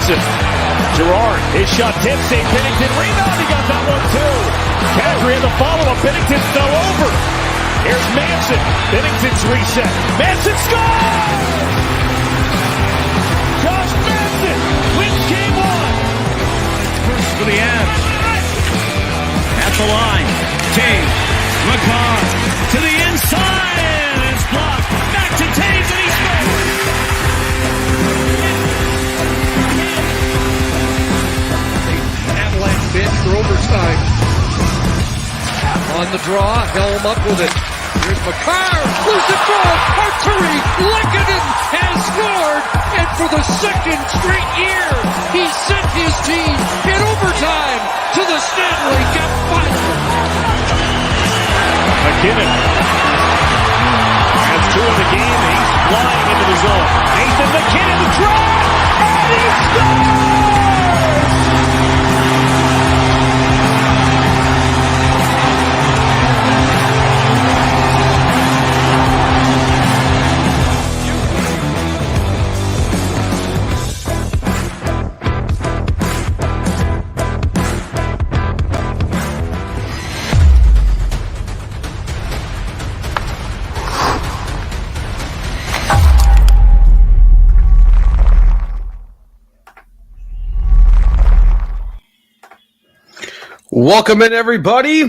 Manson. Gerard, his shot tips, St. Pennington rebound, he got that one too. Kadri had the follow-up, Pennington fell over. Here's Manson, Pennington's reset. Manson scores! Josh Manson wins game one. First for the Avs. At the line, Taves, McCarr to the inside, and it's blocked. Back to Taves, and he scores! Avalanche bench for overtime. On the draw, Helm up with it. Here's McCarr, who's the goal? Arturi Lehkonen has scored, and for the second straight year, he sent his team in overtime to the Stanley Cup final. McKinnon has two in the game. He's flying into the zone. Nathan McKinnon, the drive, and he scores! Welcome in, everybody.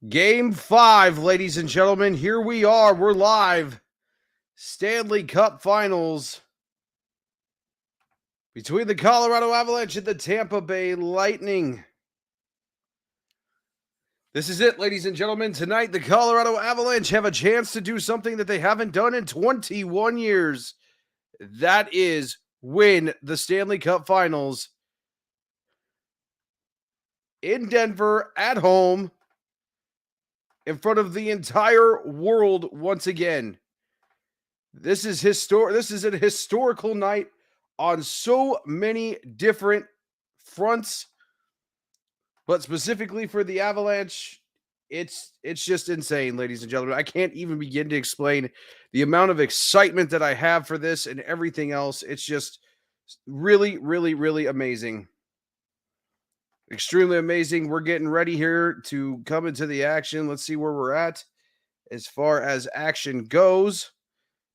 Game 5, ladies and gentlemen. Here we are. We're live. Stanley Cup Finals between the Colorado Avalanche and the Tampa Bay Lightning. This is it, ladies and gentlemen. Tonight, the Colorado Avalanche have a chance to do something that they haven't done in 21 years. That is win the Stanley Cup Finals in Denver, at home, in front of the entire world once again. This is a historical night on so many different fronts, but specifically for the Avalanche, it's just insane, ladies and gentlemen. I can't even begin to explain the amount of excitement that I have for this and everything else. It's just really, really, really amazing. Extremely amazing. We're getting ready here to come into the action. Let's see where we're at as far as action goes.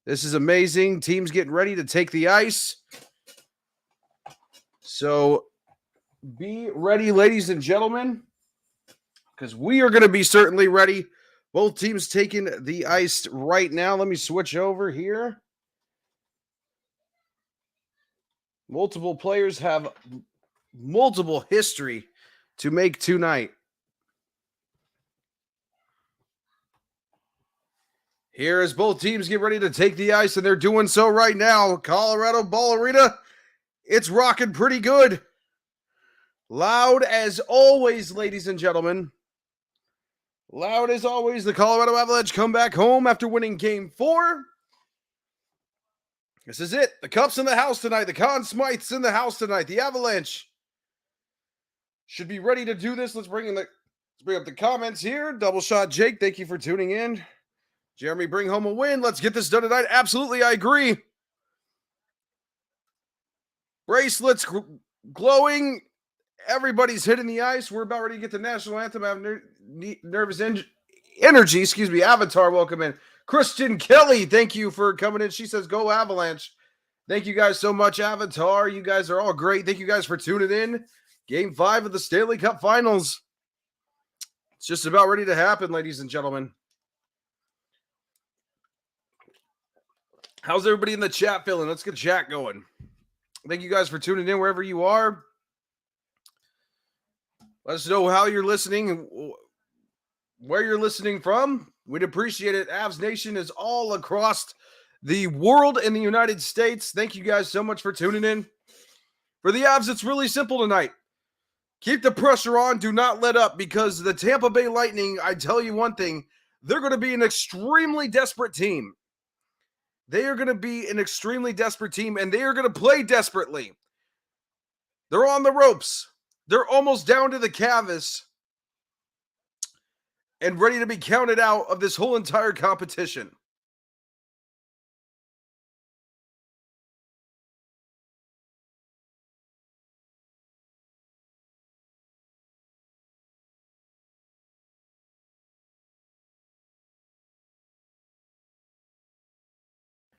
This is amazing. Teams getting ready to take the ice. So be ready, ladies and gentlemen, because we are going to be certainly ready. Both teams taking the ice right now. Let me switch over here. Multiple players have multiple history to make tonight. Here as both teams get ready to take the ice, and they're doing so right now. Colorado Ball Arena, it's rocking pretty good. Loud as always, ladies and gentlemen. Loud as always. The Colorado Avalanche come back home after winning Game 4. This is it. The Cup's in the house tonight. The Conn Smythe's in the house tonight. The Avalanche should be ready to do this. Let's bring up the comments here. Double Shot Jake, thank you for tuning in. Jeremy, bring home a win. Let's get this done tonight. Absolutely, I agree. Bracelets glowing. Everybody's hitting the ice. We're about ready to get the national anthem. I have nervous energy. Excuse me. Avatar, welcome in. Christian Kelly, thank you for coming in. She says, go Avalanche. Thank you guys so much, Avatar. You guys are all great. Thank you guys for tuning in. Game 5 of the Stanley Cup Finals. It's just about ready to happen, ladies and gentlemen. How's everybody in the chat feeling? Let's get chat going. Thank you guys for tuning in wherever you are. Let us know how you're listening, where you're listening from. We'd appreciate it. Avs Nation is all across the world in the United States. Thank you guys so much for tuning in. For the Avs, it's really simple tonight. Keep the pressure on. Do not let up, because the Tampa Bay Lightning, I tell you one thing, they're going to be an extremely desperate team. They are going to be an extremely desperate team, and they are going to play desperately. They're on the ropes. They're almost down to the canvas and ready to be counted out of this whole entire competition.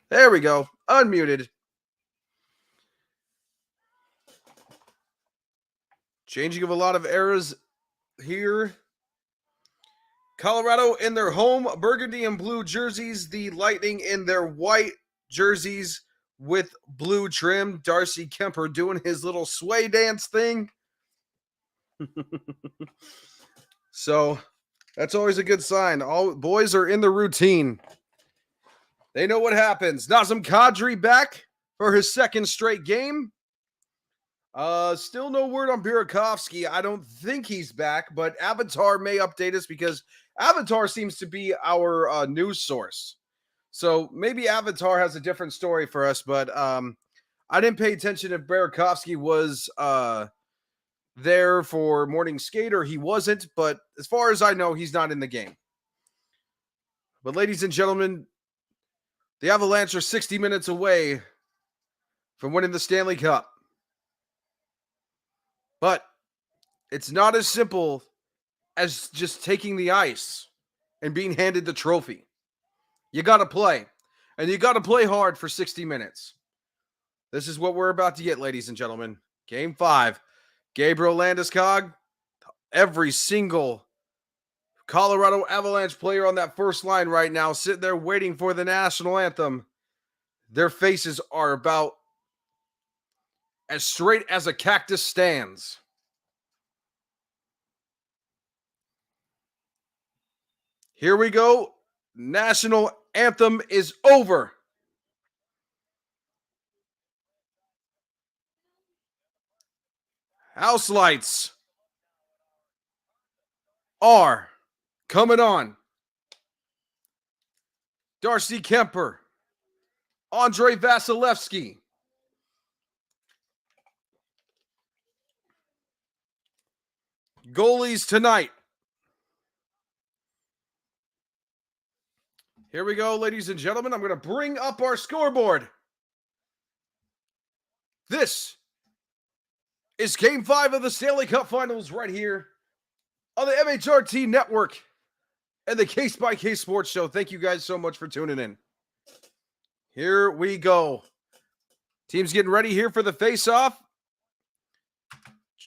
There we go. Unmuted. Changing of a lot of eras here. Colorado in their home burgundy and blue jerseys. The Lightning in their white jerseys with blue trim. Darcy Kemper doing his little sway dance thing. So that's always a good sign. All boys are in the routine. They know what happens. Nazem Kadri back for his second straight game. Still no word on Burakovsky. I don't think he's back, but Avatar may update us because Avatar seems to be our news source. So maybe Avatar has a different story for us, but I didn't pay attention if Burakovsky was there for morning skate or he wasn't, but as far as I know, he's not in the game. But ladies and gentlemen, the Avalanche are 60 minutes away from winning the Stanley Cup. But it's not as simple as just taking the ice and being handed the trophy. You got to play, and you got to play hard for 60 minutes. This is what we're about to get, ladies and gentlemen. Game 5. Gabriel Landeskog, every single Colorado Avalanche player on that first line right now sitting there waiting for the national anthem. Their faces are about as straight as a cactus stands. Here we go. National anthem is over. House lights are coming on. Darcy Kemper, Andrei Vasilevsky, goalies tonight. Here we go, ladies and gentlemen. I'm going to bring up our scoreboard. This is Game 5 of the Stanley Cup Finals right here on the MHRT Network and the Case by Case Sports Show. Thank you guys so much for tuning in. Here we go. Team's getting ready here for the face-off.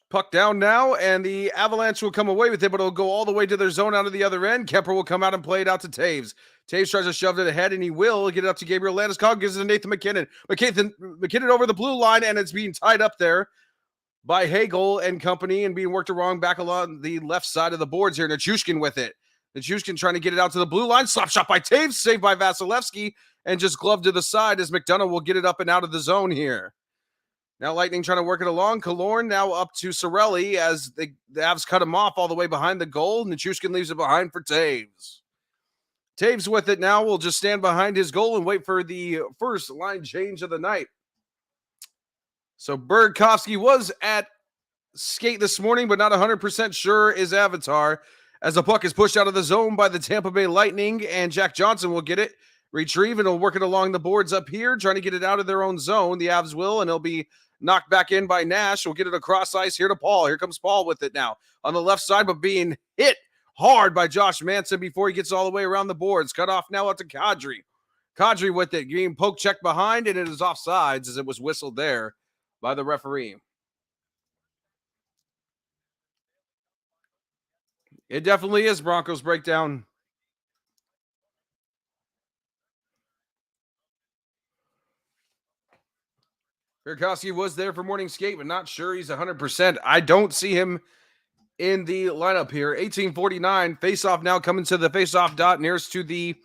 Puck down now, and the Avalanche will come away with it, but it'll go all the way to their zone out of the other end. Kemper will come out and play it out to Taves. Taves tries to shove it ahead, and he will get it up to Gabriel Landeskog. Gives it to Nathan MacKinnon. MacKinnon over the blue line, and it's being tied up there by Hagel and company and being worked around back along the left side of the boards here. Nichushkin with it. Nichushkin trying to get it out to the blue line. Slap shot by Taves, saved by Vasilevsky, and just gloved to the side as McDonough will get it up and out of the zone here. Now Lightning trying to work it along. Killorn now up to Cirelli as the Avs cut him off all the way behind the goal. Nichushkin leaves it behind for Taves. Taves with it now will just stand behind his goal and wait for the first line change of the night. So Burakovsky was at skate this morning, but not 100% sure is Avatar as the puck is pushed out of the zone by the Tampa Bay Lightning, and Jack Johnson will get it, retrieve, and he'll work it along the boards up here, trying to get it out of their own zone. The Avs will, and it'll be knocked back in by Nash. We'll get it across ice here to Paul. Here comes Paul with it now on the left side, but being hit hard by Josh Manson before he gets all the way around the boards. Cut off now out to Kadri. Kadri with it, getting poke checked behind, and it is offsides as it was whistled there by the referee. It definitely is Broncos breakdown. Burakovsky was there for morning skate, but not sure he's 100%. I don't see him in the lineup here. 1849, faceoff now coming to the faceoff dot nearest to the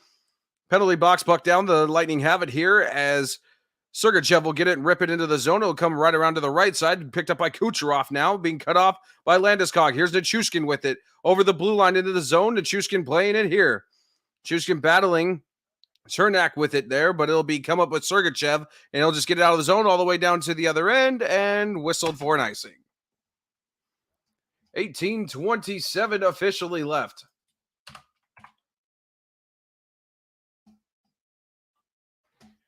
penalty box. Puck down. The Lightning have it here as Sergachev will get it and rip it into the zone. It'll come right around to the right side. Picked up by Kucherov now, being cut off by Landeskog. Here's Nichushkin with it over the blue line into the zone. Nichushkin playing it here. Nichushkin battling Chernak with it there, but it'll be come up with Sergachev, and he'll just get it out of the zone all the way down to the other end and whistled for an icing. 18:27 officially left.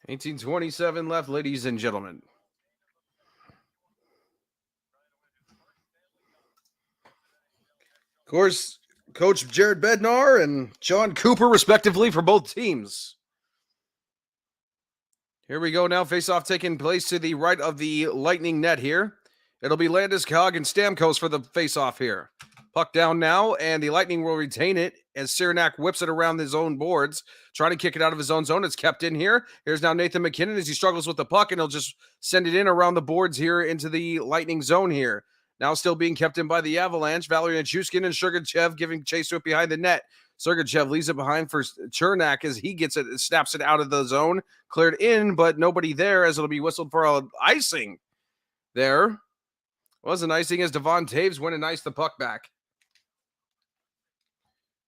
$18.27 left, ladies and gentlemen. Of course, Coach Jared Bednar and John Cooper, respectively, for both teams. Here we go now. Face-off taking place to the right of the Lightning net here. It'll be Landeskog and Stamkos for the face-off here. Puck down now, and the Lightning will retain it as Cernak whips it around his own boards, trying to kick it out of his own zone. It's kept in here. Here's now Nathan MacKinnon as he struggles with the puck, and he'll just send it in around the boards here into the Lightning zone here. Now still being kept in by the Avalanche. Valery Nichushkin and Sergachev giving chase to it behind the net. Sergachev leaves it behind for Cernak as he gets it, snaps it out of the zone. Cleared in, but nobody there as it'll be whistled for an icing there. Was an icing as Devon Taves went and iced the puck back.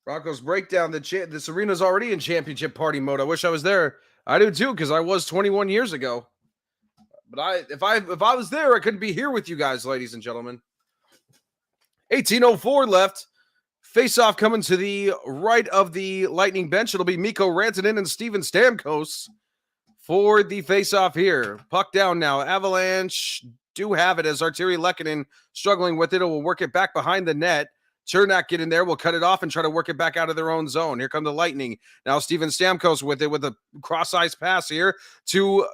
Broncos breakdown. This arena's already in championship party mode. I wish I was there. I do too, because I was 21 years ago. But if I was there, I couldn't be here with you guys, ladies and gentlemen. 18:04 left. Face-off coming to the right of the Lightning bench. It'll be Mikko Rantanen and Steven Stamkos for the face-off here. Puck down now. Avalanche do have it as Arturi Lehkonen struggling with it. It will work it back behind the net. Cernak get in there, will cut it off and try to work it back out of their own zone. Here come the Lightning. Now Steven Stamkos with it with a cross-ice pass here to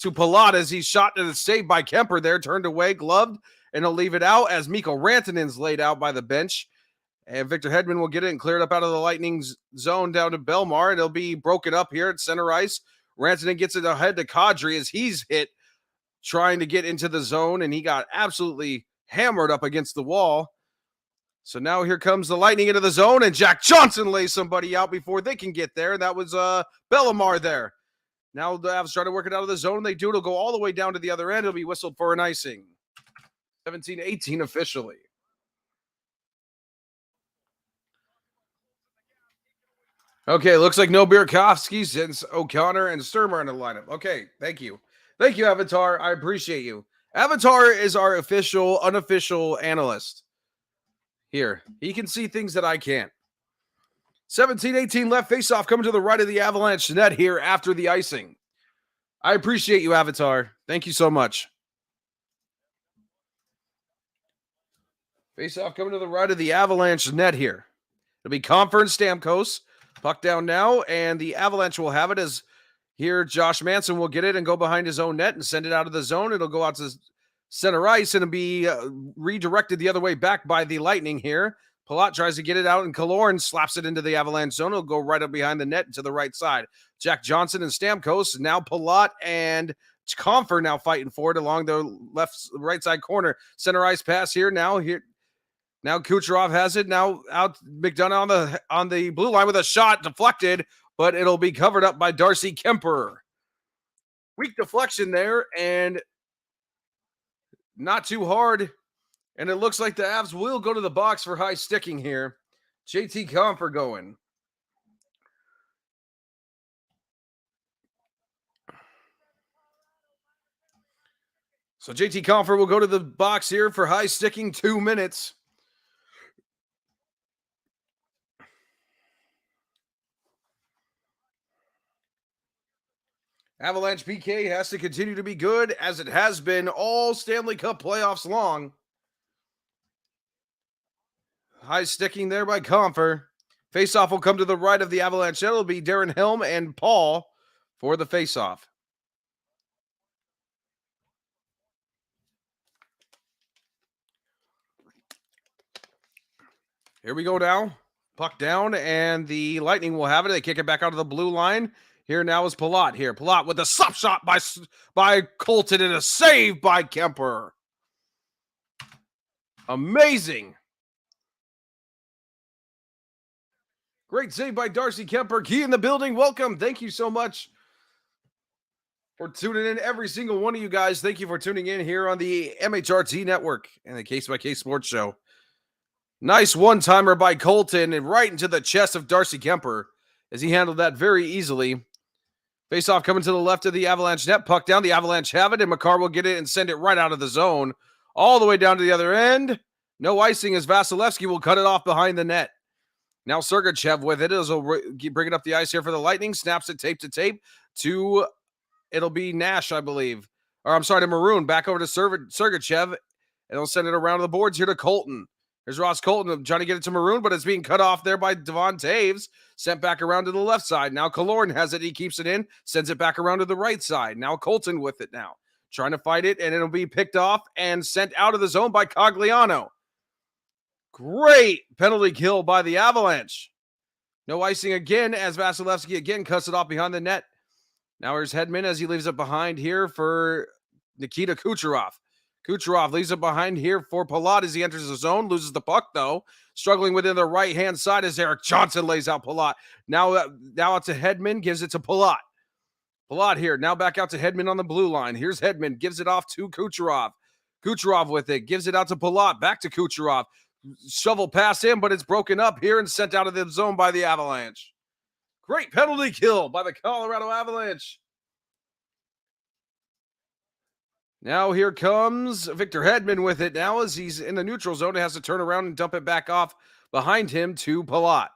Palat as he's shot to the save by Kemper there, turned away, gloved, and he'll leave it out as Mikko Rantanen's laid out by the bench. And Victor Hedman will get it and clear it up out of the Lightning's zone down to Belmar. And it'll be broken up here at center ice. Rantanen gets it ahead to Kadri as he's hit trying to get into the zone, and he got absolutely hammered up against the wall. So now here comes the Lightning into the zone, and Jack Johnson lays somebody out before they can get there. That was Bellemare there. Now the Avs try to work it out of the zone. They do. It'll go all the way down to the other end. It'll be whistled for an icing. 17-18 officially. Okay, looks like no Burakovsky since O'Connor and Sturm are in the lineup. Okay, thank you. Thank you, Avatar. I appreciate you. Avatar is our official, unofficial analyst. Here, he can see things that I can't. 17-18 left face-off coming to the right of the Avalanche net here after the icing. I appreciate you, Avatar. Thank you so much. Face-off coming to the right of the Avalanche net here. It'll be Comfer and Stamkos. Puck down now, and the Avalanche will have it as here Josh Manson will get it and go behind his own net and send it out of the zone. It'll go out to center ice and it'll be redirected the other way back by the Lightning here. Palat tries to get it out, and Killorn slaps it into the Avalanche zone. It'll go right up behind the net to the right side. Jack Johnson and Stamkos, now Palat and Comfer now fighting for it along the right side corner. Center ice pass here now. Now Kucherov has it. Now out McDonough on the blue line with a shot deflected, but it'll be covered up by Darcy Kemper. Weak deflection there, and not too hard. And it looks like the Avs will go to the box for high sticking here. JT Comfer going. So JT Comfer will go to the box here for high sticking, 2 minutes. Avalanche PK has to continue to be good as it has been all Stanley Cup playoffs long. High sticking there by Comfer. Faceoff will come to the right of the Avalanche. It'll be Darren Helm and Paul for the faceoff. Here we go now. Puck down, and the Lightning will have it. They kick it back out of the blue line. Here now is Palat here. Palat with a slap shot by Colton and a save by Kemper. Amazing. Great save by Darcy Kemper. Key in the building. Welcome. Thank you so much for tuning in. Every single one of you guys, thank you for tuning in here on the MHRT Network and the Case by Case Sports Show. Nice one-timer by Colton and right into the chest of Darcy Kemper as he handled that very easily. Face-off coming to the left of the Avalanche net. Puck down. The Avalanche have it, and Makar will get it and send it right out of the zone. All the way down to the other end. No icing as Vasilevsky will cut it off behind the net. Now Sergachev with it. He'll bring it up the ice here for the Lightning. Snaps it tape to tape to, it'll be Nash, I believe. Or I'm sorry, to Maroon. Back over to Sergachev. And he'll send it around the boards here to Colton. There's Ross Colton trying to get it to Maroon, but it's being cut off there by Devon Taves. Sent back around to the left side. Now Killorn has it. He keeps it in, sends it back around to the right side. Now Colton with it now. Trying to fight it, and it'll be picked off and sent out of the zone by Cogliano. Great penalty kill by the Avalanche. No icing again as Vasilevsky again cuts it off behind the net. Now here's Hedman as he leaves it behind here for Nikita Kucherov. Kucherov leaves it behind here for Palat as he enters the zone. Loses the puck, though. Struggling within the right-hand side as Eric Johnson lays out Palat. Now out to Hedman, gives it to Palat. Palat here, now back out to Hedman on the blue line. Here's Hedman, gives it off to Kucherov. Kucherov with it, gives it out to Palat, back to Kucherov. Shovel past him, but it's broken up here and sent out of the zone by the Avalanche. Great penalty kill by the Colorado Avalanche. Now here comes Victor Hedman with it. Now as he's in the neutral zone, he has to turn around and dump it back off behind him to Palat.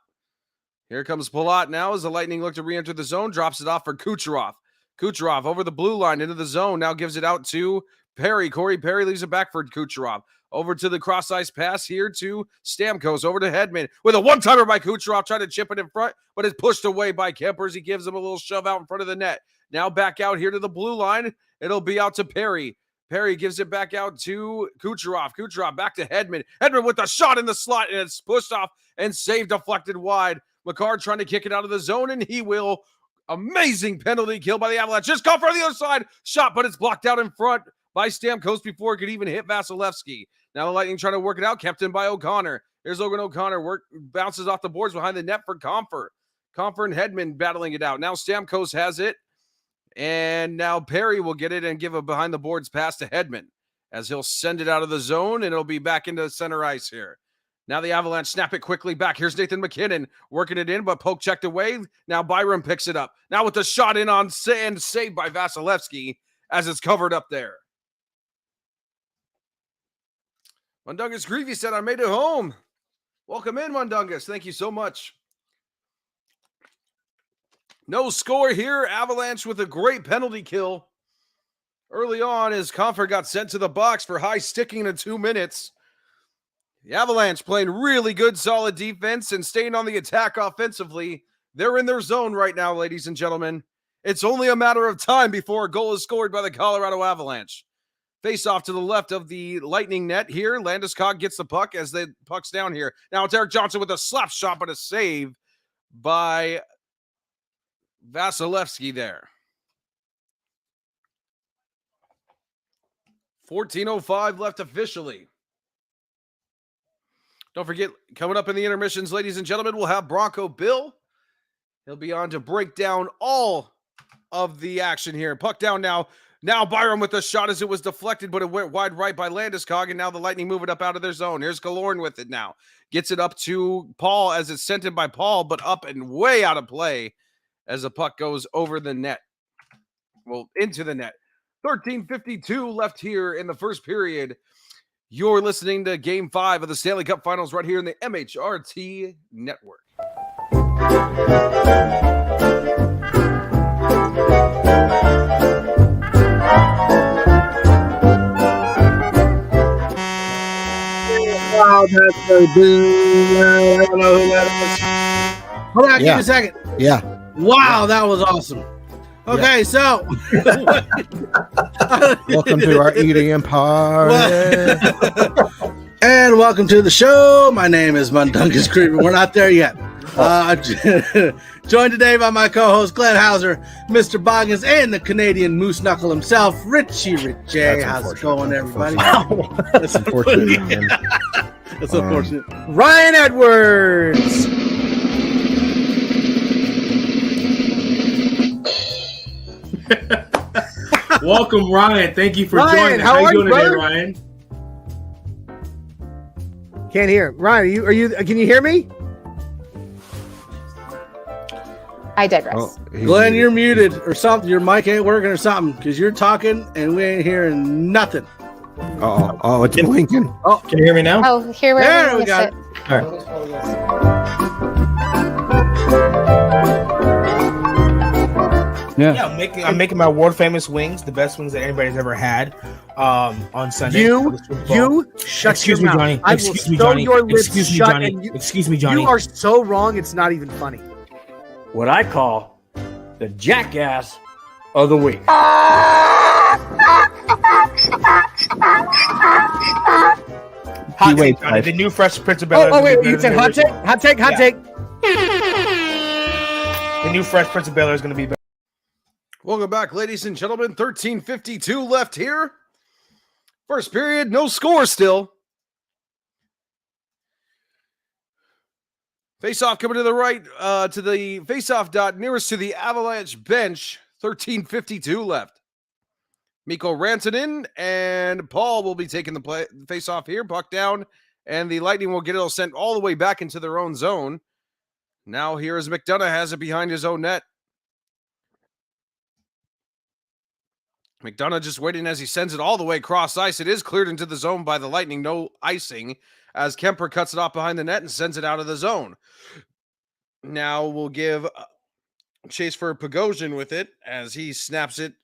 Here comes Palat now as the Lightning look to re-enter the zone. Drops it off for Kucherov. Kucherov over the blue line into the zone. Now gives it out to Perry. Corey Perry leaves it back for Kucherov. Over to the cross-ice pass here to Stamkos. Over to Hedman with a one-timer by Kucherov. Trying to chip it in front, but it's pushed away by Kemper as he gives him a little shove out in front of the net. Now back out here to the blue line. It'll be out to Perry. Perry gives it back out to Kucherov. Kucherov back to Hedman. Hedman with a shot in the slot, and it's pushed off and saved, deflected wide. McCarr trying to kick it out of the zone, and he will. Amazing penalty kill by the Avalanche. Just caught from the other side. Shot, but it's blocked out in front by Stamkos before it could even hit Vasilevsky. Now the Lightning trying to work it out, kept in by O'Connor. Here's Logan O'Connor. Bounces off the boards behind the net for Comfort. Comfort and Hedman battling it out. Now Stamkos has it. And now Perry will get it and give a behind the boards pass to Hedman as he'll send it out of the zone, and it'll be back into center ice here. Now the Avalanche snap it quickly back. Here's Nathan McKinnon working it in, but poke checked away. Now Byram picks it up. Now with the shot in on and saved by Vasilevsky as it's covered up there. Mundungus Greavy said, I made it home. Welcome in, Mundungus. Thank you so much. No score here. Avalanche with a great penalty kill. Early on as Comfort got sent to the box for high sticking in 2 minutes. The Avalanche playing really good, solid defense and staying on the attack offensively. They're in their zone right now, ladies and gentlemen. It's only a matter of time before a goal is scored by the Colorado Avalanche. Face off to the left of the Lightning net here. Landeskog gets the puck as the puck's down here. Now it's Eric Johnson with a slap shot, but a save by Vasilevsky there. 14:05 left officially. Don't forget, coming up in the intermissions, ladies and gentlemen, we'll have Bronco Bill. He'll be on to break down all of the action here. Puck down now. Now Byram with the shot as it was deflected, but it went wide right by Landeskog, and now the Lightning move it up out of their zone. Here's Killorn with it now. Gets it up to Paul as it's sent in by Paul, but up and way out of play as the puck goes over the net. Well, into the net. 13:52 left here in the first period. You're listening to Game 5 of the Stanley Cup Finals right here in the MHRT Network. Wow, that's so good. I don't know who that is. Hold on, give me a second. Yeah. Wow, that was awesome. Okay, so welcome to our EDM party. And welcome to the show. My name is Mundungus Creeper. We're not there yet. Joined today by my co-host Glenn Hauser, Mr. Boggins, and the Canadian Moose Knuckle himself, Richie J. How's it going, everybody? That's unfortunate. Man. That's unfortunate. Ryan Edwards. Welcome, Ryan. Thank you for joining. How you doing brother? today, Ryan? Can't hear. Ryan, are you can you hear me? I digress. Oh, Glenn, you're muted or something. Your mic ain't working or something because you're talking and we ain't hearing nothing. Oh, it's blinking. Oh, Can you hear me now? Oh, here there we got it. All right. Yeah, I'm making my world famous wings, the best wings that anybody's ever had, on Sunday. You shut Excuse your me, mouth. Johnny. I Excuse will me, sew Johnny. your lips Excuse me, shut Johnny. and Excuse me, Johnny. You are so wrong, it's not even funny. What I call the jackass of the week. Hot take, Johnny. The new Fresh Prince of Bel-Air. Oh, wait, you said hot take? Hot take, hot take. The new Fresh Prince of Bel-Air is going to be better. Welcome back, ladies and gentlemen. 13:52 left here. First period, no score still. Face-off coming to the right, to the face-off dot nearest to the Avalanche bench. 13:52 left. Mikko Rantanen and Paul will be taking the face-off here. Puck down, and the Lightning will get it all sent all the way back into their own zone. Now here is McDonough, has it behind his own net. McDonough just waiting as he sends it all the way across ice. It is cleared into the zone by the Lightning. No icing as Kemper cuts it off behind the net and sends it out of the zone. Now we'll give chase for Pagosian with it as he snaps it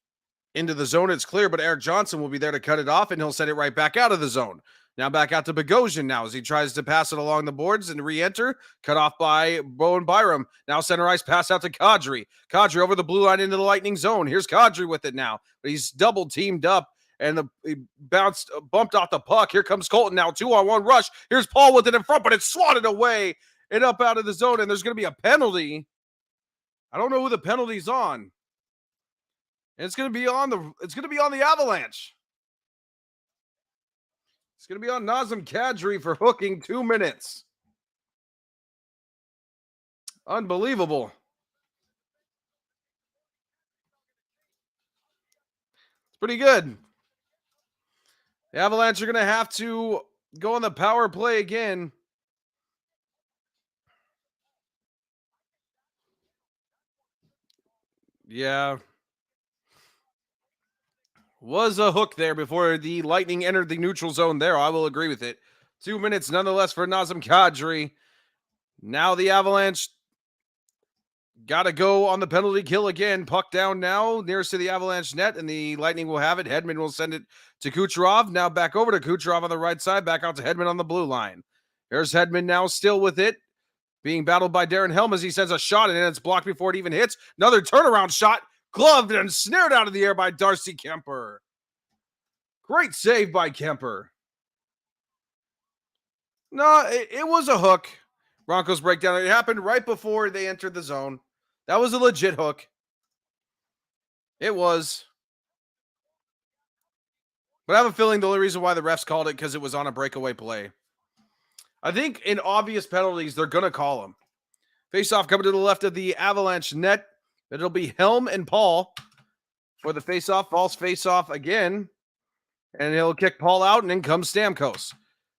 into the zone. It's clear, but Eric Johnson will be there to cut it off, and he'll send it right back out of the zone. Now back out to Bogosian now as he tries to pass it along the boards and re-enter. Cut off by Bowen Byram. Now center ice pass out to Kadri. Kadri over the blue line into the Lightning zone. Here's Kadri with it now. But he's double teamed up and he bumped off the puck. Here comes Colton now. 2-on-1 rush. Here's Paul with it in front, but it's swatted away and up out of the zone. And there's going to be a penalty. I don't know who the penalty's on. And it's going to be on the Avalanche. It's going to be on Nazem Kadri for hooking 2 minutes. Unbelievable. It's pretty good. The Avalanche are going to have to go on the power play again. Yeah. Was a hook there before the Lightning entered the neutral zone there. I will agree with it. 2 minutes nonetheless for Nazem Kadri. Now the Avalanche got to go on the penalty kill again. Puck down now, nearest to the Avalanche net, and the Lightning will have it. Hedman will send it to Kucherov. Now back over to Kucherov on the right side, back out to Hedman on the blue line. Here's Hedman now still with it, being battled by Darren Helm as he sends a shot, and it's blocked before it even hits. Another turnaround shot, gloved and snared out of the air by Darcy Kemper. Great save by Kemper. No, it was a hook. Broncos breakdown. It happened right before they entered the zone. That was a legit hook. It was. But I have a feeling the only reason why the refs called it because it was on a breakaway play. I think in obvious penalties, they're going to call them. Face-off coming to the left of the Avalanche net. It'll be Helm and Paul for the face-off. False face-off again. And he'll kick Paul out, and then comes Stamkos.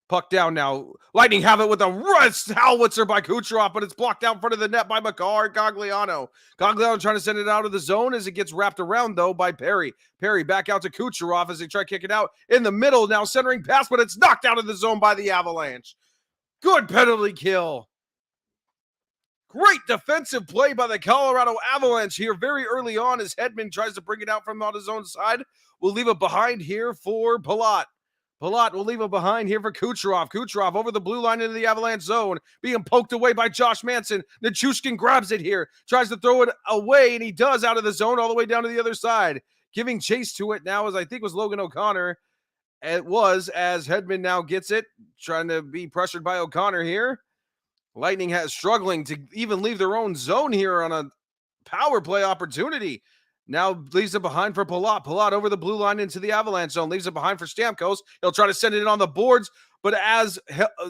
Puck down now. Lightning have it with a wrist howitzer by Kucherov, but it's blocked out in front of the net by Makar Gagliano. Gagliano trying to send it out of the zone as it gets wrapped around, though, by Perry. Perry back out to Kucherov as they try to kick it out. In the middle now, centering pass, but it's knocked out of the zone by the Avalanche. Good penalty kill. Great defensive play by the Colorado Avalanche here very early on as Hedman tries to bring it out from on his own side. We'll leave it behind here for Palat. Palat will leave it behind here for Kucherov. Kucherov over the blue line into the Avalanche zone, being poked away by Josh Manson. Nichushkin grabs it here, tries to throw it away, and he does out of the zone all the way down to the other side. Giving chase to it now, as I think was Logan O'Connor. It was, as Hedman now gets it, trying to be pressured by O'Connor here. Lightning has struggling to even leave their own zone here on a power play opportunity. Now leaves it behind for Palat. Palat over the blue line into the Avalanche zone. Leaves it behind for Stamkos. He'll try to send it on the boards, but as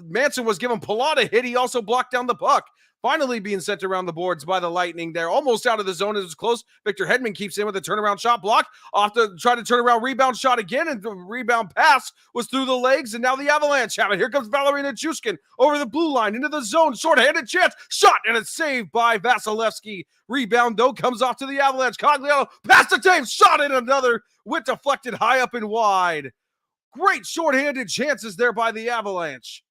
Manson was giving Palat a hit, he also blocked down the puck. Finally being sent around the boards by the Lightning there. Almost out of the zone. It was close. Victor Hedman keeps in with a turnaround shot blocked. Off to try to turn around rebound shot again, and the rebound pass was through the legs, and now the Avalanche have it. Here comes Valeri Nichushkin over the blue line into the zone. Short-handed chance. Shot, and it's saved by Vasilevsky. Rebound, though, comes off to the Avalanche. Cogliano past the tape. Shot in another. Went deflected high up and wide. Great short-handed chances there by the Avalanche.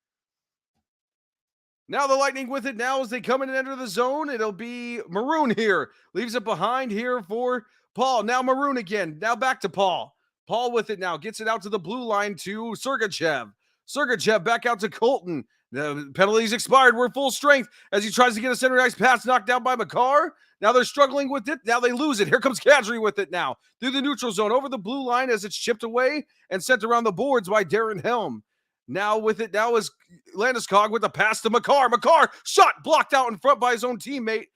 Now the Lightning with it now as they come in and enter the zone. It'll be Maroon here. Leaves it behind here for Paul. Now Maroon again. Now back to Paul. Paul with it now. Gets it out to the blue line to Sergachev. Sergachev back out to Colton. The penalties expired. We're full strength as he tries to get a center ice pass knocked down by Makar. Now they're struggling with it. Now they lose it. Here comes Kadri with it now. Through the neutral zone over the blue line as it's chipped away and sent around the boards by Darren Helm. Now with it now is Landeskog with the pass to Makar. Makar shot blocked out in front by his own teammate.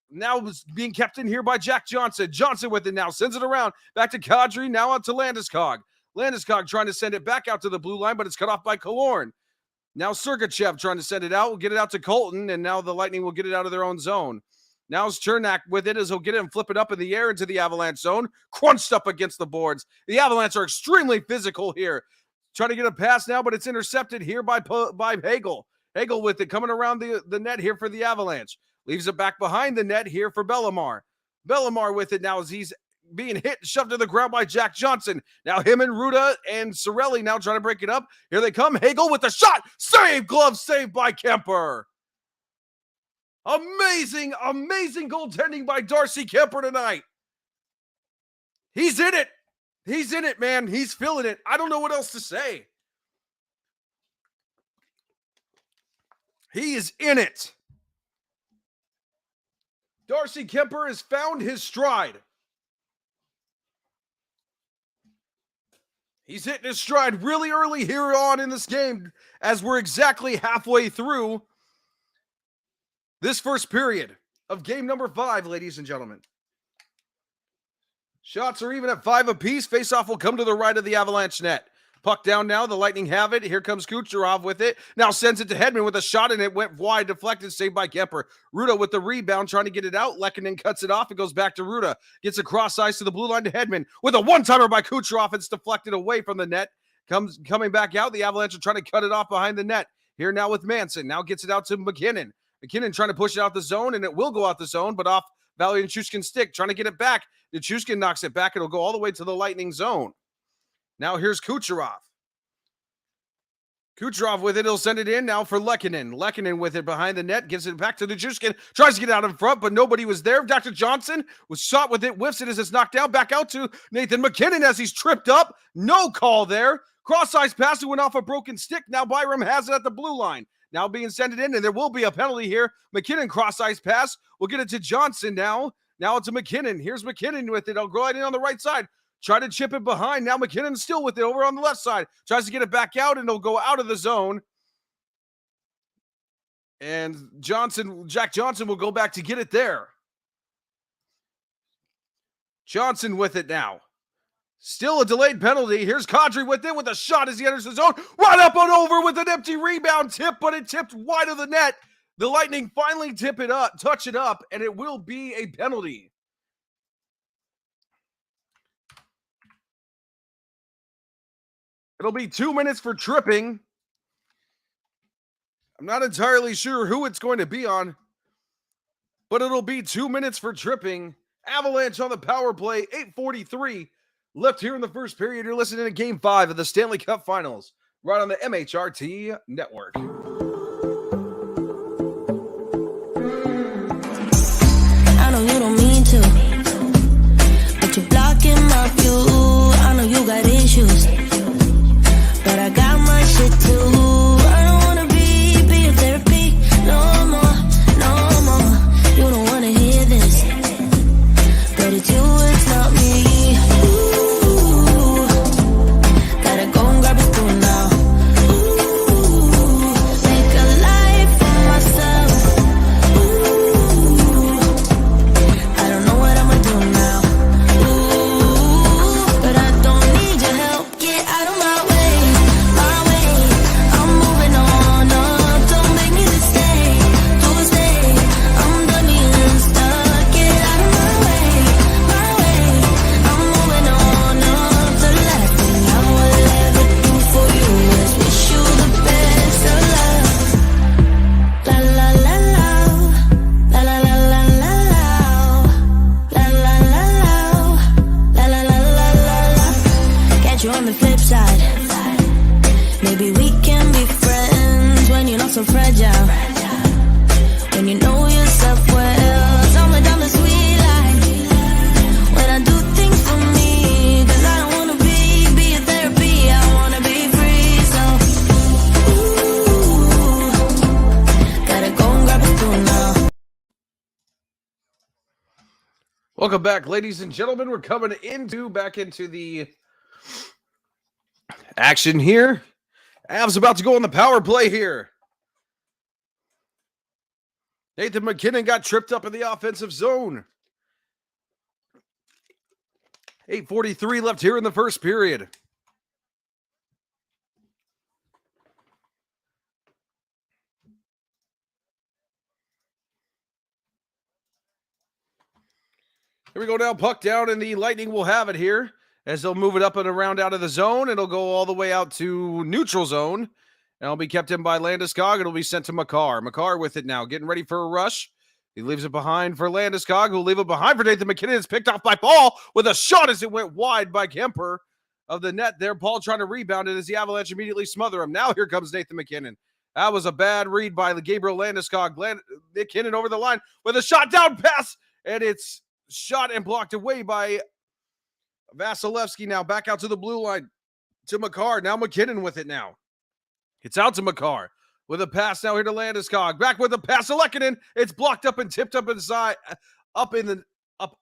Now was being kept in here by Jack Johnson. Johnson with it now. Sends it around. Back to Kadri. Now out to Landeskog. Landeskog trying to send it back out to the blue line, but it's cut off by Killorn. Now Sergachev trying to send it out. We'll get it out to Colton, and now the Lightning will get it out of their own zone. Now it's Chernak with it as he'll get it and flip it up in the air into the Avalanche zone. Crunched up against the boards. The Avalanche are extremely physical here. Trying to get a pass now, but it's intercepted here by Hagel. Hagel with it coming around the net here for the Avalanche. Leaves it back behind the net here for Bellemare. Bellemare with it now as he's being hit and shoved to the ground by Jack Johnson. Now him and Ruda and Sorelli now trying to break it up. Here they come. Hagel with the shot. Save! Glove saved by Kemper. Amazing goaltending by Darcy Kemper tonight. He's in it. He's in it, man. He's feeling it. I don't know what else to say. He is in it. Darcy Kemper has found his stride. He's hitting his stride really early here on in this game as we're exactly halfway through this first period of game number 5, ladies and gentlemen. Shots are even at 5 apiece. Faceoff will come to the right of the Avalanche net. Puck down now. The Lightning have it. Here comes Kucherov with it. Now sends it to Hedman with a shot, and it went wide, deflected, saved by Kemper. Ruda with the rebound, trying to get it out. Lehkonen cuts it off. It goes back to Ruda. Gets across ice to the blue line to Hedman. With a one-timer by Kucherov, it's deflected away from the net. Coming back out. The Avalanche are trying to cut it off behind the net. Here now with Manson. Now gets it out to McKinnon. McKinnon trying to push it out the zone, and it will go out the zone, but off Valley and Chushkin's stick. Trying to get it back. Chushkin knocks it back. It'll go all the way to the Lightning zone. Now here's Kucherov. Kucherov with it. He'll send it in now for Lehkonen. Lehkonen with it behind the net. Gives it back to the Chushkin. Tries to get out in front, but nobody was there. Dr. Johnson was shot with it. Whiffs it as it's knocked down. Back out to Nathan McKinnon as he's tripped up. No call there. Cross-ice pass. It went off a broken stick. Now Byram has it at the blue line. Now being sent it in, and there will be a penalty here. McKinnon cross-ice pass. We'll get it to Johnson now. Now it's to McKinnon. Here's McKinnon with it. I'll go right in on the right side. Try to chip it behind. Now McKinnon's still with it over on the left side. Tries to get it back out, and it'll go out of the zone. And Jack Johnson will go back to get it there. Johnson with it now. Still a delayed penalty. Here's Kadri with it with a shot as he enters the zone. Right up and over with an empty rebound tip, but it tipped wide of the net. The Lightning finally touch it up, and it will be a penalty. It'll be 2 minutes for tripping. I'm not entirely sure who it's going to be on, but it'll be 2 minutes for tripping. Avalanche on the power play, 8:43 left here in the first period. You're listening to Game 5 of the Stanley Cup Finals, right on the MHRT Network. I know you don't mean to, but you're blocking my view. I know you got issues, but I got my shit too. I don't wanna be your therapy no more. You don't wanna hear this, but it's you, it's not me. Ooh, gotta go and grab a spoon now. Ooh, Welcome back, ladies and gentlemen. We're coming back into the action here. Avs about to go on the power play here. Nathan MacKinnon got tripped up in the offensive zone. 8:43 left here in the first period. Here we go now, puck down, and the Lightning will have it here as they'll move it up and around out of the zone. It'll go all the way out to neutral zone, and it'll be kept in by Landeskog. It'll be sent to Makar. Makar with it now, getting ready for a rush. He leaves it behind for Landeskog, who'll leave it behind for Nathan MacKinnon. It's picked off by Paul with a shot as it went wide by Kemper of the net there. Paul trying to rebound it as the Avalanche immediately smother him. Now here comes Nathan MacKinnon. That was a bad read by Gabriel Landeskog. MacKinnon over the line with a shot down pass, and it's shot and blocked away by Vasilevsky. Now back out to the blue line to Makar. Now MacKinnon with it now. It's out to Makar with a pass now here to Landeskog. Back with a pass to Lehkonen. It's blocked up and tipped up inside, up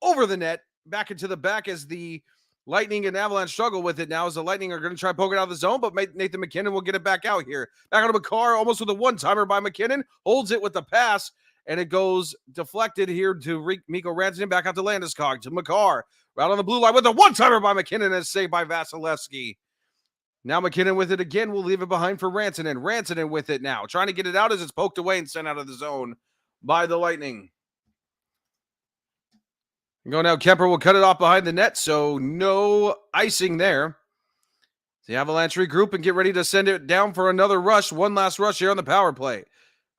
over the net, back into the back as the Lightning and Avalanche struggle with it now as the Lightning are going to try to poke it out of the zone, but Nathan MacKinnon will get it back out here. Back on to Makar, almost with a one-timer by MacKinnon. Holds it with the pass. And it goes deflected here to Mikko Rantanen, back out to Landeskog, to Makar. Right on the blue line with a one-timer by MacKinnon and saved by Vasilevsky. Now MacKinnon with it again. We'll leave it behind for Rantanen. Rantanen with it now. Trying to get it out as it's poked away and sent out of the zone by the Lightning. Go now. Kemper will cut it off behind the net, so no icing there. The Avalanche regroup and get ready to send it down for another rush. One last rush here on the power play.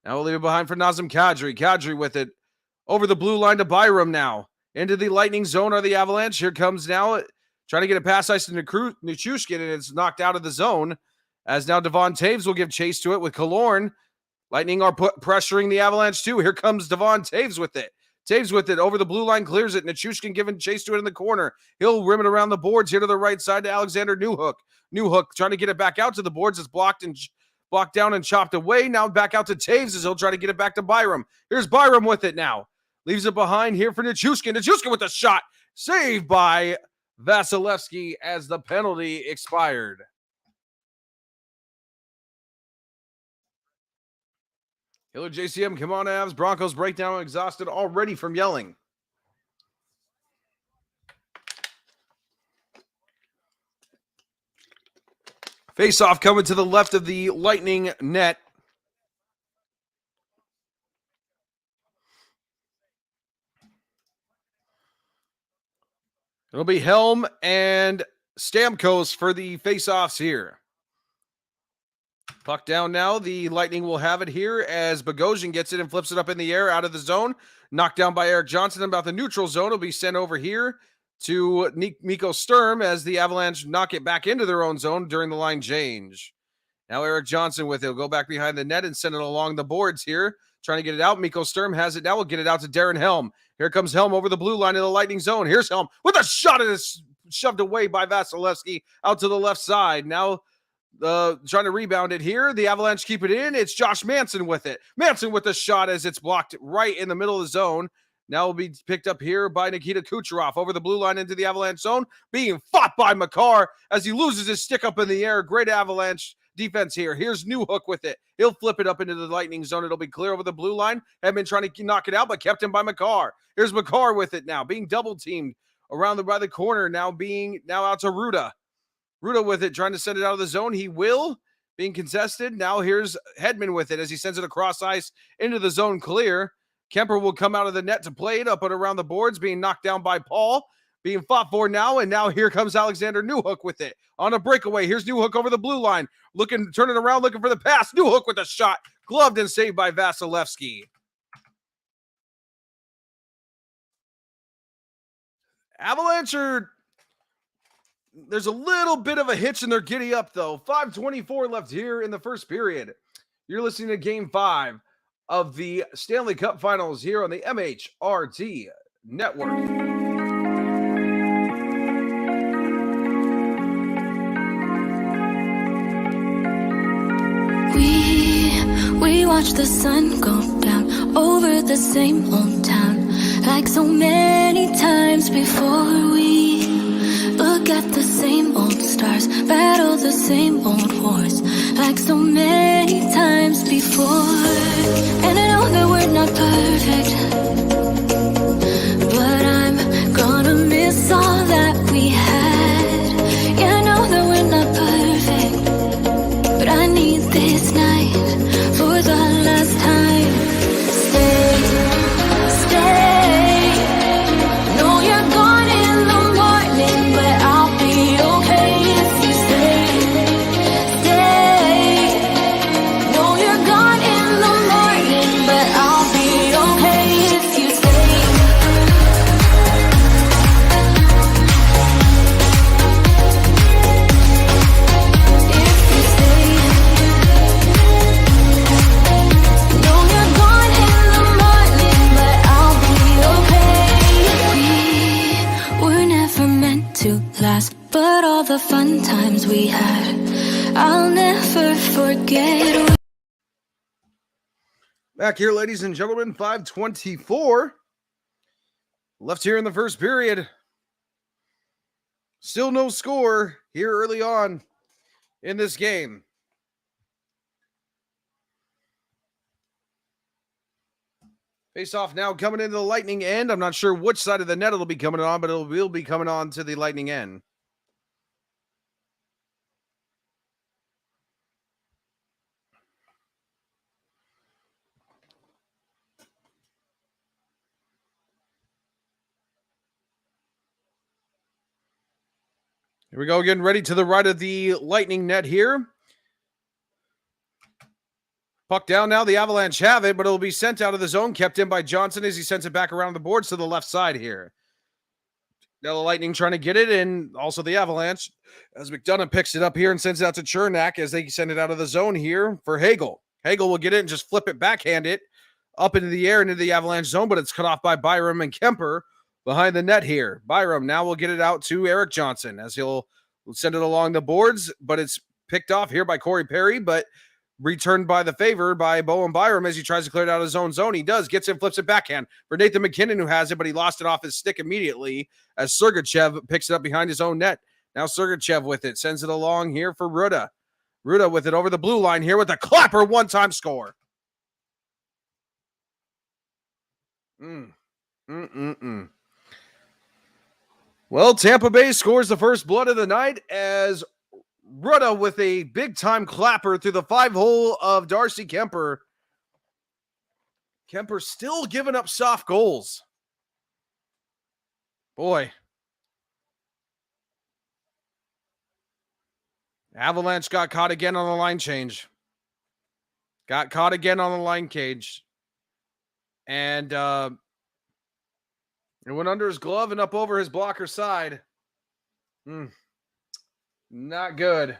Now we'll leave it behind for Nazem Kadri. Kadri with it over the blue line to Byram now. Into the Lightning zone are the Avalanche. Here comes now trying to get a pass ice to Nichushkin, and it's knocked out of the zone. As now Devon Taves will give chase to it with Killorn. Lightning are pressuring the Avalanche too. Here comes Devon Taves with it. Taves with it over the blue line, clears it. Nichushkin giving chase to it in the corner. He'll rim it around the boards here to the right side to Alexander Newhook. Newhook trying to get it back out to the boards. It's blocked down and chopped away. Now back out to Taves as he'll try to get it back to Byram. Here's Byram with it now. Leaves it behind here for Nichushkin. Nichushkin with a shot. Saved by Vasilevsky as the penalty expired. Hiller JCM, come on, Avs. Broncos breakdown exhausted already from yelling. Face-off coming to the left of the Lightning net. It'll be Helm and Stamkos for the face-offs here. Puck down now. The Lightning will have it here as Bogosian gets it and flips it up in the air out of the zone. Knocked down by Eric Johnson about the neutral zone. It'll be sent over here to Mikko Sturm as the Avalanche knock it back into their own zone during the line change. Now Eric Johnson with it. He'll go back behind the net and send it along the boards here. Trying to get it out. Mikko Sturm has it now. We'll get it out to Darren Helm. Here comes Helm over the blue line in the Lightning zone. Here's Helm with a shot, and it's shoved away by Vasilevsky out to the left side. Now trying to rebound it here. The Avalanche keep it in. It's Josh Manson with it. Manson with the shot as it's blocked right in the middle of the zone. Now will be picked up here by Nikita Kucherov over the blue line into the Avalanche zone, being fought by Makar as he loses his stick up in the air. Great Avalanche defense here. Here's Newhook with it. He'll flip it up into the Lightning zone. It'll be clear over the blue line. Had been trying to knock it out, but kept him by Makar. Here's Makar with it now, being double teamed around by the corner. Now out to Ruda. Ruda with it, trying to send it out of the zone. He will, being contested. Now here's Hedman with it as he sends it across ice into the zone clear. Kemper will come out of the net to play it up and around the boards, being knocked down by Paul, being fought for now. And now here comes Alexander Newhook with it on a breakaway. Here's Newhook over the blue line, turning around, looking for the pass. Newhook with a shot, gloved and saved by Vasilevsky. Avalanche there's a little bit of a hitch in their giddy up, though. 5:24 left here in the first period. You're listening to Game 5 of the Stanley Cup Finals here on the MHRT Network. We watch the sun go down over the same old town, like so many times before we look at the same old stars, battle the same old wars, like so many times before. And I know that we're not perfect, but I'm gonna miss all that we had. Yeah, I know that we're not perfect, but I need this night for the last time. Stay, stay. No, you're gone in the morning, but I'll be okay if you stay, stay. No, you're gone in the morning, but I'll be okay if you stay. If you stay. No, you're gone in the morning, but I'll be okay. We were never meant to last, but all the fun times we had, I'll never forget. Back here, ladies and gentlemen, 5:24 left here in the first period. Still no score here early on in this game. Face off now coming into the Lightning end. I'm not sure which side of the net it'll be coming on, but it will be coming on to the Lightning end. Here we go again, ready to the right of the Lightning net here. Puck down now, the Avalanche have it, but it'll be sent out of the zone, kept in by Johnson as he sends it back around the boards to the left side here. Now the Lightning trying to get it, and also the Avalanche, as McDonough picks it up here and sends it out to Chernak as they send it out of the zone here for Hagel. Hagel will get it and just flip it, backhand it up into the air into the Avalanche zone, but it's cut off by Byram and Kemper behind the net here. Byram now will get it out to Eric Johnson as he'll send it along the boards, but it's picked off here by Corey Perry, but returned by the favor by Bowen Byram as he tries to clear it out of his own zone. He does, gets it, flips it backhand for Nathan McKinnon, who has it, but he lost it off his stick immediately as Sergachev picks it up behind his own net. Now Sergachev with it, sends it along here for Ruda. Ruda with it over the blue line here with a clapper one-time score. Well, Tampa Bay scores the first blood of the night as Ruda with a big-time clapper through the 5-hole of Darcy Kemper. Kemper still giving up soft goals. Boy. Avalanche got caught again on the line change. Got caught again on the line cage. And it went under his glove and up over his blocker side. Not good.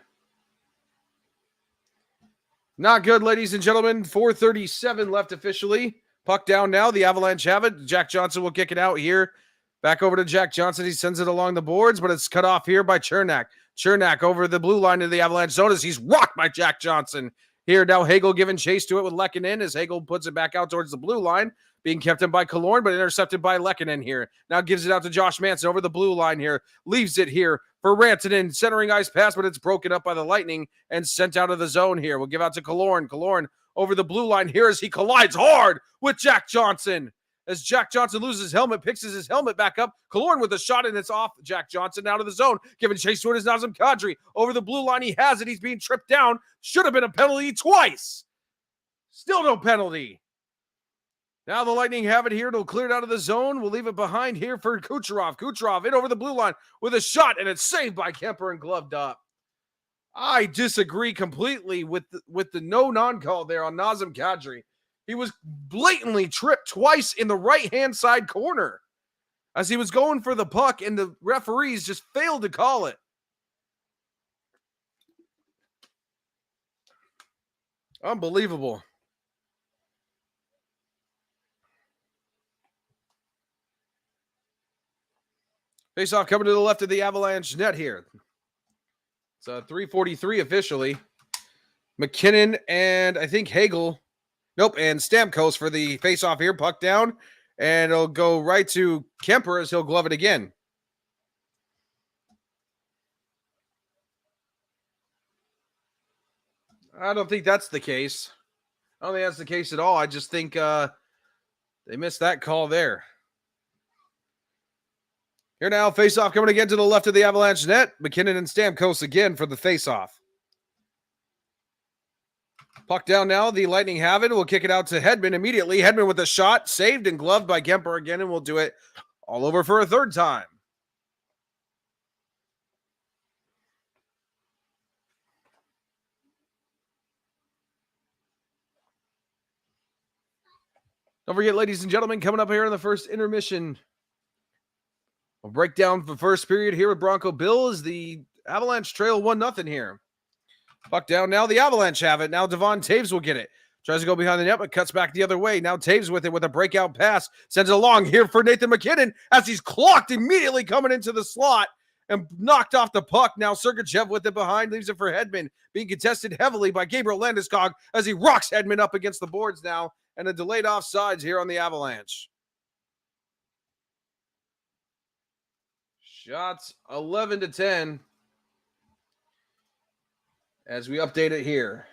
Not good, ladies and gentlemen. 4:37 left officially. Puck down now. The Avalanche have it. Jack Johnson will kick it out here. Back over to Jack Johnson. He sends it along the boards, but it's cut off here by Chernak. Chernak over the blue line of the Avalanche zone as he's rocked by Jack Johnson. Here now Hagel giving chase to it with Lehkonen as Hagel puts it back out towards the blue line. Being kept in by Killorn, but intercepted by Lehkonen here. Now gives it out to Josh Manson over the blue line here. Leaves it here for Rantanen. Centering ice pass, but it's broken up by the Lightning and sent out of the zone here. We'll give out to Killorn. Killorn over the blue line here as he collides hard with Jack Johnson. As Jack Johnson loses his helmet, picks his helmet back up. Killorn with a shot, and it's off Jack Johnson out of the zone. Giving chase to it is Nazem Kadri. Over the blue line, he has it. He's being tripped down. Should have been a penalty twice. Still no penalty. Now the Lightning have it here. It'll clear it out of the zone. We'll leave it behind here for Kucherov. Kucherov in over the blue line with a shot, and it's saved by Kemper and gloved up. I disagree completely with the no non-call there on Nazem Kadri. He was blatantly tripped twice in the right-hand side corner as he was going for the puck, and the referees just failed to call it. Unbelievable. Face-off coming to the left of the Avalanche net here. It's 3:43 officially. McKinnon and I think Hagel. Nope, and Stamkos for the face-off here. Puck down. and it'll go right to Kemper as he'll glove it again. I don't think that's the case. I don't think that's the case at all. I just think they missed that call there. Here now, face-off coming again to the left of the Avalanche net. McKinnon and Stamkos again for the face-off. Puck down now. The Lightning have it. We'll kick it out to Hedman immediately. Hedman with a shot, saved and gloved by Kemper again, and we'll do it all over for a third time. Don't forget, ladies and gentlemen, coming up here in the first intermission, we'll break down the first period here with Bronco Bill as the Avalanche trail 1-0 here. Puck down now. The Avalanche have it. Now Devon Taves will get it. Tries to go behind the net, but cuts back the other way. Now Taves with it with a breakout pass. Sends it along here for Nathan McKinnon as he's clocked immediately coming into the slot and knocked off the puck. Now Sergachev with it behind. Leaves it for Hedman. Being contested heavily by Gabriel Landeskog as he rocks Hedman up against the boards now. And a delayed offsides here on the Avalanche. Shots 11-10 as we update it here.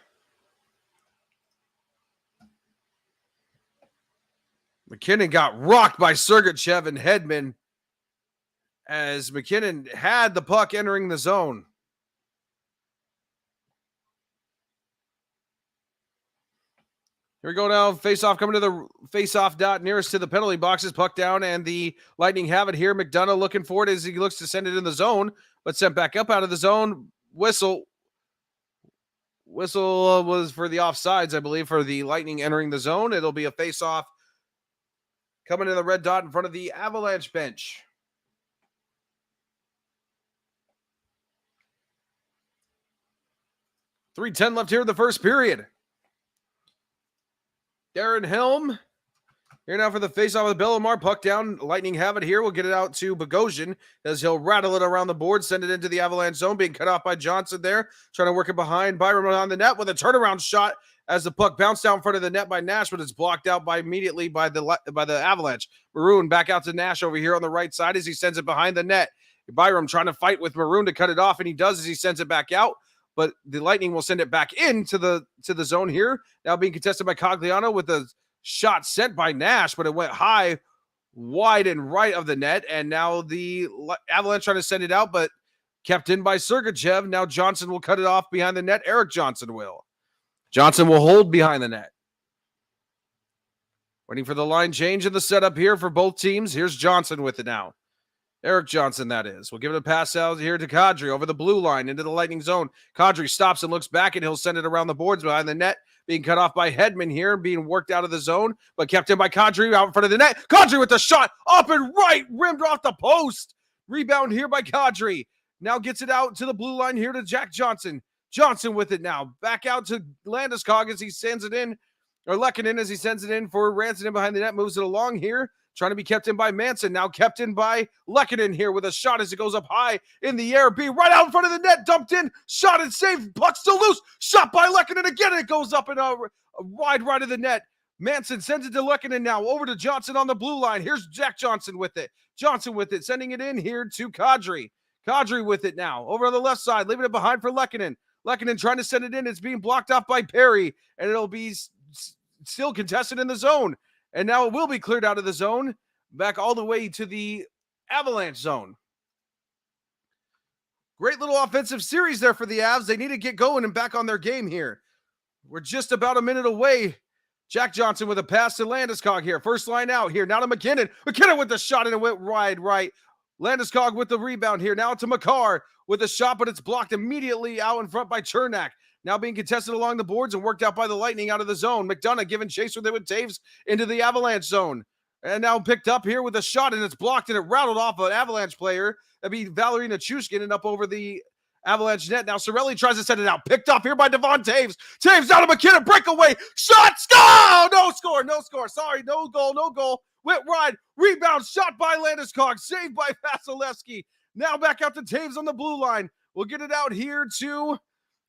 McKinnon got rocked by Sergachev and Hedman as McKinnon had the puck entering the zone. Here we go now. Face-off coming to the face-off dot nearest to the penalty boxes. Puck down, and the Lightning have it here. McDonough looking for it as he looks to send it in the zone, but sent back up out of the zone. Whistle was for the offsides, I believe, for the Lightning entering the zone. It'll be a face-off coming to the red dot in front of the Avalanche bench. 3:10 left here in the first period. Darren Helm here now for the faceoff with Bellemare. Puck down. Lightning have it here. We'll get it out to Bogosian as he'll rattle it around the board, send it into the Avalanche zone, being cut off by Johnson there. Trying to work it behind Byram on the net with a turnaround shot as the puck bounced down in front of the net by Nash, but it's blocked out immediately by the Avalanche. Maroon back out to Nash over here on the right side as he sends it behind the net. Byram trying to fight with Maroon to cut it off, and he does as he sends it back out. But the Lightning will send it back into the zone here. Now being contested by Cogliano with a shot sent by Nash, but it went high, wide, and right of the net. And now the Avalanche trying to send it out, but kept in by Sergachev. Now Johnson will cut it off behind the net. Eric Johnson will. Johnson will hold behind the net. Waiting for the line change in the setup here for both teams. Here's Johnson with it now. Eric Johnson, that is. We'll give it a pass out here to Kadri over the blue line into the Lightning zone. Kadri stops and looks back, and he'll send it around the boards behind the net. Being cut off by Hedman here, being worked out of the zone, but kept in by Kadri out in front of the net. Kadri with the shot up and right, rimmed off the post. Rebound here by Kadri. Now gets it out to the blue line here to Jack Johnson. Johnson with it now. Back out to Landeskog as he sends it in, or Lehkonen as he sends it in for Rantanen behind the net. Moves it along here. Trying to be kept in by Manson. Now kept in by Lehkonen here with a shot as it goes up high in the air. B right out in front of the net. Dumped in. Shot and saved. Puck still loose. Shot by Lehkonen again. It goes up in a wide right of the net. Manson sends it to Lehkonen now. Over to Johnson on the blue line. Here's Jack Johnson with it. Johnson with it. Sending it in here to Kadri. Kadri with it now. Over on the left side. Leaving it behind for Lehkonen. Lehkonen trying to send it in. It's being blocked off by Perry. And it'll be still contested in the zone. And now it will be cleared out of the zone, back all the way to the Avalanche zone. Great little offensive series there for the Avs. They need to get going and back on their game here. We're just about a minute away. Jack Johnson with a pass to Landeskog here. First line out here. Now to McKinnon. McKinnon with the shot, and it went wide right. Landeskog with the rebound here. Now to Makar with a shot, but it's blocked immediately out in front by Chernak. Now being contested along the boards and worked out by the Lightning out of the zone. McDonough giving chase with it with Taves into the Avalanche zone. And now picked up here with a shot, and it's blocked, and it rattled off an Avalanche player. That'd be Valerie Nichushkin and up over the Avalanche net. Now Cirelli tries to send it out. Picked up here by Devon Taves. Taves down to McKinnon. Breakaway. Shot. Score! No score. No score. Sorry. No goal. No goal. Went wide. Rebound. Shot by Landeskog. Saved by Vasilevsky. Now back out to Taves on the blue line. We'll get it out here to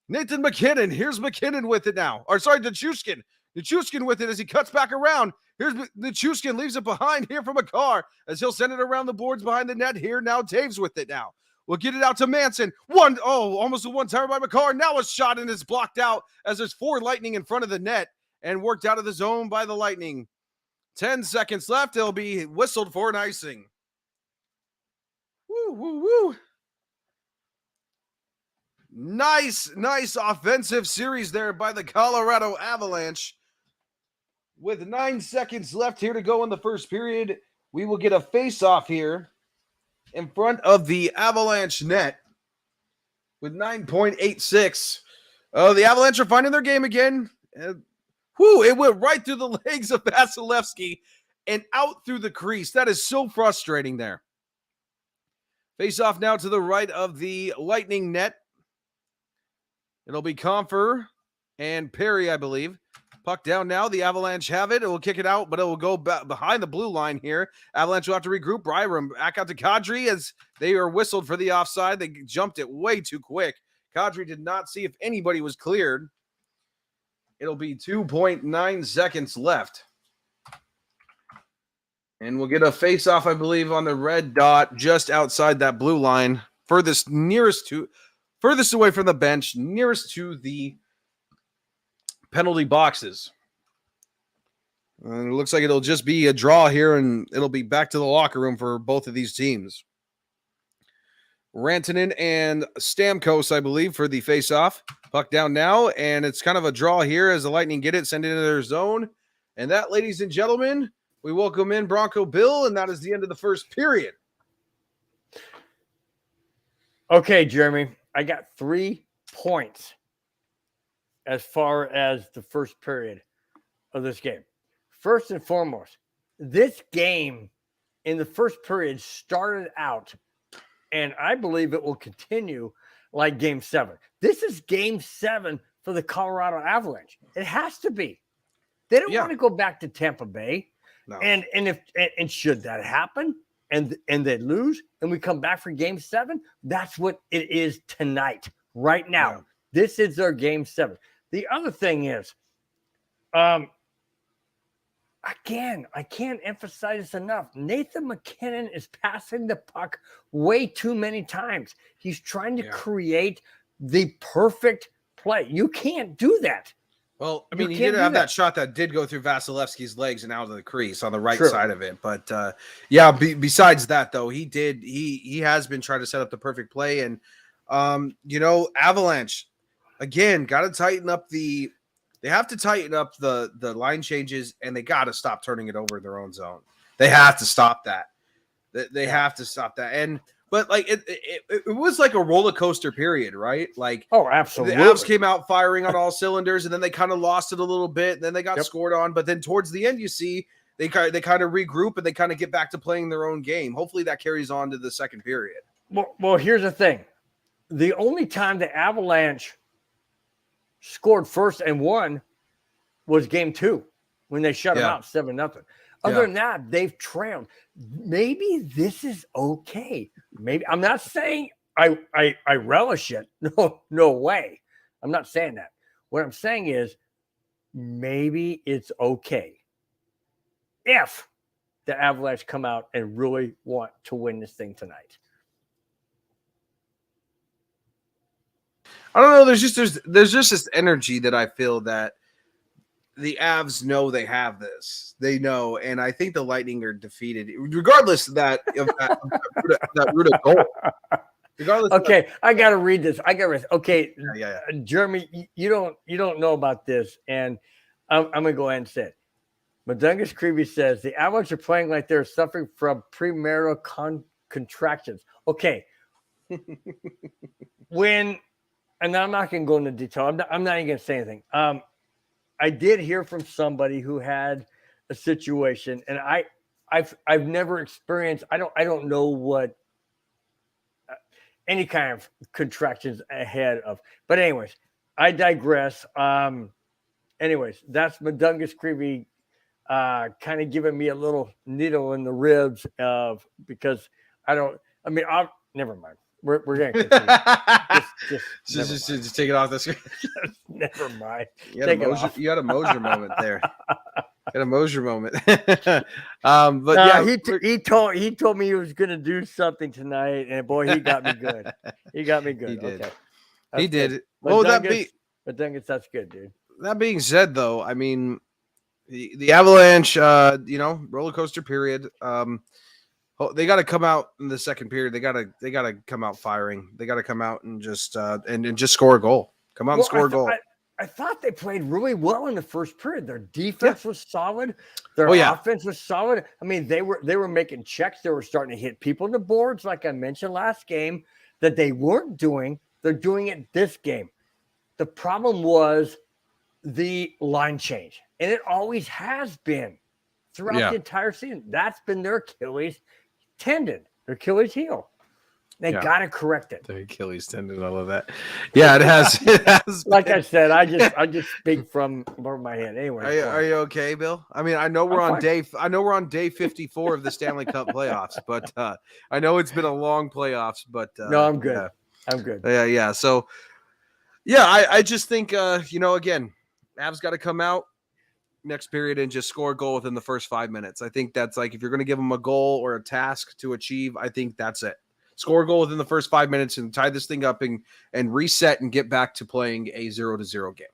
Nathan McKinnon. Here's McKinnon with it now. Or sorry, Nichushkin. Nichushkin with it as he cuts back around. Here's Nichushkin, leaves it behind here from Makar as he'll send it around the boards behind the net here. Now Taves with it now. We'll get it out to Manson. Almost a one-timer by Makar. Now a shot and it's blocked out as there's 4 Lightning in front of the net and worked out of the zone by the Lightning. 10 seconds left. It'll be whistled for an icing. Woo, woo, woo. Nice offensive series there by the Colorado Avalanche. With 9 seconds left here to go in the first period, we will get a face-off here in front of the Avalanche net with 9.86. Oh, the Avalanche are finding their game again. It went right through the legs of Vasilevsky and out through the crease. That is so frustrating there. Face-off now to the right of the Lightning net. It'll be Comfer and Perry, I believe. Puck down now. The Avalanche have it. It will kick it out, but it will go back behind the blue line here. Avalanche will have to regroup. Byram back out to Kadri as they are whistled for the offside. They jumped it way too quick. Kadri did not see if anybody was cleared. It'll be 2.9 seconds left. And we'll get a face-off, I believe, on the red dot just outside that blue line. Furthest away from the bench, nearest to the penalty boxes. And it looks like it'll just be a draw here, and it'll be back to the locker room for both of these teams. Rantanen and Stamkos, I believe, for the face-off. Puck down now, and it's kind of a draw here as the Lightning get it, send it into their zone. And that, ladies and gentlemen, we welcome in Bronco Bill, and that is the end of the first period. Okay, Jeremy, I got 3 points as far as the first period of this game. First and foremost, this game in the first period started out, and I believe it will continue like Game 7. This is Game 7 for the Colorado Avalanche. It has to be. They don't want to go back to Tampa Bay. No. And should that happen and they lose and we come back for Game 7, that's what it is tonight, right now. Yeah. This is their Game 7. The other thing is, again, I can't emphasize this enough. Nathan McKinnon is passing the puck way too many times. He's trying to create the perfect play. You can't do that. Well, I mean, he did have that shot that did go through Vasilevsky's legs and out of the crease on the right side of it. But besides that, though, he has been trying to set up the perfect play. And, Avalanche, again, got to tighten up they have to tighten up the line changes, and they got to stop turning it over in their own zone. They have to stop that. They have to stop that. But like it was like a roller coaster period, right? Like, oh, absolutely. The Avs came out firing on all cylinders, and then they kind of lost it a little bit. And then they got scored on, but then towards the end, you see they kind of regroup and they kind of get back to playing their own game. Hopefully, that carries on to the second period. Well, here's the thing: the only time the Avalanche scored first and won was Game 2 when they shut them out 7-0. Other than that, they've trailed. Maybe this is okay. Maybe I'm not saying I relish it. No way. I'm not saying that. What I'm saying is maybe it's okay if the Avalanche come out and really want to win this thing tonight. I don't know. There's just this energy that I feel that the Avs know they have this. They know, and I think the Lightning are defeated, regardless of that Ruda goal. Regardless. Okay, I got to read this. Okay, Jeremy, you don't know about this, and I'm gonna go ahead and say it. Madungus Creevy says the Avalanche are playing like they're suffering from premarital contractions. Okay, and I'm not gonna go into detail. I'm not even gonna say anything. I did hear from somebody who had a situation, and I've never experienced. I don't know what any kind of contractions ahead of. But anyways, I digress. Anyways, that's Madungus Creevy kind of giving me a little needle in the ribs because never mind. We're getting confused. Just take it off the screen. Never mind. You had a Mosier moment there. You had a Mosier moment. But he told me he was going to do something tonight, and boy, he got me good. He got me good. He did. Okay. He did. Good. Well, But Dungus, that's good, dude. That being said, though, I mean, the Avalanche, roller coaster period. They got to come out in the second period. They got to come out firing. They got to come out and just just score a goal. Come out and score a goal. I thought they played really well in the first period. Their defense was solid. Their offense was solid. I mean, they were making checks. They were starting to hit people on the boards, like I mentioned last game, that they weren't doing. They're doing it this game. The problem was the line change, and it always has been throughout the entire season. That's been their Achilles tendon, their Achilles heel. They got to correct it. The Achilles tendon, I love that. Yeah, it has. It has. Like I said, I just speak from my head. Anyway, are you okay, Bill? I mean, I know we're on day 54 of the Stanley Cup playoffs, but I know it's been a long playoffs. But no, I'm good. I'm good. Yeah. So, I just think again, Avs got to come out next period and just score a goal within the first 5 minutes. I think that's like if you're going to give them a goal or a task to achieve, I think that's it. Score a goal within the first 5 minutes and tie this thing up and reset and get back to playing a 0-0 game.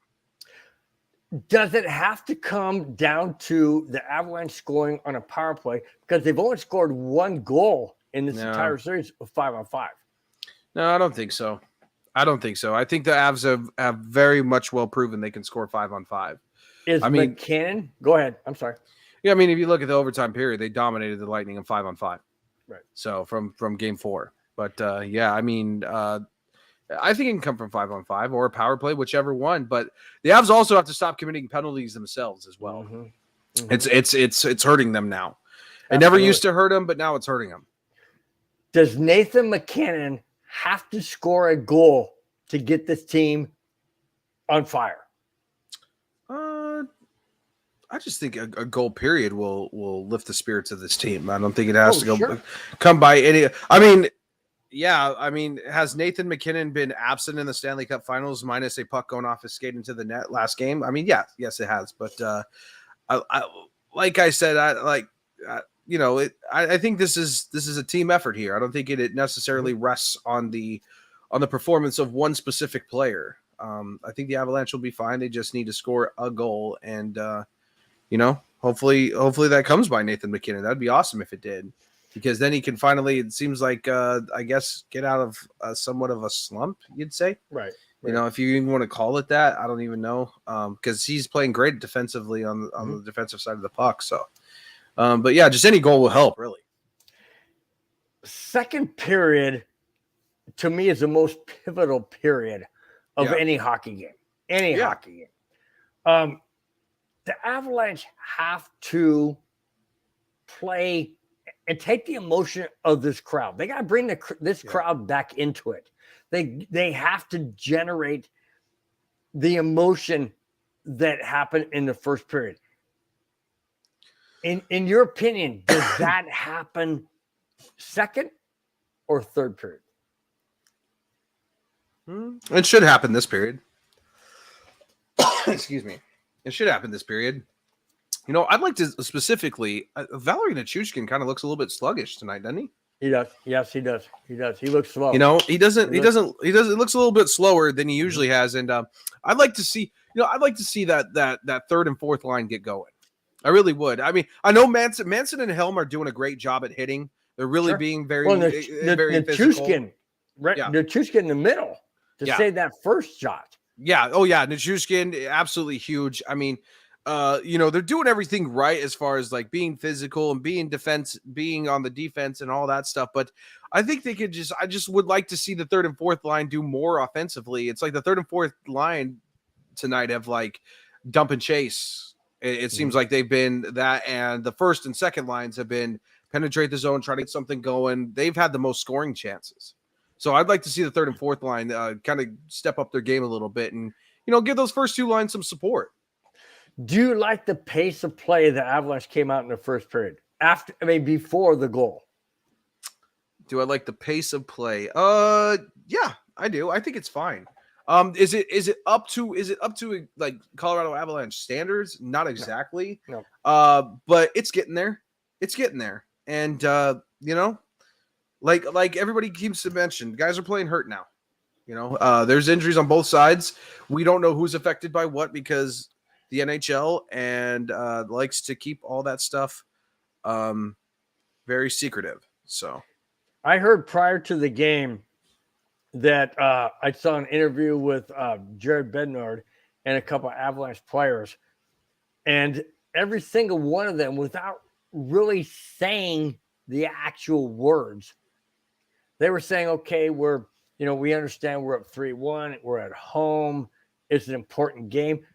Does it have to come down to the Avalanche scoring on a power play? Because they've only scored one goal in this entire series of 5-on-5. No, I don't think so. I think the Avs have very much well proven they can score 5-on-5. McKinnon? Go ahead. I'm sorry. Yeah, I mean, if you look at the overtime period, they dominated the Lightning in 5-on-5. Right. So from game 4. But I mean, I think it can come from 5-on-5 or a power play, whichever one. But the Avs also have to stop committing penalties themselves as well. Mm-hmm. Mm-hmm. It's hurting them now. It never used to hurt them, but now it's hurting them. Does Nathan McKinnon have to score a goal to get this team on fire? I just think a goal period will lift the spirits of this team. I don't think it has to come by any. I mean, has Nathan McKinnon been absent in the Stanley Cup Finals minus a puck going off his skate into the net last game? I mean, yes, it has. But like I said, I think this is a team effort here. I don't think it necessarily rests on the performance of one specific player. I think the Avalanche will be fine. They just need to score a goal, and hopefully that comes by Nathan McKinnon. That'd be awesome if it did, because then he can finally. It seems like I guess get out of somewhat of a slump. You'd say, right? If you even want to call it that, I don't even know, because he's playing great defensively on the defensive side of the puck. So, but yeah, just any goal will help, really. Second period, to me, is the most pivotal period of any hockey game. Hockey game. The Avalanche have to play and take the emotion of this crowd. They got to bring this crowd back into it. They have to generate the emotion that happened in the first period. In your opinion, does that happen second or third period? It should happen this period. Excuse me. It should happen this period. I'd like to specifically. Valerie Nichushkin kind of looks a little bit sluggish tonight, doesn't he? He does. Yes, he does. He does. He looks slow. He doesn't. It looks a little bit slower than he usually has, and I'd like to see. I'd like to see that third and fourth line get going. I really would. I mean, I know Manson and Helm are doing a great job at hitting. They're really being very, very Nichushkin, right? Nichushkin in the middle to save that first shot. Yeah. Oh, yeah. Nichushkin, absolutely huge. I mean, they're doing everything right as far as like being physical and being on the defense and all that stuff. But I think they could I just would like to see the third and fourth line do more offensively. It's like the third and fourth line tonight have like dump and chase. It seems like they've been that, and the first and second lines have been penetrate the zone, try to get something going. They've had the most scoring chances. So I'd like to see the third and fourth line kind of step up their game a little bit and, give those first two lines some support. Do you like the pace of play the Avalanche came out in the first period? Before the goal? Do I like the pace of play? Yeah, I do. I think it's fine. Is it up to like Colorado Avalanche standards? Not exactly. No. But it's getting there. It's getting there. And you know, like everybody keeps to mention, guys are playing hurt now. You know, there's injuries on both sides. We don't know who's affected by what because the NHL and likes to keep all that stuff very secretive. So I heard prior to the game that I saw an interview with Jared Bednard and a couple of Avalanche players, and every single one of them, without really saying the actual words, they were saying, okay, we understand we're up 3-1, we're at home, it's an important game.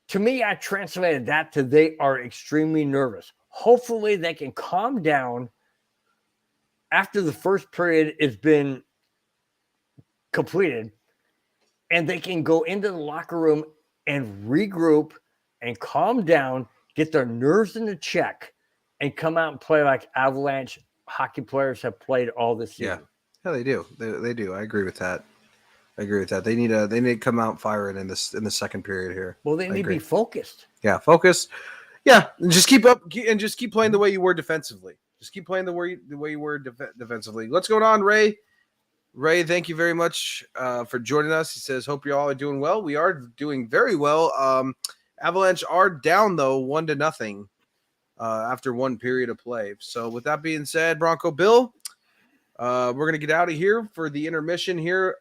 To me, I translated that to they are extremely nervous. Hopefully they can calm down after the first period has been completed, and they can go into the locker room and regroup and calm down, get their nerves into check, and come out and play like Avalanche hockey players have played all this season. Yeah, they do. They do. I agree with that. They need to come out firing in the second period here. Well, they need to be focused. Yeah, focus. Yeah, and just keep up and just keep playing the way you were defensively. Just keep playing the way you were defensively. What's going on, Ray? Ray, thank you very much for joining us. He says, hope you all are doing well. We are doing very well. Avalanche are down, though, 1-0 after one period of play. So with that being said, Bronco Bill, we're going to get out of here for the intermission here.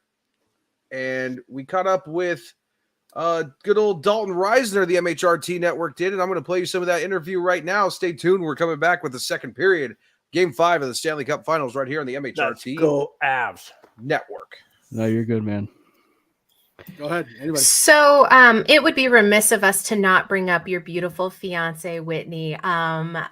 And we caught up with good old Dalton Reisner, the MHRT Network did. And I'm going to play you some of that interview right now. Stay tuned. We're coming back with the second period. Game 5 of the Stanley Cup Finals right here on the MHRT Let's go Avs Network. No, you're good, man. Go ahead. Anybody. So it would be remiss of us to not bring up your beautiful fiance, Whitney.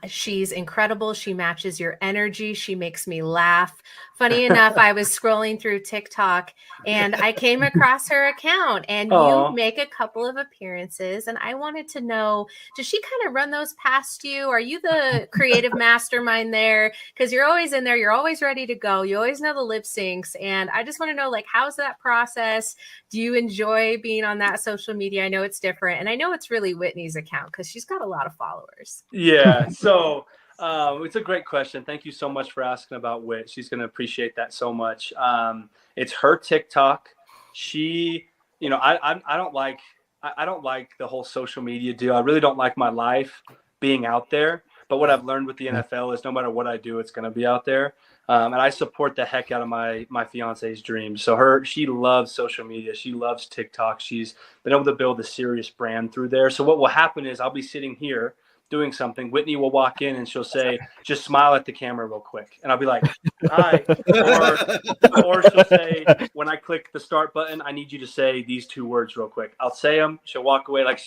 She's incredible. She matches your energy. She makes me laugh. Funny enough, I was scrolling through TikTok and I came across her account, and you make a couple of appearances, and I wanted to know, does she kind of run those past you? Are you the creative mastermind there? Because you're always in there. You're always ready to go. You always know the lip syncs. And I just want to know, like, how's that process? Do you enjoy being on that social media? I know it's different. And I know it's really Whitney's account because she's got a lot of followers. Yeah. So it's a great question. Thank you so much for asking about Whit. She's going to appreciate that so much. It's her TikTok. She, I don't like the whole social media deal. I really don't like my life being out there. But what I've learned with the NFL is no matter what I do, it's going to be out there. And I support the heck out of my fiance's dreams. So she loves social media. She loves TikTok. She's been able to build a serious brand through there. So what will happen is I'll be sitting here doing something. Whitney will walk in and she'll say, just smile at the camera real quick. And I'll be like, hi. Or she'll say, when I click the start button, I need you to say these 2 words real quick. I'll say them. She'll walk away. Like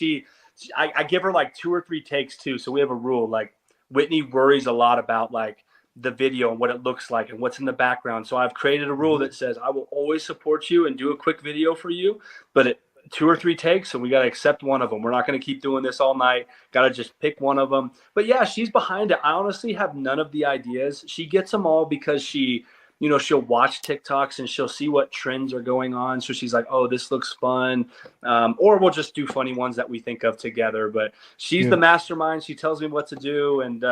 I give her like 2 or 3 takes too. So we have a rule. Like Whitney worries a lot about like the video and what it looks like and what's in the background. So I've created a rule that says I will always support you and do a quick video for you, but 2 or 3 takes, and we got to accept one of them. We're not going to keep doing this all night. Got to just pick one of them. But yeah, she's behind it. I honestly have none of the ideas. She gets them all because she'll watch TikToks and she'll see what trends are going on. So she's like, oh, this looks fun. Or we'll just do funny ones that we think of together. But she's the mastermind. She tells me what to do. And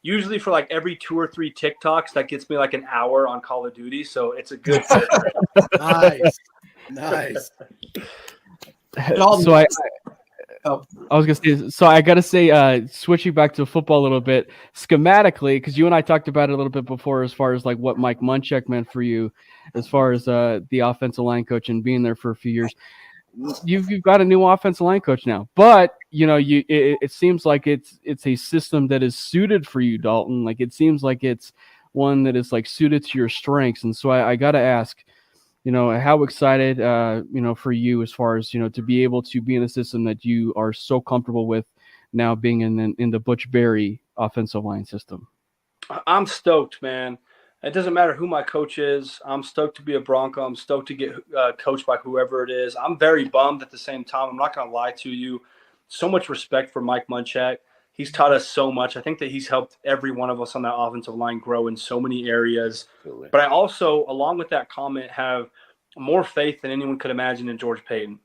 usually for like every 2 or 3 TikToks, that gets me like an hour on Call of Duty. So it's a good Nice. So I was gonna say, so I gotta say, switching back to football a little bit, schematically, because you and I talked about it a little bit before, as far as like what Mike Munchak meant for you, as far as the offensive line coach and being there for a few years. You've got a new offensive line coach now, but it seems like it's a system that is suited for you, Dalton. Like it seems like it's one that is like suited to your strengths, and so I gotta ask, how excited, for you as far as, to be able to be in a system that you are so comfortable with now being in the Butch Berry offensive line system? I'm stoked, man. It doesn't matter who my coach is. I'm stoked to be a Bronco. I'm stoked to get coached by whoever it is. I'm very bummed at the same time. I'm not going to lie to you. So much respect for Mike Munchak. He's taught us so much. I think that he's helped every one of us on that offensive line grow in so many areas. Absolutely. But I also, along with that comment, have more faith than anyone could imagine in George Paton.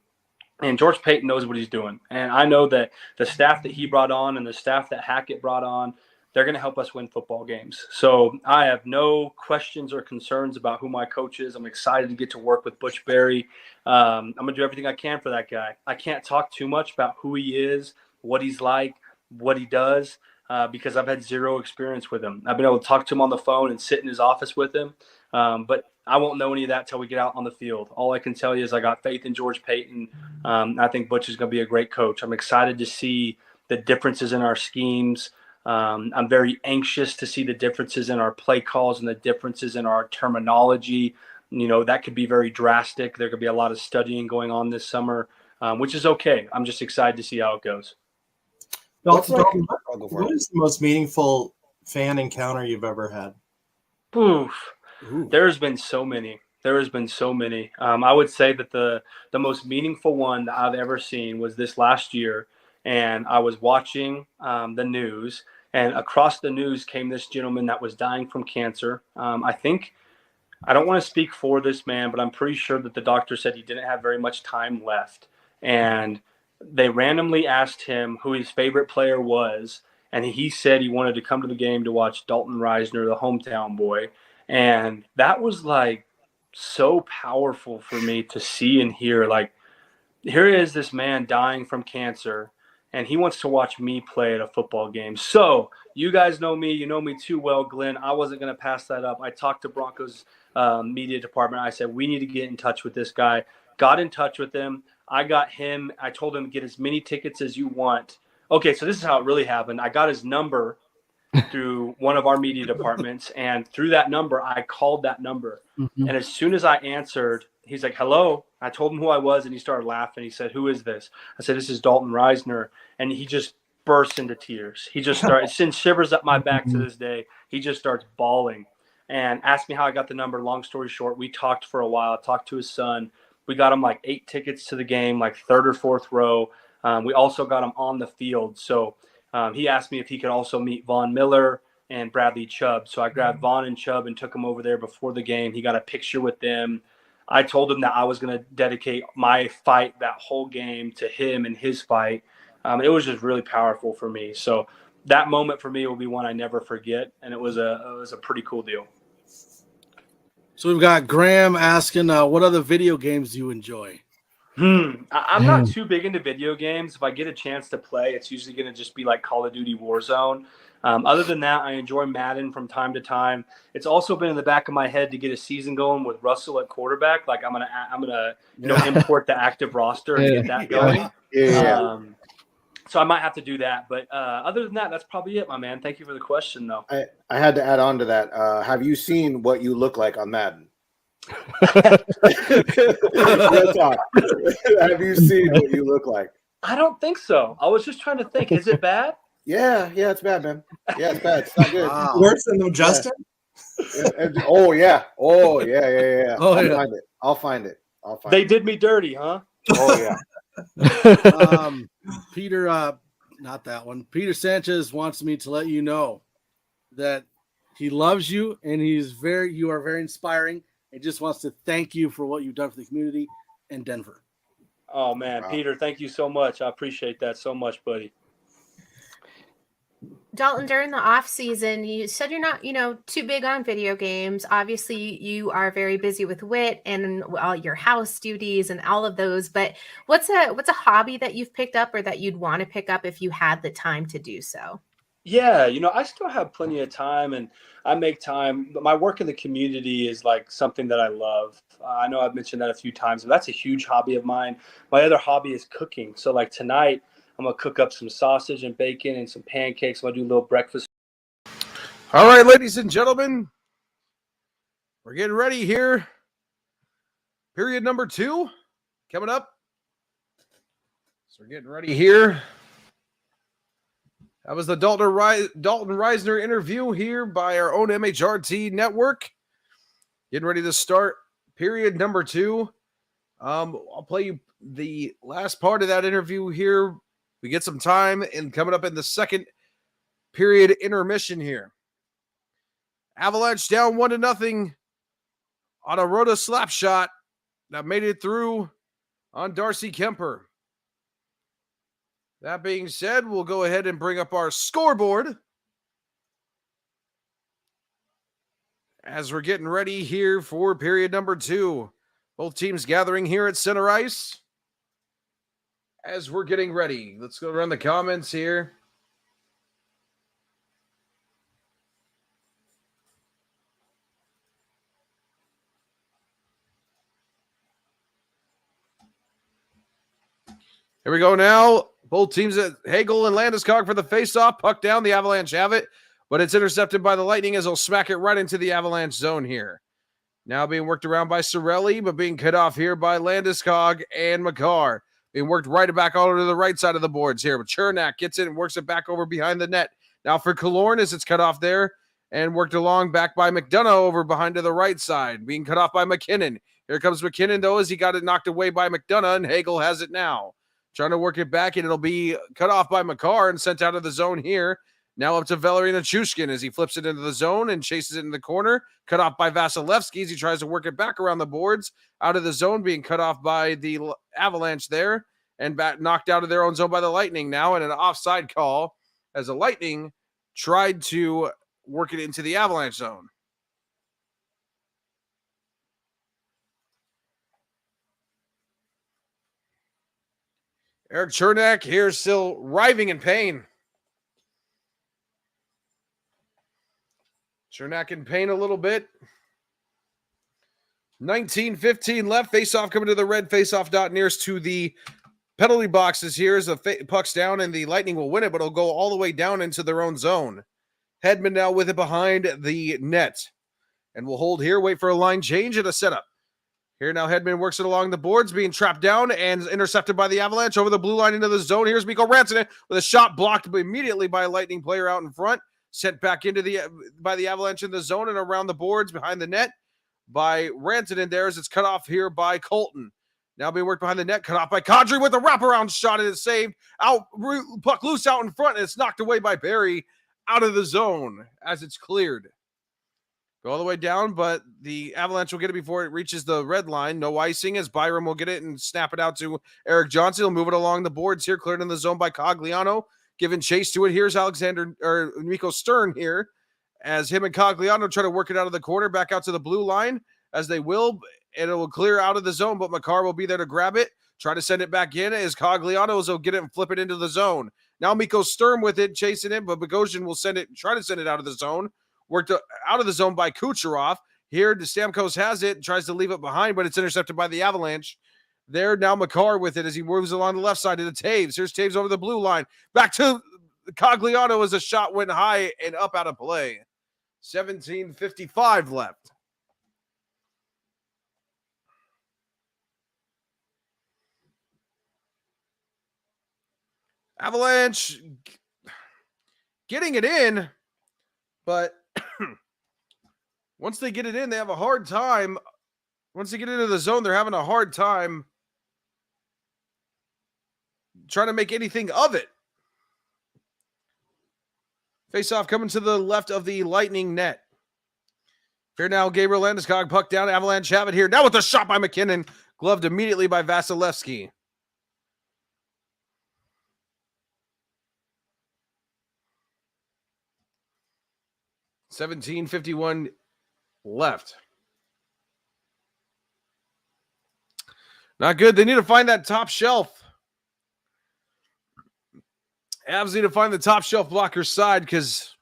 And George Paton knows what he's doing. And I know that the staff that he brought on and the staff that Hackett brought on, they're going to help us win football games. So I have no questions or concerns about who my coach is. I'm excited to get to work with Butch Berry. I'm going to do everything I can for that guy. I can't talk too much about who he is, what he's like, what he does, because I've had zero experience with him. I've been able to talk to him on the phone and sit in his office with him. But I won't know any of that till we get out on the field. All I can tell you is I got faith in George Paton. I think Butch is going to be a great coach. I'm excited to see the differences in our schemes. I'm very anxious to see the differences in our play calls and the differences in our terminology. You know, that could be very drastic. There could be a lot of studying going on this summer, which is okay. I'm just excited to see how it goes. What is the most meaningful fan encounter you've ever had? Oof. There's been so many. I would say that the most meaningful one that I've ever seen was this last year. And I was watching the news, and across the news came this gentleman that was dying from cancer. I don't want to speak for this man, but I'm pretty sure that the doctor said he didn't have very much time left. And they randomly asked him who his favorite player was. And he said he wanted to come to the game to watch Dalton Reisner, the hometown boy. And that was like so powerful for me to see and hear. Like, here is this man dying from cancer, and he wants to watch me play at a football game. So you guys know me. You know me too well, Glenn. I wasn't going to pass that up. I talked to Broncos media department. I said, we need to get in touch with this guy. Got in touch with him. I got him. I told him, get as many tickets as you want. Okay, so this is how it really happened. I got his number through one of our media departments, and through that number, I called that number. Mm-hmm. And as soon as I answered, he's like, hello. I told him who I was, and he started laughing. He said, who is this? I said, this is Dalton Reisner. And he just burst into tears. He just started, it sends shivers up my back to this day. He just starts bawling and asked me how I got the number. Long story short, we talked for a while, talked to his son. We got him like 8 tickets to the game, like 3rd or 4th row. We also got him on the field. So he asked me if he could also meet Von Miller and Bradley Chubb. So I grabbed Von and Chubb and took him over there before the game. He got a picture with them. I told him that I was going to dedicate my fight that whole game to him and his fight. It was just really powerful for me. So that moment for me will be one I never forget. And it was a pretty cool deal. So we've got Graham asking, what other video games do you enjoy? I'm not too big into video games. If I get a chance to play, it's usually going to just be like Call of Duty Warzone. Other than that, I enjoy Madden from time to time. It's also been in the back of my head to get a season going with Russell at quarterback. Like I'm gonna import the active roster and get that going. So I might have to do that. But other than that, that's probably it, my man. Thank you for the question, though. I had to add on to that. Have you seen what you look like on Madden? Real talk. Have you seen what you look like? I don't think so. I was just trying to think. Is it bad? Yeah, it's bad, man. Yeah, it's bad. It's not good. Wow. Worse than Justin? Oh yeah. I'll find it. They did me dirty, huh? Oh yeah. Peter, not that one. Peter Sanchez wants me to let you know that he loves you and you are very inspiring. He just wants to thank you for what you've done for the community in Denver. Oh man, wow. Peter, thank you so much. I appreciate that so much, buddy. Dalton, during the off season, you said you're not, too big on video games. Obviously, you are very busy with WIT and all your house duties and all of those. But what's a hobby that you've picked up or that you'd want to pick up if you had the time to do so? Yeah, I still have plenty of time and I make time. But my work in the community is like something that I love. I know I've mentioned that a few times, but that's a huge hobby of mine. My other hobby is cooking. So like tonight, I'm going to cook up some sausage and bacon and some pancakes. I'm going to do a little breakfast. All right, ladies and gentlemen, we're getting ready here. Period number 2 coming up. So we're getting ready here. That was the Dalton Reisner interview here by our own MHRT Network. Getting ready to start period number 2. I'll play you the last part of that interview here. We get some time, and coming up in the second period intermission here. Avalanche down 1-0 on a Rhoda slap shot that made it through on Darcy Kemper. That being said, we'll go ahead and bring up our scoreboard as we're getting ready here for period number 2. Both teams gathering here at center ice as we're getting ready. Let's go run the comments here. Here we go now. Both teams at Hagel and Landeskog for the faceoff. Puck down. The Avalanche have it, but it's intercepted by the Lightning as they'll smack it right into the Avalanche zone here. Now being worked around by Sorelli, but being cut off here by Landeskog and Makar. Being worked right back over to the right side of the boards here. But Chernak gets it and works it back over behind the net. Now for Killorn as it's cut off there and worked along back by McDonough over behind to the right side. Being cut off by McKinnon. Here comes McKinnon, though, as he got it knocked away by McDonough, and Hagel has it now. Trying to work it back, and it'll be cut off by Makar and sent out of the zone here. Now up to Valery Nichushkin as he flips it into the zone and chases it in the corner. Cut off by Vasilevsky as he tries to work it back around the boards. Out of the zone, being cut off by the Avalanche there. And back knocked out of their own zone by the Lightning now. And an offside call as the Lightning tried to work it into the Avalanche zone. Eric Chernak here still writhing in pain. Chernak in pain a little bit. 19:15 left. Faceoff coming to the red faceoff dot nearest to the penalty boxes here as the puck's down and the Lightning will win it, but it'll go all the way down into their own zone. Hedman now with it behind the net. And we'll hold here, wait for a line change and a setup. Here now Hedman works it along the boards, being trapped down and intercepted by the Avalanche over the blue line into the zone. Here's Mikko Rantanen with a shot blocked immediately by a Lightning player out in front. Sent back into by the Avalanche in the zone and around the boards behind the net by Rantanen there as it's cut off here by Colton. Now being worked behind the net, cut off by Kadri with a wraparound shot and it's saved. Out, puck loose out in front and it's knocked away by Barry out of the zone as it's cleared. Go all the way down, but the Avalanche will get it before it reaches the red line. No icing as Byram will get it and snap it out to Eric Johnson. He'll move it along the boards here, cleared in the zone by Cogliano. Giving chase to it. Here's Nico Stern here as him and Cogliano try to work it out of the corner, back out to the blue line as they will, and it will clear out of the zone, but Makar will be there to grab it, try to send it back in as Cogliano will get it and flip it into the zone. Now Nico Stern with it, chasing it, but Bogosian will try to send it out of the zone. Worked out of the zone by Kucherov. Here, Stamkos has it, tries to leave it behind, but it's intercepted by the Avalanche. There, now Makar with it as he moves along the left side to the Taves. Here's Taves over the blue line. Back to Cogliano as a shot went high and up out of play. 17:55 left. Avalanche getting it in, but once they get it in, they have a hard time. Once they get into the zone, they're having a hard time trying to make anything of it. Face-off coming to the left of the Lightning net. Here now, Gabriel Landeskog, puck down. Avalanche have it here. Now with a shot by McKinnon. Gloved immediately by Vasilevsky. $17:51 left. Not good. They need to find that top shelf. Avs need to find the top shelf blocker side because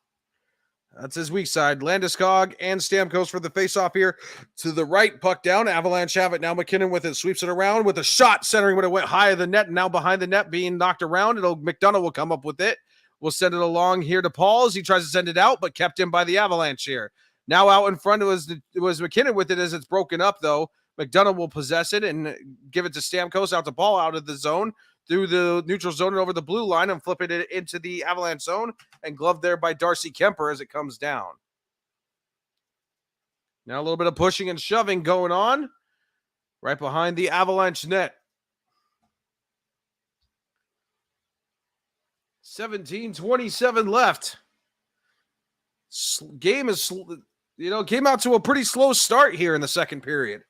that's his weak side. Landeskog and Stamkos for the faceoff here to the right. Puck down. Avalanche have it. Now McKinnon with it. Sweeps it around with a shot centering when it went high of the net. And now behind the net being knocked around. McDonough will come up with it. We'll send it along here to Paul as he tries to send it out, but kept in by the Avalanche here. Now out in front it was McKinnon with it as it's broken up, though. McDonough will possess it and give it to Stamkos out to Paul out of the zone through the neutral zone and over the blue line and flipping it into the Avalanche zone and gloved there by Darcy Kemper as it comes down. Now a little bit of pushing and shoving going on right behind the Avalanche net. 17:27 left. game is, came out to a pretty slow start here in the second period.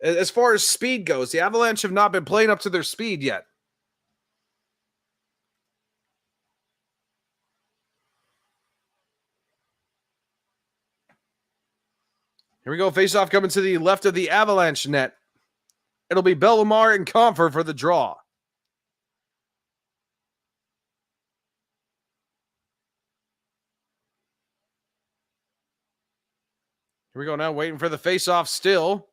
As far as speed goes, the Avalanche have not been playing up to their speed yet. Here we go. Face-off coming to the left of the Avalanche net. It'll be Bellemare and Comfort for the draw. Here we go now, waiting for the face-off still.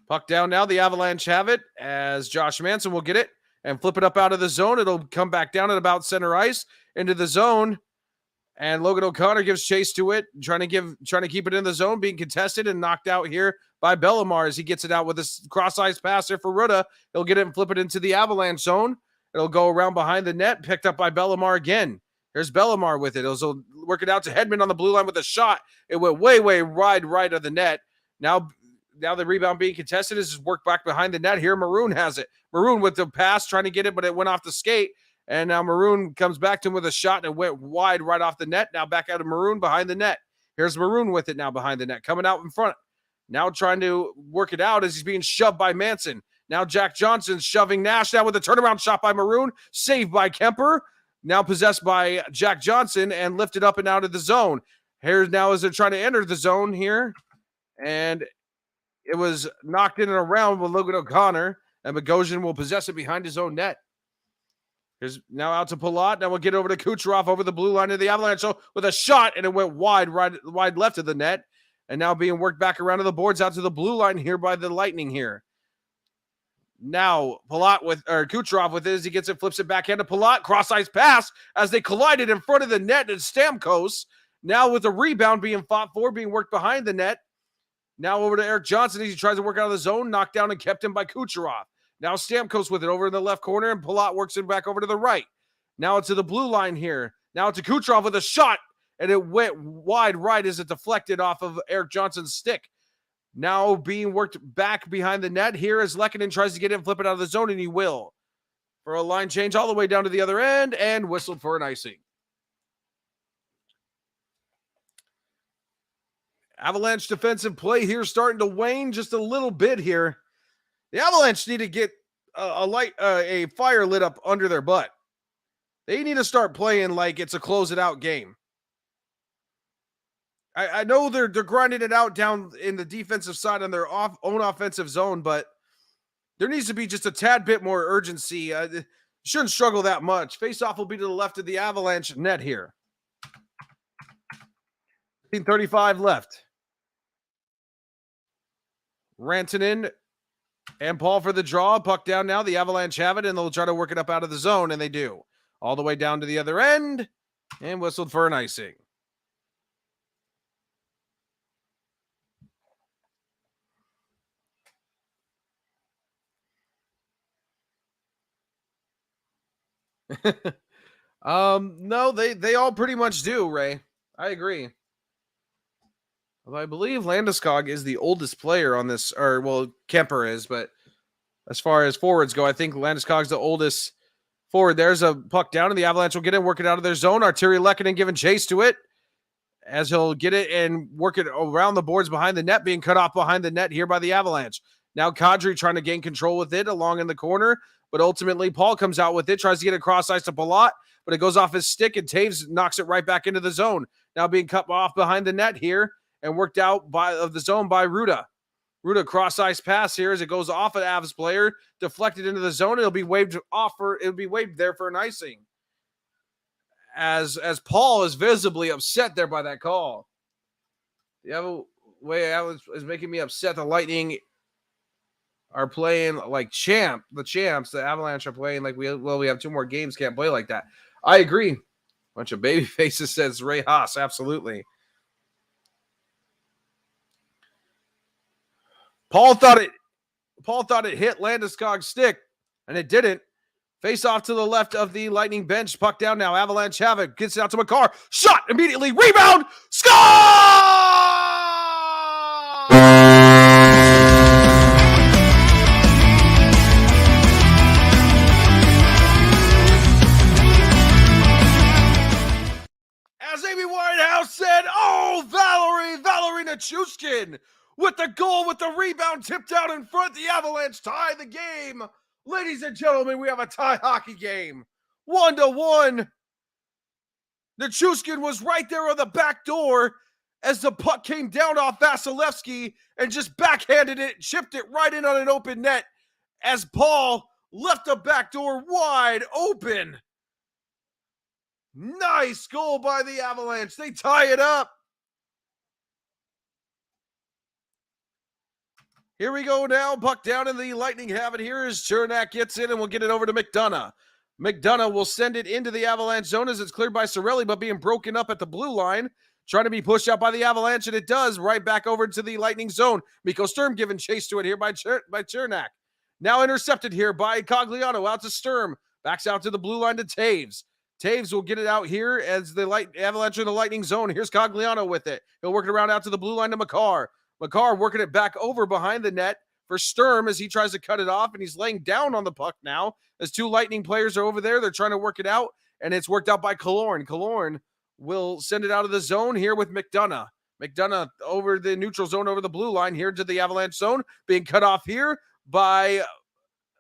Puck down now. The Avalanche have it as Josh Manson will get it and flip it up out of the zone. It'll come back down at about center ice into the zone. And Logan O'Connor gives chase to it, trying to keep it in the zone, being contested and knocked out here by Bellemare as he gets it out with a cross-ice pass there for Ruda. He'll get it and flip it into the Avalanche zone. It'll go around behind the net, picked up by Bellemare again. Here's Bellemare with it. He'll work it out to Hedman on the blue line with a shot. It went way wide right of the net. Now the rebound being contested is worked back behind the net. Here Maroon has it. Maroon with the pass, trying to get it, but it went off the skate. And now Maroon comes back to him with a shot and it went wide right off the net. Now back out of Maroon behind the net. Here's Maroon with it now behind the net, coming out in front. Now trying to work it out as he's being shoved by Manson. Now Jack Johnson's shoving Nash now with a turnaround shot by Maroon, saved by Kemper. Now possessed by Jack Johnson and lifted up and out of the zone. Here now as they're trying to enter the zone here. And it was knocked in and around with Logan O'Connor. And Bogosian will possess it behind his own net. Here's now out to Palat. Now we'll get over to Kucherov over the blue line of the Avalanche. So with a shot, and it went wide left of the net. And now being worked back around to the boards out to the blue line here by the Lightning here. Now Palat with Kucherov with it as he gets it, flips it backhand to Palat. Cross-ice pass as they collided in front of the net and Stamkos. Now with the rebound being fought for, being worked behind the net. Now over to Eric Johnson as he tries to work out of the zone, knocked down and kept him by Kucherov. Now Stamkos with it over in the left corner, and Palat works it back over to the right. Now it's to the blue line here. Now it's to Kucherov with a shot, and it went wide right as it deflected off of Eric Johnson's stick. Now being worked back behind the net here as Lehkonen tries to get in, flip it out of the zone, and he will. For a line change all the way down to the other end, and whistled for an icing. Avalanche defensive play here starting to wane just a little bit here. The Avalanche need to get a fire lit up under their butt. They need to start playing like it's a close it out game. I know they're grinding it out down in the defensive side on their own offensive zone, but there needs to be just a tad bit more urgency. Shouldn't struggle that much. Face-off will be to the left of the Avalanche net here. 15:35 left. Rantanen and Paul for the draw. Puck down now. The Avalanche have it, and they'll try to work it up out of the zone, and they do. All the way down to the other end, and whistled for an icing. No, they all pretty much do, Ray. I agree. Although I believe Landeskog is the oldest player on this, or well, Kemper is, but as far as forwards go, I think Landeskog's the oldest forward. There's a puck down, and the Avalanche will get it, work it out of their zone. Arturi Lehkonen giving chase to it as he'll get it and work it around the boards behind the net, being cut off behind the net here by the Avalanche. Now Kadri trying to gain control with it along in the corner, but ultimately Paul comes out with it, tries to get it cross ice to Palat, but it goes off his stick, and Taves knocks it right back into the zone. Now being cut off behind the net here and worked out of the zone by Ruda. Ruda cross ice pass here as it goes off an Avs player, deflected into the zone. It'll be waved there for an icing. As Paul is visibly upset there by that call. The other way is making me upset. The Lightning are playing like the champs. The Avalanche are playing like we have 2 more games, can't play like that. I agree. Bunch of baby faces, says Ray Haas. Absolutely. Paul thought it hit Landeskog's stick, and it didn't. Face off to the left of the Lightning bench. Puck down now. Avalanche have it. Gets it out to Makar. Shot immediately. Rebound. Score! As Amy Whitehouse the goal with the rebound tipped out in front. The Avalanche tie the game. Ladies and gentlemen, we have a tie hockey game. 1-1. Nichushkin was right there on the back door as the puck came down off Vasilevsky and just backhanded it, chipped it right in on an open net as Paul left the back door wide open. Nice goal by the Avalanche. They tie it up. Here we go now. Puck down in the Lightning have it here as Chernak gets in and we'll get it over to McDonough. McDonough will send it into the Avalanche zone as it's cleared by Cirelli, but being broken up at the blue line. Trying to be pushed out by the Avalanche, and it does. Right back over to the Lightning zone. Miko Sturm giving chase to it here by Chernak. Now intercepted here by Cogliano. Out to Sturm. Backs out to the blue line to Taves. Taves will get it out here as the Avalanche in the Lightning zone. Here's Cogliano with it. He'll work it around out to the blue line to Makar. Makar working it back over behind the net for Sturm as he tries to cut it off, and he's laying down on the puck now as two Lightning players are over there. They're trying to work it out, and it's worked out by Killorn. Killorn will send it out of the zone here with McDonough. McDonough over the neutral zone, over the blue line here to the Avalanche zone, being cut off here by,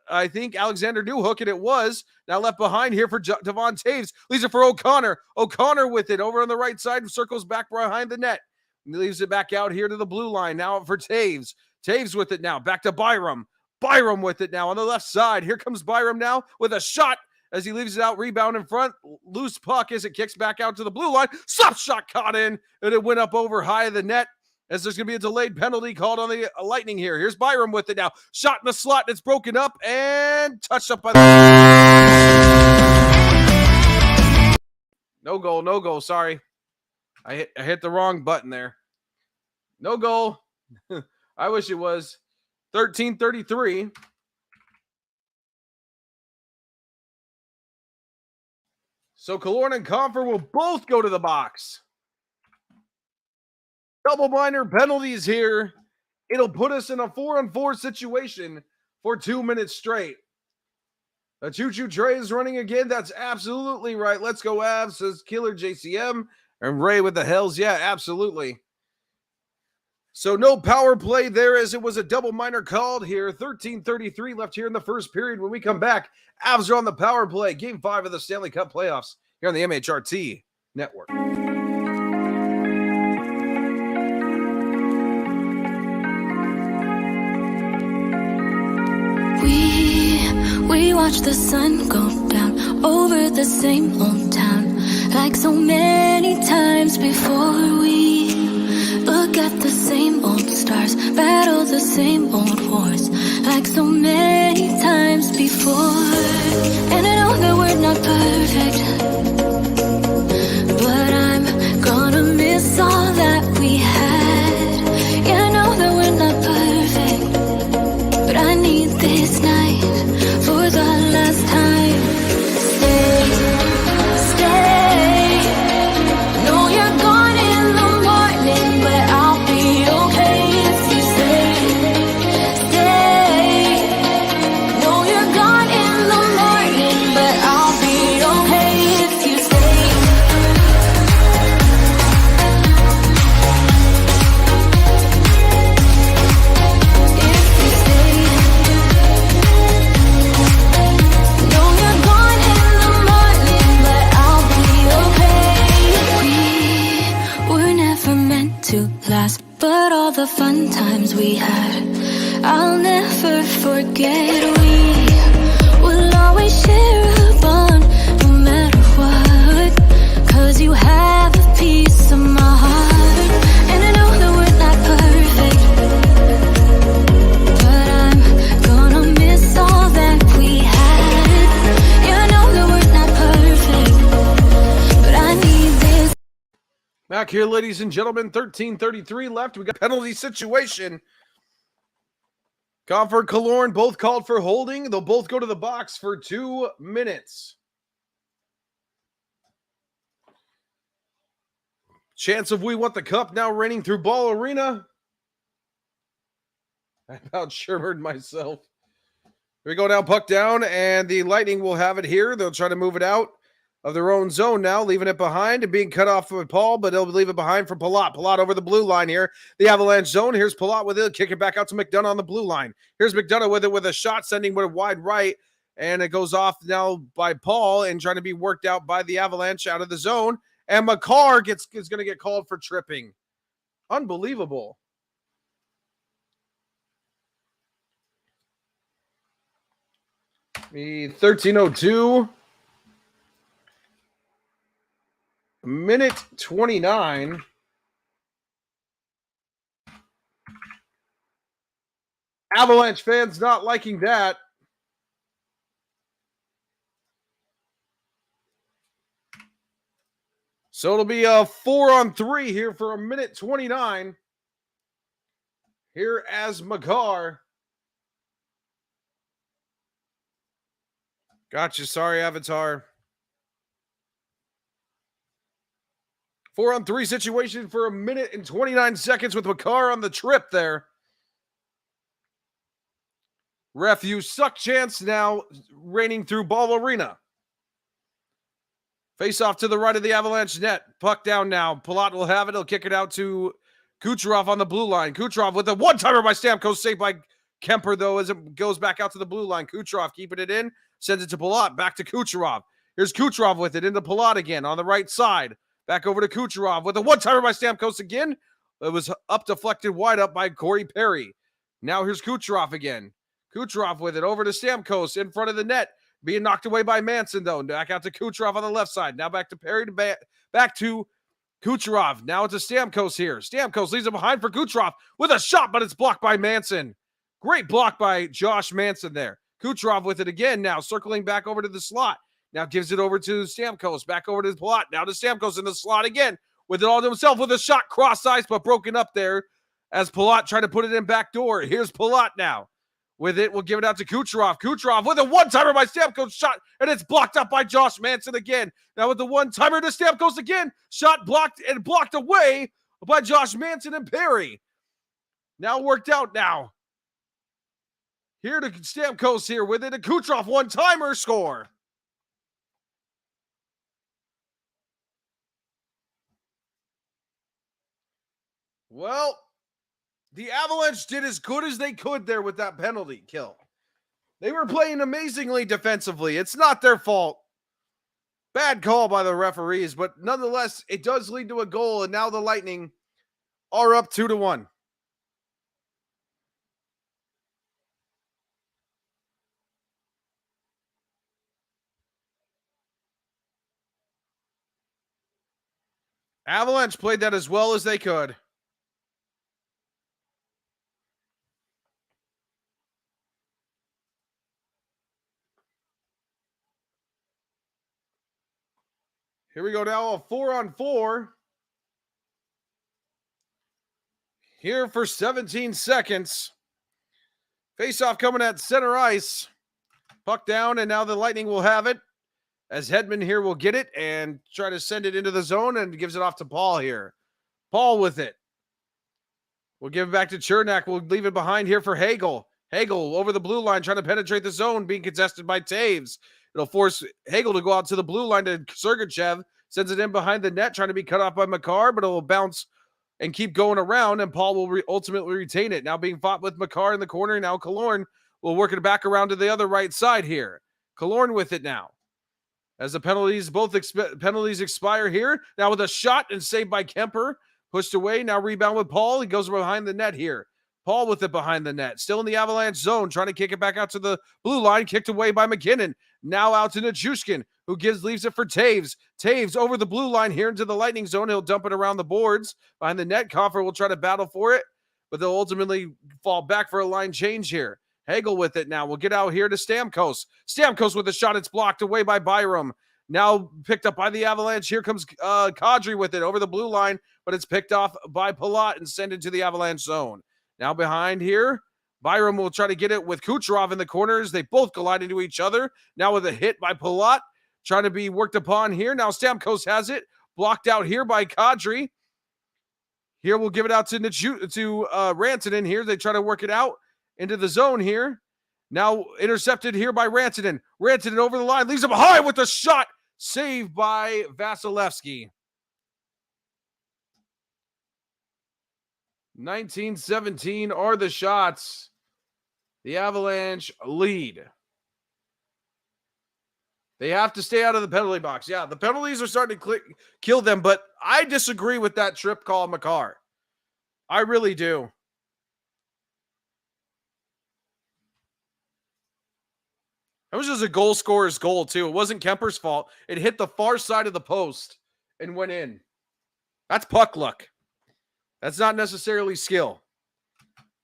I think, Alexander Newhook, and it was. Now left behind here for Devon Taves. Leaves it for O'Connor. O'Connor with it over on the right side, circles back behind the net. Leaves it back out here to the blue line. Now for Taves. Taves with it now. Back to Byram. Byram with it now on the left side. Here comes Byram now with a shot as he leaves it out. Rebound in front. Loose puck as it kicks back out to the blue line. Slap shot caught in, and it went up over high of the net as there's going to be a delayed penalty called on the Lightning here. Here's Byram with it now. Shot in the slot. It's broken up and touched up by the... No goal. No goal. Sorry. I hit the wrong button there. No goal. I wish it was. 13:33. So Killorn and Comfer will both go to the box. Double minor penalties here. It'll put us in a 4-on-4 situation for 2 minutes straight. The choo-choo tray is running again. That's absolutely right. Let's go Avs, says Killer JCM. And Ray with the Hells. Yeah, absolutely. So no power play there as it was a double minor called here. 13:33 left here in the first period. When we come back, Avs are on the power play. Game 5 of the Stanley Cup playoffs here on the MHRT Network. We watch the sun go down over the same old town, like so many times before. We look at the same old stars, battle the same old wars, like so many times before. And I know that we're not perfect, but I'm gonna miss all that we had. Yeah, I know that we're not perfect, but I need this night for the last time. Stay. No, you're gone in the morning, but I'll be okay if you stay. Stay. No, you're gone in the morning, but I'll be okay if you stay. Last, but all the fun times we had, I'll never forget. We will always share a bond, no matter what, 'cause you have a piece of my heart. And I know that we're not perfect, but I'm gonna miss all that we had. Yeah, I know that we're not perfect, but I need this. Back here, ladies and gentlemen, 13:33 left. We got penalty situation. Comfort, Killorn, both called for holding. They'll both go to the box for 2 minutes. Chance of We Want the Cup now raining through Ball Arena. I about shivered myself. Here we go now, puck down, and the Lightning will have it here. They'll try to move it out. of their own zone now, leaving it behind and being cut off by Paul, but they'll leave it behind for Palat. Palat over the blue line here. The Avalanche zone. Here's Palat with it. Kick it back out to McDonough on the blue line. Here's McDonough with it with a shot, sending with a wide right. And it goes off now by Paul and trying to be worked out by the Avalanche out of the zone. And McCarr is going to get called for tripping. Unbelievable. The 13:02. Minute 29. Avalanche fans not liking that. So it'll be a 4-on-3 here for a minute 29. Here as McCarr. Gotcha. Sorry, Avatar. 4-on-3 situation for a minute and 29 seconds with McCarr on the trip there. Ref, you suck chance now raining through Ball Arena. Face off to the right of the Avalanche net. Puck down now. Palat will have it. He'll kick it out to Kucherov on the blue line. Kucherov with a one-timer by Stamkos, saved by Kemper, though, as it goes back out to the blue line. Kucherov keeping it in. Sends it to Palat. Back to Kucherov. Here's Kucherov with it into Palat again on the right side. Back over to Kucherov with a one-timer by Stamkos again. It was up deflected wide up by Corey Perry. Now here's Kucherov again. Kucherov with it over to Stamkos in front of the net. Being knocked away by Manson, though. Back out to Kucherov on the left side. Now back to Perry. Back to Kucherov. Now it's a Stamkos here. Stamkos leaves it behind for Kucherov with a shot, but it's blocked by Manson. Great block by Josh Manson there. Kucherov with it again now, circling back over to the slot. Now gives it over to Stamkos. Back over to Palat. Now to Stamkos in the slot again. With it all to himself with a shot cross ice, but broken up there as Palat tried to put it in back door. Here's Palat now. With it, we'll give it out to Kucherov. Kucherov with a one-timer by Stamkos shot, and it's blocked up by Josh Manson again. Now with the one-timer to Stamkos again. Shot blocked and blocked away by Josh Manson and Perry. Now worked out now. Here to Stamkos here with it. A Kucherov one-timer score. Well, the Avalanche did as good as they could there with that penalty kill. They were playing amazingly defensively. It's not their fault. Bad call by the referees, but nonetheless, it does lead to a goal, and now the Lightning are up 2-1. Avalanche played that as well as they could. Here we go now, a 4-on-4. Here for 17 seconds. Face-off coming at center ice. Puck down, and now the Lightning will have it. As Hedman here will get it and try to send it into the zone, and gives it off to Paul here. Paul with it. We'll give it back to Chernak. We'll leave it behind here for Hagel. Hagel over the blue line trying to penetrate the zone, being contested by Taves. It'll force Hagel to go out to the blue line to Sergachev. Sends it in behind the net, trying to be cut off by McCarr, but it will bounce and keep going around, and Paul will ultimately retain it. Now being fought with McCarr in the corner. Now Killorn will work it back around to the other right side here. Killorn with it now. As the penalties, penalties expire here. Now with a shot and saved by Kemper. Pushed away. Now rebound with Paul. He goes behind the net here. Paul with it behind the net. Still in the Avalanche zone. Trying to kick it back out to the blue line. Kicked away by McKinnon. Now out to Nichushkin, who leaves it for Taves. Taves over the blue line here into the Lightning zone. He'll dump it around the boards. Behind the net. Coffer will try to battle for it, but they'll ultimately fall back for a line change here. Hagel with it now. We'll get out here to Stamkos. Stamkos with a shot. It's blocked away by Byram. Now picked up by the Avalanche. Here comes Kadri with it over the blue line, but it's picked off by Palat and sent into the Avalanche zone. Now behind here, Byram will try to get it with Kucherov in the corners. They both collide into each other. Now with a hit by Palat, trying to be worked upon here. Now Stamkos has it. Blocked out here by Kadri. Here we'll give it out to Rantanen here. They try to work it out into the zone here. Now intercepted here by Rantanen. Rantanen over the line. Leaves him high with a shot. Save by Vasilevsky. 19-17 are the shots. The Avalanche lead. They have to stay out of the penalty box. Yeah, the penalties are starting to kill them, but I disagree with that trip call, Makar. I really do. It was just a goal scorer's goal, too. It wasn't Kemper's fault. It hit the far side of the post and went in. That's puck luck. That's not necessarily skill.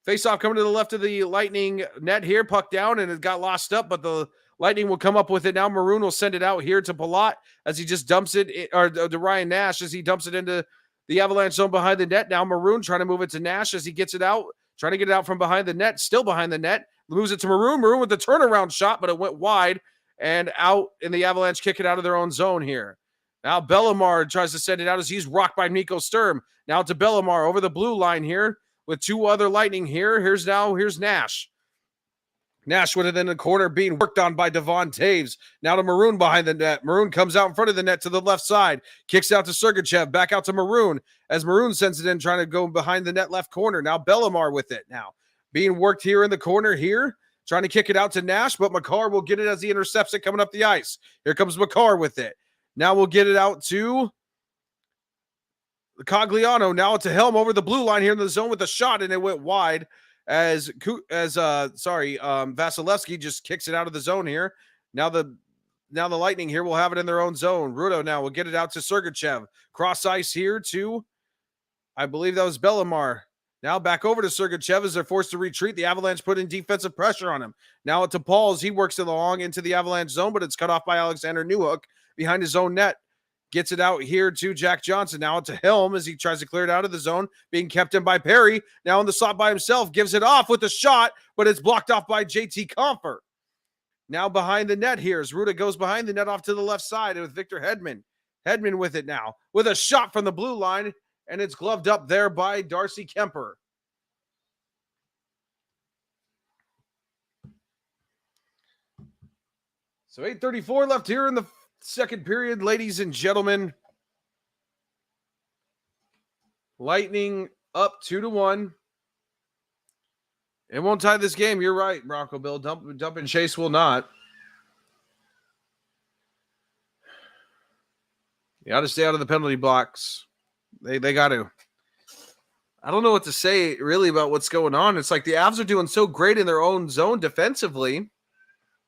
Face-off coming to the left of the Lightning net here. Puck down, and it got lost up, but the Lightning will come up with it now. Maroon will send it out here to Palat as he just dumps it, or to Ryan Nash as he dumps it into the Avalanche zone behind the net. Now Maroon trying to move it to Nash as he gets it out, trying to get it out from behind the net, still behind the net. Moves it to Maroon. Maroon with the turnaround shot, but it went wide and out, and the Avalanche kick it out of their own zone here. Now Bellemare tries to send it out as he's rocked by Nico Sturm. Now to Bellemare over the blue line here with two other Lightning here. Here's Nash. Nash would have in the corner being worked on by Devon Taves. Now to Maroon behind the net. Maroon comes out in front of the net to the left side. Kicks out to Sergachev. Back out to Maroon as Maroon sends it in, trying to go behind the net left corner. Now Bellemare with it now. Being worked here in the corner here. Trying to kick it out to Nash, but Makar will get it as he intercepts it coming up the ice. Here comes Makar with it. Now we'll get it out to Cogliano. Now it's a Helm over the blue line here in the zone with a shot, and it went wide as Vasilevsky just kicks it out of the zone here. Now the Lightning here will have it in their own zone. Rudo now will get it out to Sergachev. Cross ice here to, I believe that was Bellemare. Now back over to Sergachev as they're forced to retreat. The Avalanche put in defensive pressure on him. Now to Paul as he works it along into the Avalanche zone, but it's cut off by Alexander Newhook behind his own net. Gets it out here to Jack Johnson. Now to Helm as he tries to clear it out of the zone, being kept in by Perry. Now in the slot by himself, gives it off with a shot, but it's blocked off by JT Compher. Now behind the net here as Ruda goes behind the net off to the left side with Victor Hedman. Hedman with it now with a shot from the blue line, and it's gloved up there by Darcy Kemper. So 8:34 left here in the second period, ladies and gentlemen. Lightning up 2-1. It won't tie this game. You're right, Bronco Bill. Dump and chase will not. You got to stay out of the penalty box. They got to. I don't know what to say really about what's going on. It's like the Avs are doing so great in their own zone defensively,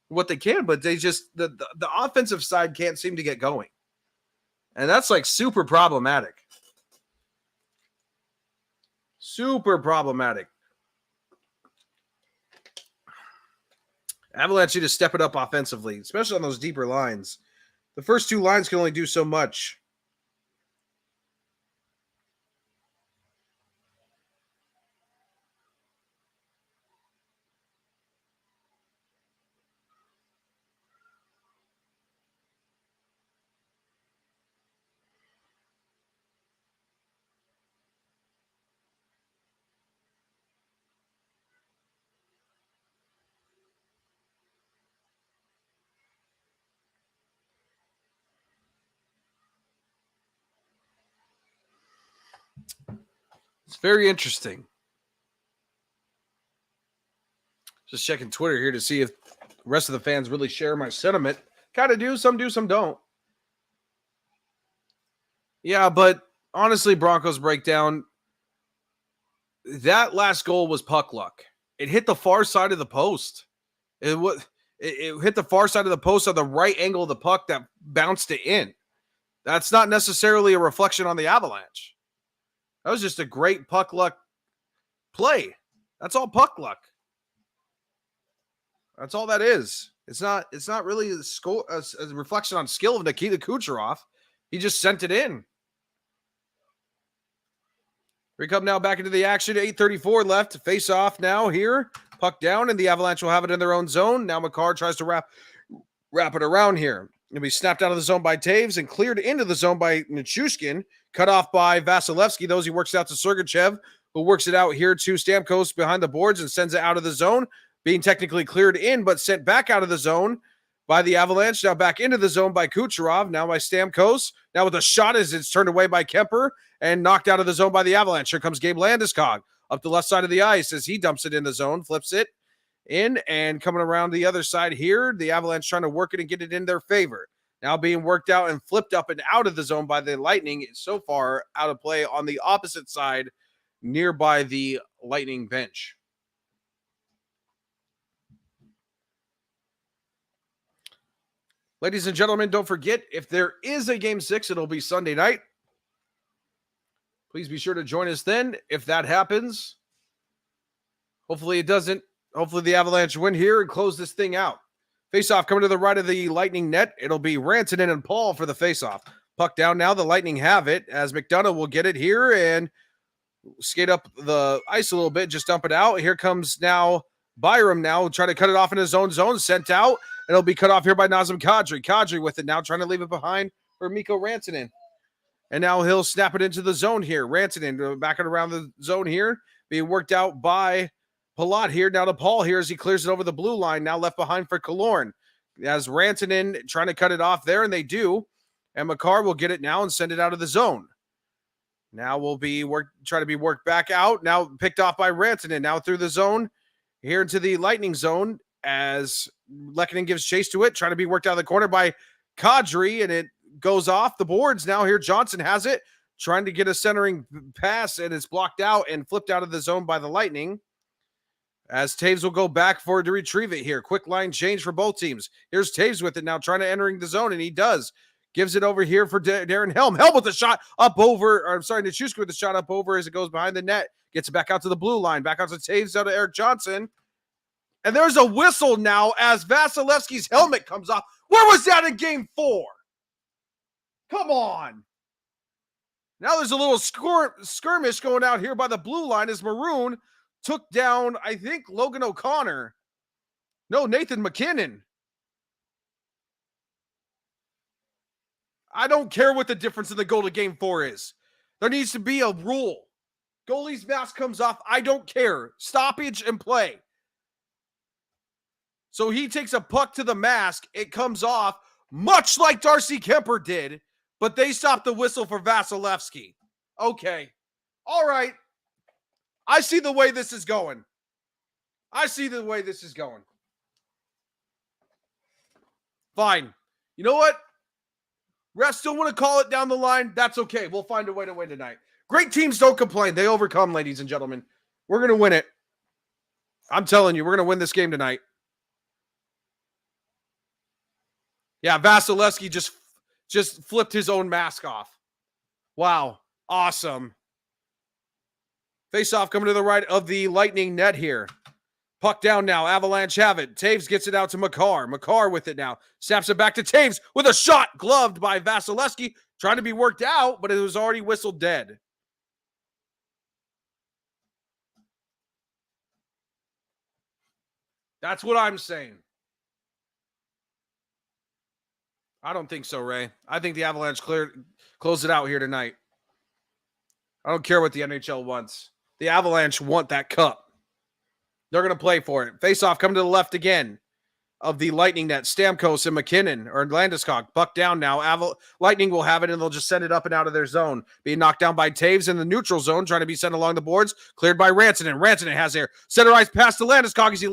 what they can, but they just the offensive side can't seem to get going. And that's like super problematic. Super problematic. Avalanche need to step it up offensively, especially on those deeper lines. The first two lines can only do so much. It's very interesting. Just checking Twitter here to see if the rest of the fans really share my sentiment. Kind of do, some don't. Yeah, but honestly, Broncos breakdown, that last goal was puck luck. It hit the far side of the post. It hit the far side of the post on the right angle of the puck that bounced it in. That's not necessarily a reflection on the Avalanche. That was just a great puck luck play. That's all puck luck. That's all that is. It's not really a reflection on skill of Nikita Kucherov. He just sent it in. We come now back into the action. 8:34 left. Face off now here. Puck down, and the Avalanche will have it in their own zone. Now Makar tries to wrap it around here. It'll be snapped out of the zone by Taves and cleared into the zone by Nichushkin. Cut off by Vasilevsky. Those he works out to Sergachev, who works it out here to Stamkos behind the boards and sends it out of the zone. Being technically cleared in, but sent back out of the zone by the Avalanche. Now back into the zone by Kucherov. Now by Stamkos. Now with a shot as it's turned away by Kemper and knocked out of the zone by the Avalanche. Here comes Gabe Landeskog up the left side of the ice as he dumps it in the zone, flips it in, and coming around the other side here, the Avalanche trying to work it and get it in their favor. Now being worked out and flipped up and out of the zone by the Lightning. So far out of play on the opposite side nearby the Lightning bench. Ladies and gentlemen, don't forget, if there is a Game 6, it'll be Sunday night. Please be sure to join us then if that happens. Hopefully it doesn't. Hopefully the Avalanche win here and close this thing out. Faceoff coming to the right of the Lightning net. It'll be Rantanen and Paul for the faceoff. Puck down now. The Lightning have it as McDonough will get it here and skate up the ice a little bit. Just dump it out. Here comes now Byram now trying to cut it off in his own zone. Sent out. It'll be cut off here by Nazem Kadri. Kadri with it now, trying to leave it behind for Mikko Rantanen. And now he'll snap it into the zone here. Rantanen backing around the zone here, being worked out by Palat here. Now to Paul here as he clears it over the blue line. Now left behind for Killorn. As Rantanen trying to cut it off there, and they do. And Makar will get it now and send it out of the zone. Now will be trying to be worked back out. Now picked off by Rantanen. Now through the zone here into the Lightning zone as Lehkonen gives chase to it, trying to be worked out of the corner by Kadri, and it goes off the boards. Now here Johnson has it, trying to get a centering pass, and it's blocked out and flipped out of the zone by the Lightning. As Taves will go back for to retrieve it here. Quick line change for both teams. Here's Taves with it now, trying to entering the zone, and he does. Gives it over here for Darren Helm. Helm with the shot up over, or I'm sorry, Nichushkin with the shot up over as it goes behind the net. Gets it back out to the blue line. Back out to Taves, out to Eric Johnson. And there's a whistle now as Vasilevsky's helmet comes off. Where was that in Game 4? Come on. Now there's a little skirmish going out here by the blue line as Maroon took down, I think, Logan O'Connor. No, Nathan McKinnon. I don't care what the difference in the goal to Game 4 is. There needs to be a rule. Goalie's mask comes off. I don't care. Stoppage and play. So he takes a puck to the mask. It comes off, much like Darcy Kemper did, but they stopped the whistle for Vasilevsky. Okay. All right. I see the way this is going. Fine. You know what? Refs still want to call it down the line. That's okay. We'll find a way to win tonight. Great teams don't complain. They overcome, ladies and gentlemen. We're going to win it. I'm telling you, we're going to win this game tonight. Yeah, Vasilevsky just flipped his own mask off. Wow. Awesome. Face-off coming to the right of the Lightning net here. Puck down now. Avalanche have it. Taves gets it out to Makar. Makar with it now. Snaps it back to Taves with a shot gloved by Vasilevsky. Trying to be worked out, but it was already whistled dead. That's what I'm saying. I don't think so, Ray. I think the Avalanche close it out here tonight. I don't care what the NHL wants. The Avalanche want that cup. They're going to play for it. Face-off coming to the left again of the Lightning net. Stamkos and McKinnon or Landeskog. Puck down now. Lightning will have it, and they'll just send it up and out of their zone. Being knocked down by Taves in the neutral zone, trying to be sent along the boards. Cleared by Rantanen. Rantanen has there. Center ice pass to Landeskog as he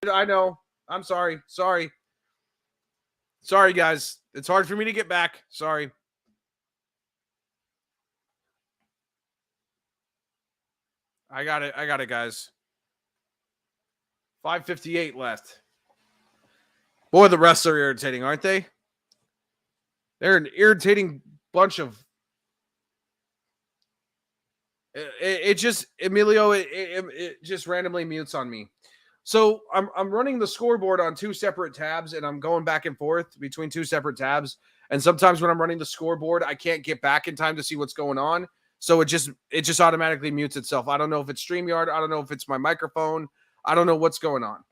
I know. I'm sorry. Sorry, guys. It's hard for me to get back. Sorry. I got it, guys. 5:58 left. Boy, the refs are irritating, aren't they? They're an irritating bunch of. It just Emilio. It just randomly mutes on me. So I'm running the scoreboard on two separate tabs, and I'm going back and forth between two separate tabs. And sometimes when I'm running the scoreboard, I can't get back in time to see what's going on. So it just automatically mutes itself. I don't know if it's StreamYard. I don't know if it's my microphone. I don't know what's going on.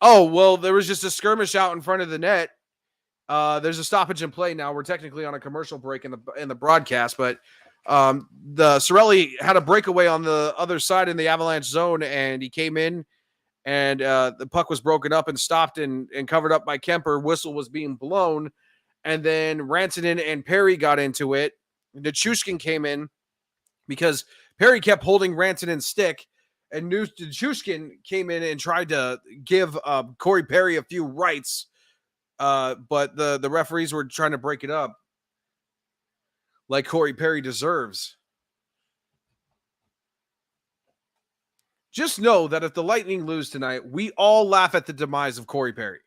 Oh, well, there was just a skirmish out in front of the net. There's a stoppage in play now. We're technically on a commercial break in the broadcast, but the Sorelli had a breakaway on the other side in the Avalanche zone, and he came in, and the puck was broken up and stopped and covered up by Kemper. Whistle was being blown, and then Rantanen and Perry got into it. Nichushkin came in because Perry kept holding Rantanen's stick, and Nichushkin came in and tried to give Corey Perry a few rights, but the referees were trying to break it up like Corey Perry deserves. Just know that if the Lightning lose tonight, we all laugh at the demise of Corey Perry.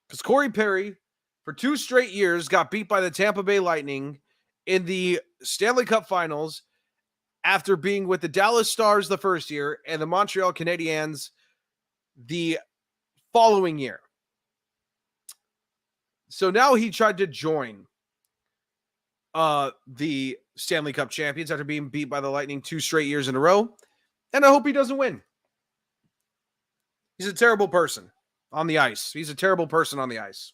Because Corey Perry, for 2 straight years, got beat by the Tampa Bay Lightning in the Stanley Cup Finals after being with the Dallas Stars the first year and the Montreal Canadiens the following year. So now he tried to join the Stanley Cup champions after being beat by the Lightning 2 straight years in a row. And I hope he doesn't win. He's a terrible person on the ice. He's a terrible person on the ice.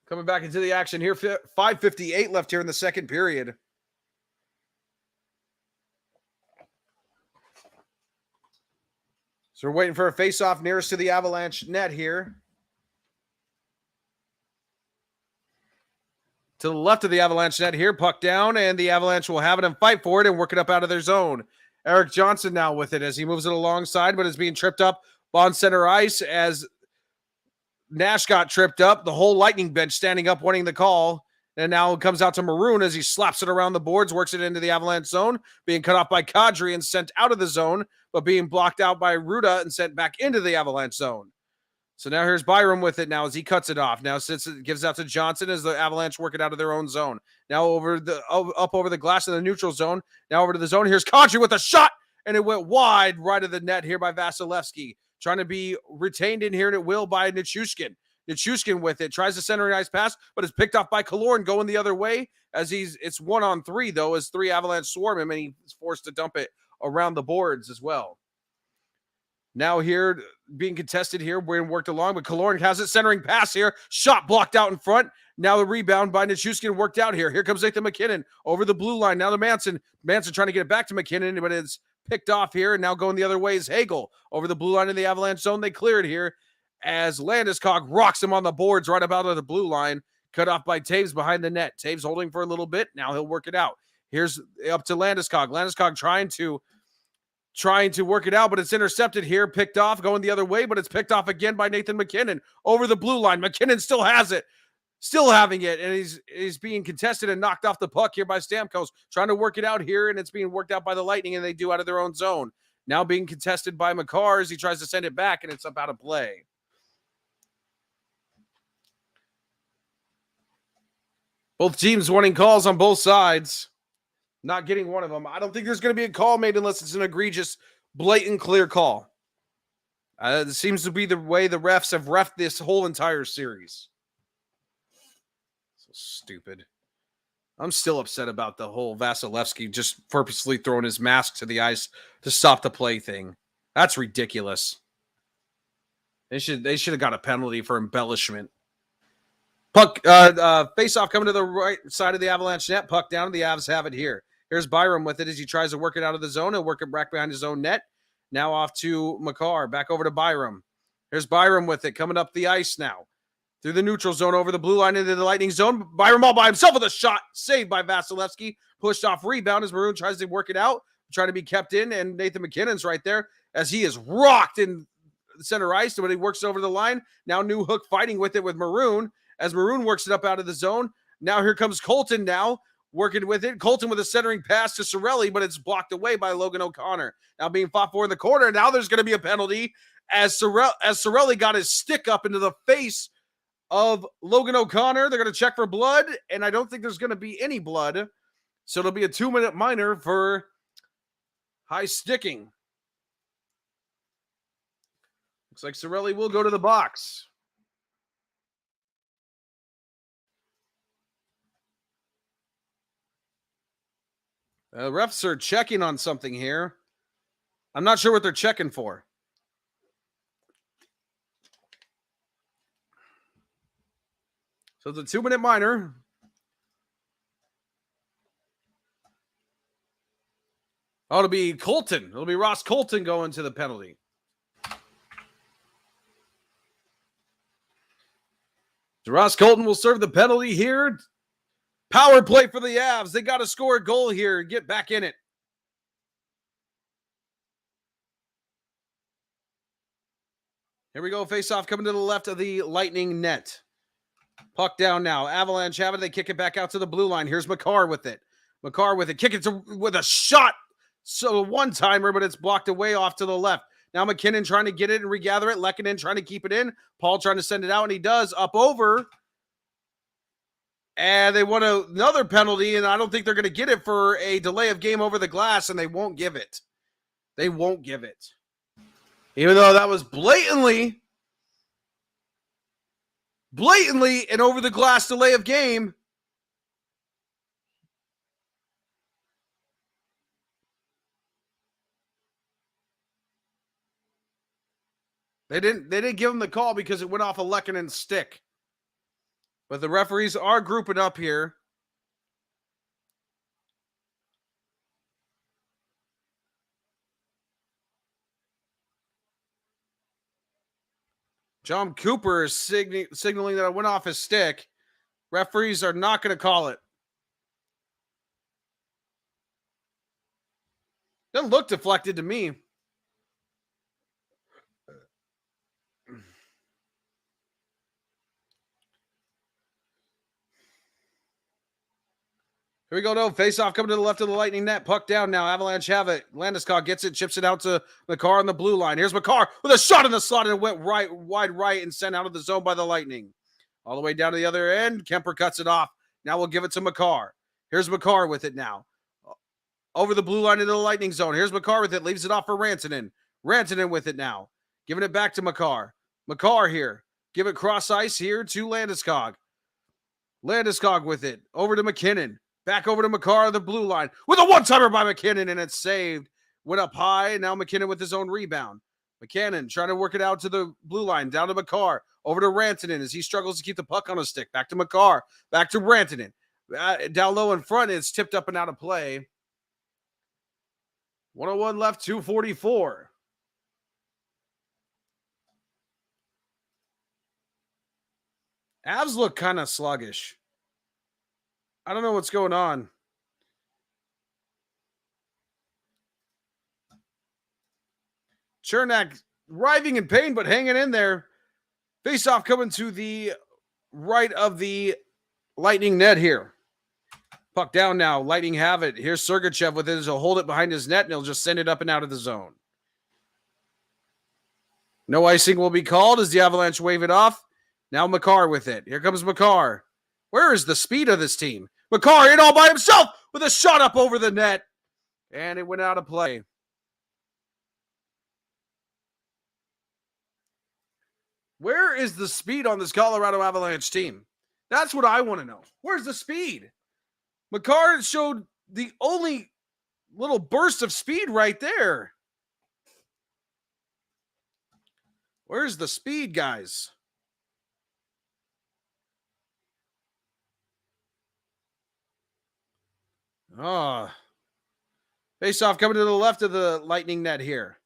Coming back into the action here. 5:58 left here in the second period. So we're waiting for a face-off nearest to the Avalanche net here. To the left of the Avalanche net here, puck down, and the Avalanche will have it and fight for it and work it up out of their zone. Eric Johnson now with it as he moves it alongside, but is being tripped up on center ice as Nash got tripped up. The whole Lightning bench standing up wanting the call. And now it comes out to Maroon as he slaps it around the boards, works it into the Avalanche zone, being cut off by Kadri and sent out of the zone, but being blocked out by Ruda and sent back into the Avalanche zone. So now here's Byram with it now as he cuts it off. Now gives out to Johnson as the Avalanche work it out of their own zone. Now up over the glass in the neutral zone. Now over to the zone. Here's Kadri with a shot, and it went wide right of the net here by Vasilevsky. Trying to be retained in here, and it will by Nichushkin. Nichushkin with it, tries to center ice pass, but it's picked off by Killorn going the other way as it's 1-on-3 though, as 3 Avalanche swarm him, and he's forced to dump it around the boards as well. Now here, being contested here, being worked along, but Killorn has it, centering pass here, shot blocked out in front. Now the rebound by Nichushkin worked out here. Here comes Nathan McKinnon over the blue line. Now to Manson. Manson trying to get it back to McKinnon, but it's picked off here, and now going the other way is Hagel over the blue line in the Avalanche zone. They clear it here as Landeskog rocks him on the boards right about on the blue line, cut off by Taves behind the net. Taves holding for a little bit. Now he'll work it out. Here's up to Landeskog. Landeskog trying to work it out, but it's intercepted here, picked off, going the other way, but it's picked off again by Nathan McKinnon over the blue line. McKinnon still has it, still having it, and he's being contested and knocked off the puck here by Stamkos, trying to work it out here, and it's being worked out by the Lightning, and they do out of their own zone. Now being contested by Makar as he tries to send it back, and it's up out of play. Both teams wanting calls on both sides. Not getting one of them. I don't think there's going to be a call made unless it's an egregious, blatant, clear call. It seems to be the way the refs have reffed this whole entire series. So stupid. I'm still upset about the whole Vasilevsky just purposely throwing his mask to the ice to stop the play thing. That's ridiculous. They should have got a penalty for embellishment. Puck, face-off coming to the right side of the Avalanche net. Puck down. The Avs have it here. Here's Byram with it as he tries to work it out of the zone and work it back behind his own net. Now off to Makar. Back over to Byram. Here's Byram with it coming up the ice now. Through the neutral zone over the blue line into the Lightning zone. Byram all by himself with a shot. Saved by Vasilevsky. Pushed off rebound as Maroon tries to work it out. Trying to be kept in. And Nathan McKinnon's right there as he is rocked in the center ice. But he works over the line. Now New Hook fighting with it with Maroon. As Maroon works it up out of the zone. Now here comes Colton now, working with it. Colton with a centering pass to Cirelli, but it's blocked away by Logan O'Connor. Now being fought for in the corner. Now there's going to be a penalty as Cirelli got his stick up into the face of Logan O'Connor. They're going to check for blood, and I don't think there's going to be any blood. So it'll be a 2-minute minor for high sticking. Looks like Cirelli will go to the box. Refs are checking on something here. I'm not sure what they're checking for. So it's a 2-minute minor. Oh, it'll be Colton. It'll be Ross Colton going to the penalty. So Ross Colton will serve the penalty here. Power play for the Avs. They got to score a goal here and get back in it. Here we go. Face off coming to the left of the Lightning net. Puck down now. Avalanche have it. They kick it back out to the blue line. Here's McCarr with it. McCarr with it. Kick it with a shot. So one-timer, but it's blocked away off to the left. Now McKinnon trying to get it and regather it. Lehkonen trying to keep it in. Paul trying to send it out, and he does. Up over. And they want another penalty, and I don't think they're going to get it for a delay of game over the glass, and they won't give it. They won't give it. Even though that was blatantly an over the glass delay of game. They didn't give him the call because it went off a Lehkonen's stick. But the referees are grouping up here. John Cooper is signaling that it went off his stick. Referees are not going to call it. Doesn't look deflected to me. Here we go, no. Face off coming to the left of the Lightning net. Puck down now. Avalanche have it. Landeskog gets it, chips it out to McCarr on the blue line. Here's McCarr with a shot in the slot, and it went wide right and sent out of the zone by the Lightning. All the way down to the other end. Kemper cuts it off. Now we'll give it to McCarr. Here's McCarr with it now. Over the blue line into the Lightning zone. Here's McCarr with it. Leaves it off for Rantanen. Rantanen with it now. Giving it back to McCarr. McCarr here. Give it cross ice here to Landeskog. Landeskog with it. Over to McKinnon. Back over to McCarr, the blue line, with a one-timer by McKinnon, and it's saved. Went up high, and now McKinnon with his own rebound. McKinnon trying to work it out to the blue line, down to McCarr, over to Rantanen as he struggles to keep the puck on his stick. Back to McCarr, back to Rantanen. Down low in front, it's tipped up and out of play. 1:01 left, 2:44. Avs look kind of sluggish. I don't know what's going on. Chernak writhing in pain, but hanging in there. Face-off coming to the right of the Lightning net here. Puck down now. Lightning have it. Here's Sergachev with it. He'll hold it behind his net, and he'll just send it up and out of the zone. No icing will be called as the Avalanche wave it off. Now McCarr with it. Here comes McCarr. Where is the speed of this team? McCarr in all by himself with a shot up over the net. And it went out of play. Where is the speed on this Colorado Avalanche team? That's what I want to know. Where's the speed? McCarr showed the only little burst of speed right there. Where's the speed, guys? Face-off coming to the left of the Lightning net here.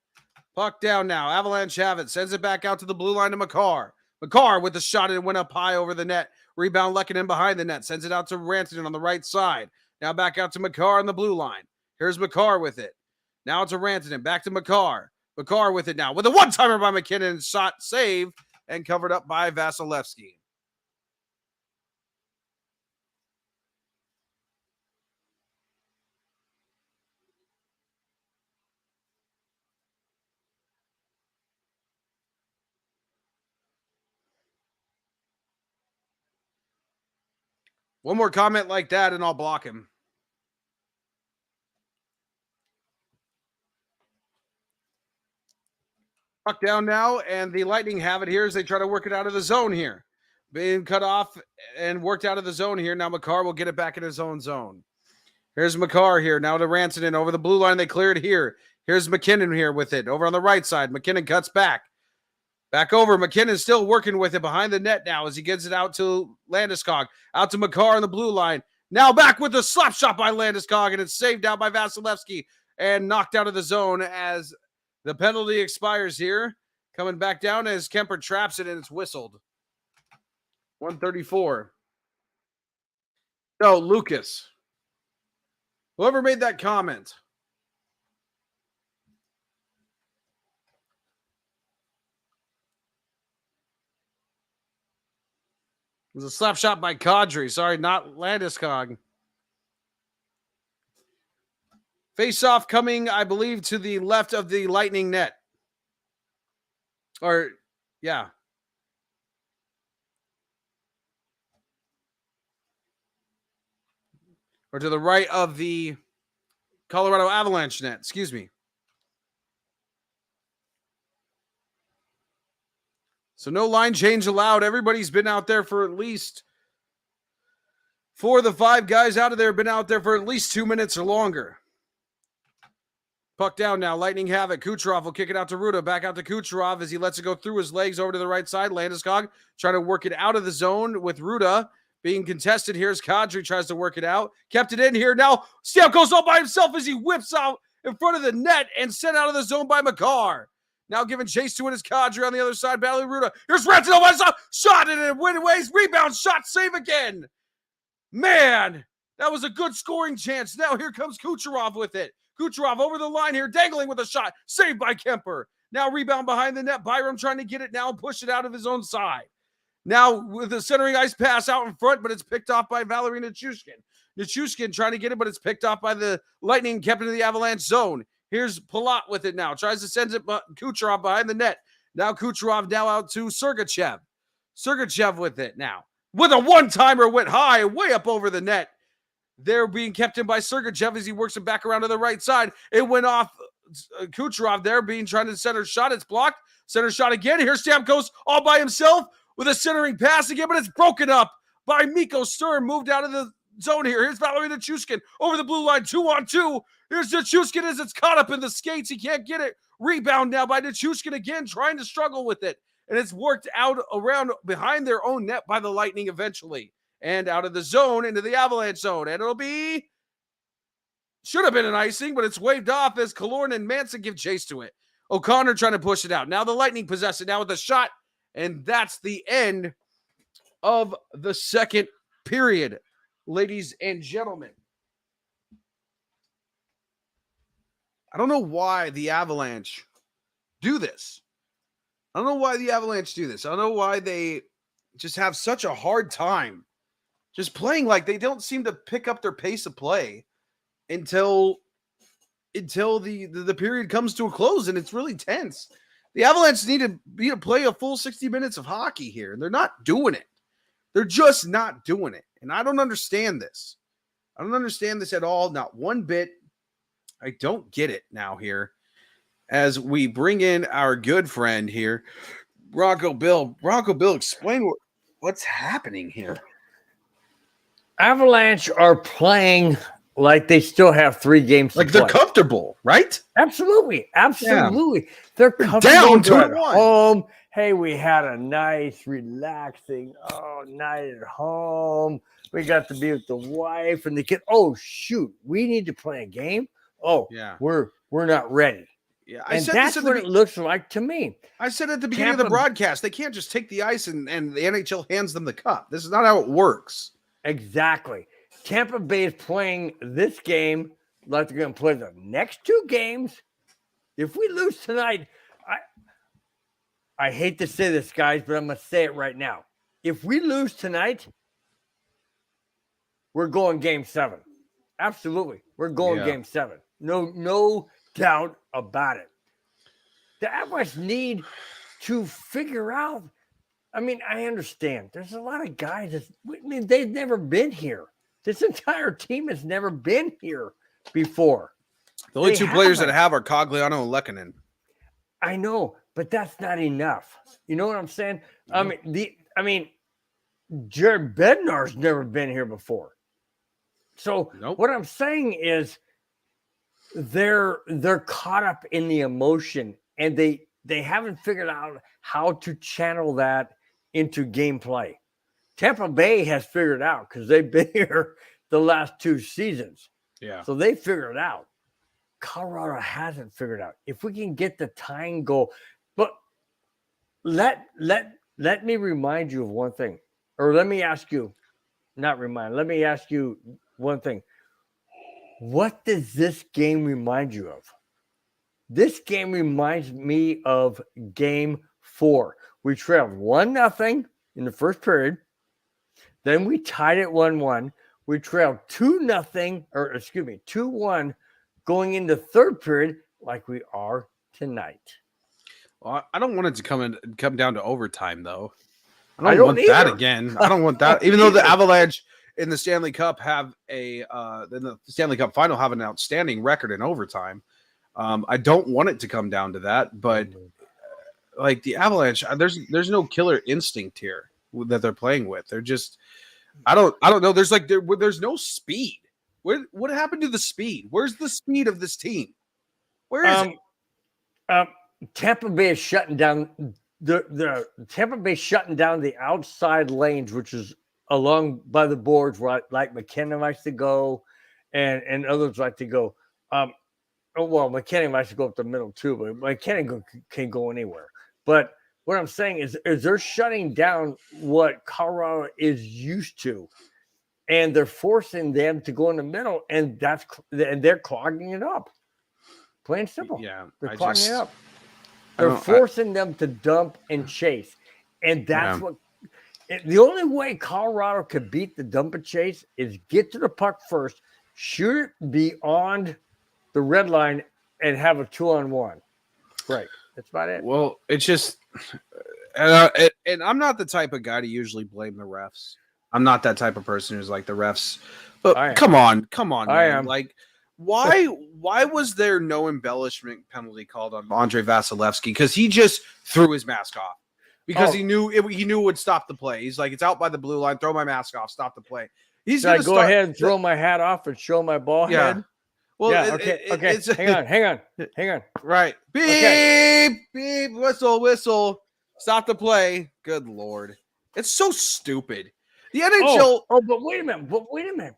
Puck down now. Avalanche have it. Sends it back out to the blue line to McCarr. McCarr with the shot, and it went up high over the net. Rebound Lehkonen behind the net. Sends it out to Rantanen on the right side. Now back out to McCarr on the blue line. Here's McCarr with it. Now to Rantanen. Back to McCarr. McCarr with it now. With a one-timer by McKinnon. Shot saved and covered up by Vasilevsky. One more comment like that, and I'll block him. Puck down now, and the Lightning have it here as they try to work it out of the zone here. Being cut off and worked out of the zone here. Now Makar will get it back in his own zone. Here's Makar here. Now to Rantanen over the blue line. They clear it here. Here's McKinnon here with it. Over on the right side. McKinnon cuts back. Back over. McKinnon still working with it behind the net now as he gets it out to Landeskog. Out to Makar on the blue line. Now back with the slap shot by Landeskog, and it's saved out by Vasilevsky and knocked out of the zone as the penalty expires here. Coming back down as Kemper traps it, and it's whistled. 134. No, Lucas. Whoever made that comment. It was a slap shot by Kadri. Sorry, not Landeskog. Face off coming, I believe, to the left of the Lightning net. Or, yeah. Or to the right of the Colorado Avalanche net. Excuse me. So no line change allowed. Everybody's been out there for at least 4 of the 5 guys out of there have been out there for at least 2 minutes or longer. Puck down now. Lightning have it. Kucherov will kick it out to Ruda. Back out to Kucherov as he lets it go through his legs over to the right side. Landeskog trying to work it out of the zone with Ruda. Being contested. Here's Kadri tries to work it out. Kept it in here. Now Stamkos all by himself as he whips out in front of the net and sent out of the zone by Makar. Now giving chase to it is Kadri on the other side. battling Ruda. Here's Rantanen by himself. Shot it and win ways. Rebound. Shot. Save again. Man, that was a good scoring chance. Now here comes Kucherov with it. Kucherov over the line here. Dangling with a shot. Saved by Kemper. Now rebound behind the net. Byram trying to get it now and push it out of his own side. Now with the centering ice pass out in front, but it's picked off by Valerie Nichushkin. Nichushkin trying to get it, but it's picked off by the Lightning, kept into the Avalanche zone. Here's Palat with it now. Tries to send it, but Kucherov behind the net. Now Kucherov now out to Sergachev. Sergachev with it now. With a one-timer, went high, way up over the net. They're being kept in by Sergachev as he works it back around to the right side. It went off Kucherov there, trying to center shot. It's blocked. Center shot again. Here's Stamkos all by himself with a centering pass again, but it's broken up by Mikko Stern. Moved out of the zone here. Here's Valerie Nichushkin over the blue line, 2-on-2. Here's Nichushkin as it's caught up in the skates. He can't get it. Rebound now by Nichushkin again, trying to struggle with it. And it's worked out around behind their own net by the Lightning eventually. And out of the zone into the Avalanche zone. And it'll be, should have been an icing, but it's waved off as Killorn and Manson give chase to it. O'Connor trying to push it out. Now the Lightning possess it now with a shot. And that's the end of the second period, ladies and gentlemen. I don't know why the Avalanche do this. I don't know why the Avalanche do this. I don't know why they just have such a hard time just playing. Like, they don't seem to pick up their pace of play until the period comes to a close, and it's really tense. The Avalanche need to play a full 60 minutes of hockey here, and they're not doing it. They're just not doing it, and I don't understand this. I don't understand this at all, not one bit. I don't get it now here as we bring in our good friend here, Bronco Bill. Bronco Bill, explain what's happening here. Avalanche are playing like they still have 3 games to like play. They're comfortable, right? Absolutely. Absolutely. Yeah. They're down comfortable at 2-1. home. Hey, we had a nice, relaxing night at home. We got to be with the wife and the kid. Oh, shoot. We need to play a game? Oh, yeah. We're not ready. Yeah, and that's what it looks like to me. I said at the beginning of the broadcast, they can't just take the ice and the NHL hands them the cup. This is not how it works. Exactly. Tampa Bay is playing this game like they're going to play the next 2 games. If we lose tonight, I hate to say this, guys, but I'm going to say it right now. If we lose tonight, we're going game 7. Absolutely. We're going game 7. No doubt about it. The Avalanche need to figure out I mean, I understand. There's a lot of guys they've never been here. This entire team has never been here before. The only two players that have are Cogliano and Lehkonen. I know, but that's not enough. You know what I'm saying? Jared Bednar's never been here before. So what I'm saying is they're caught up in the emotion, and they haven't figured out how to channel that into gameplay. Tampa Bay has figured out because they've been here the last 2 seasons. Yeah. So they figured it out. Colorado hasn't figured out. If we can get the tying goal, but let me remind you of one thing, or let me ask you one thing. What does this game remind you of? This game reminds me of Game 4. We trailed 1-0 in the first period. Then we tied it 1-1. We trailed 2-1 going into third period like we are tonight. Well, I don't want it to come down to overtime, though. I don't want that again. I don't want that. Even though the Avalanche in the Stanley Cup in the Stanley Cup final have an outstanding record in overtime. I don't want it to come down to that, but like the Avalanche, there's no killer instinct here that they're playing with. They're just, I don't know. There's no speed. What happened to the speed? Where's the speed of this team? Where is it? Tampa Bay is shutting down the outside lanes, which is along by the boards where like McKinnon likes to go, and others like to go. McKinnon likes to go up the middle too, but McKinnon can go anywhere. But what I'm saying is they're shutting down what Colorado is used to, and they're forcing them to go in the middle, and they're clogging it up. Plain and simple. Yeah, they're clogging it up. They're forcing them to dump and chase, and that's what. The only way Colorado could beat the dump and chase is get to the puck first, shoot it beyond the red line, and have a 2-on-1. Right. That's about it. Well, it's just, and I'm not the type of guy to usually blame the refs. I'm not that type of person who's like the refs. But come on, man. Like, why was there no embellishment penalty called on Andrei Vasilevsky? Because he just threw his mask off. Because he knew it would stop the play. He's like, it's out by the blue line. Throw my mask off. Stop the play. He's going to go ahead and throw my hat off and show my ball head. Well, yeah, okay. Hang on. Right. Beep, beep, whistle. Stop the play. Good Lord. It's so stupid. The NHL. But wait a minute.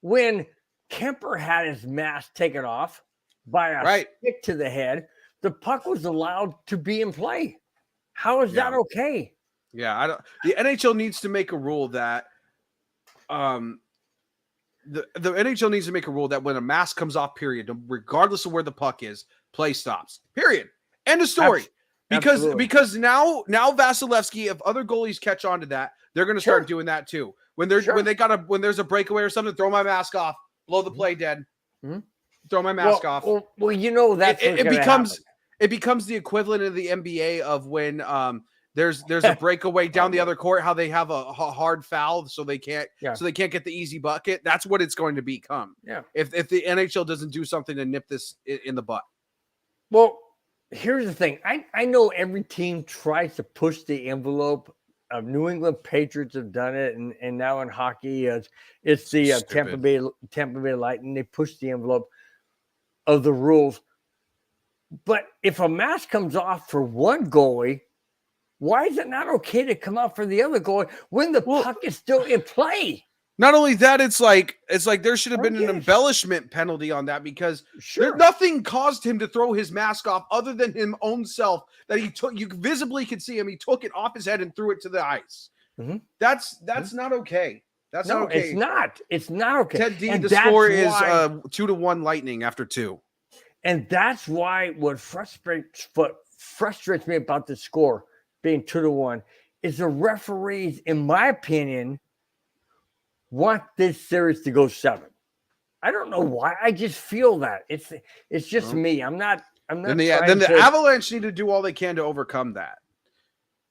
When Kemper had his mask taken off by a stick to the head, the puck was allowed to be in play. How is that okay? Yeah, the NHL needs to make a rule that the NHL needs to make a rule that when a mask comes off, period, regardless of where the puck is, play stops. Period. End of story. Because now Vasilevsky, if other goalies catch on to that, they're going to start doing that too. When there's a breakaway or something, throw my mask off, blow the play dead. Mm-hmm. Throw my mask off. Well, you know that's it becomes the equivalent of the NBA of when there's a breakaway down the other court, how they have a hard foul so they can't get the easy bucket. That's what it's going to become. Yeah. If the NHL doesn't do something to nip this in the butt. Well, here's the thing. I know every team tries to push the envelope. New England Patriots have done it, and now in hockey, it's the Tampa Bay Lightning. They push the envelope of the rules. But if a mask comes off for one goalie, why is it not okay to come out for the other goalie when the puck is still in play? Not only that, it's like there should have been an embellishment penalty on that because nothing caused him to throw his mask off other than his own self that he took. You visibly could see him. He took it off his head and threw it to the ice. Mm-hmm. That's not okay. That's not okay. It's not okay. Ted D, the score is 2-1 Lightning after 2. And that's why what frustrates me about the score being 2-1 is the referees, in my opinion, want this series to go 7. I don't know why. I just feel that it's just me. I'm not. Then the Avalanche need to do all they can to overcome that.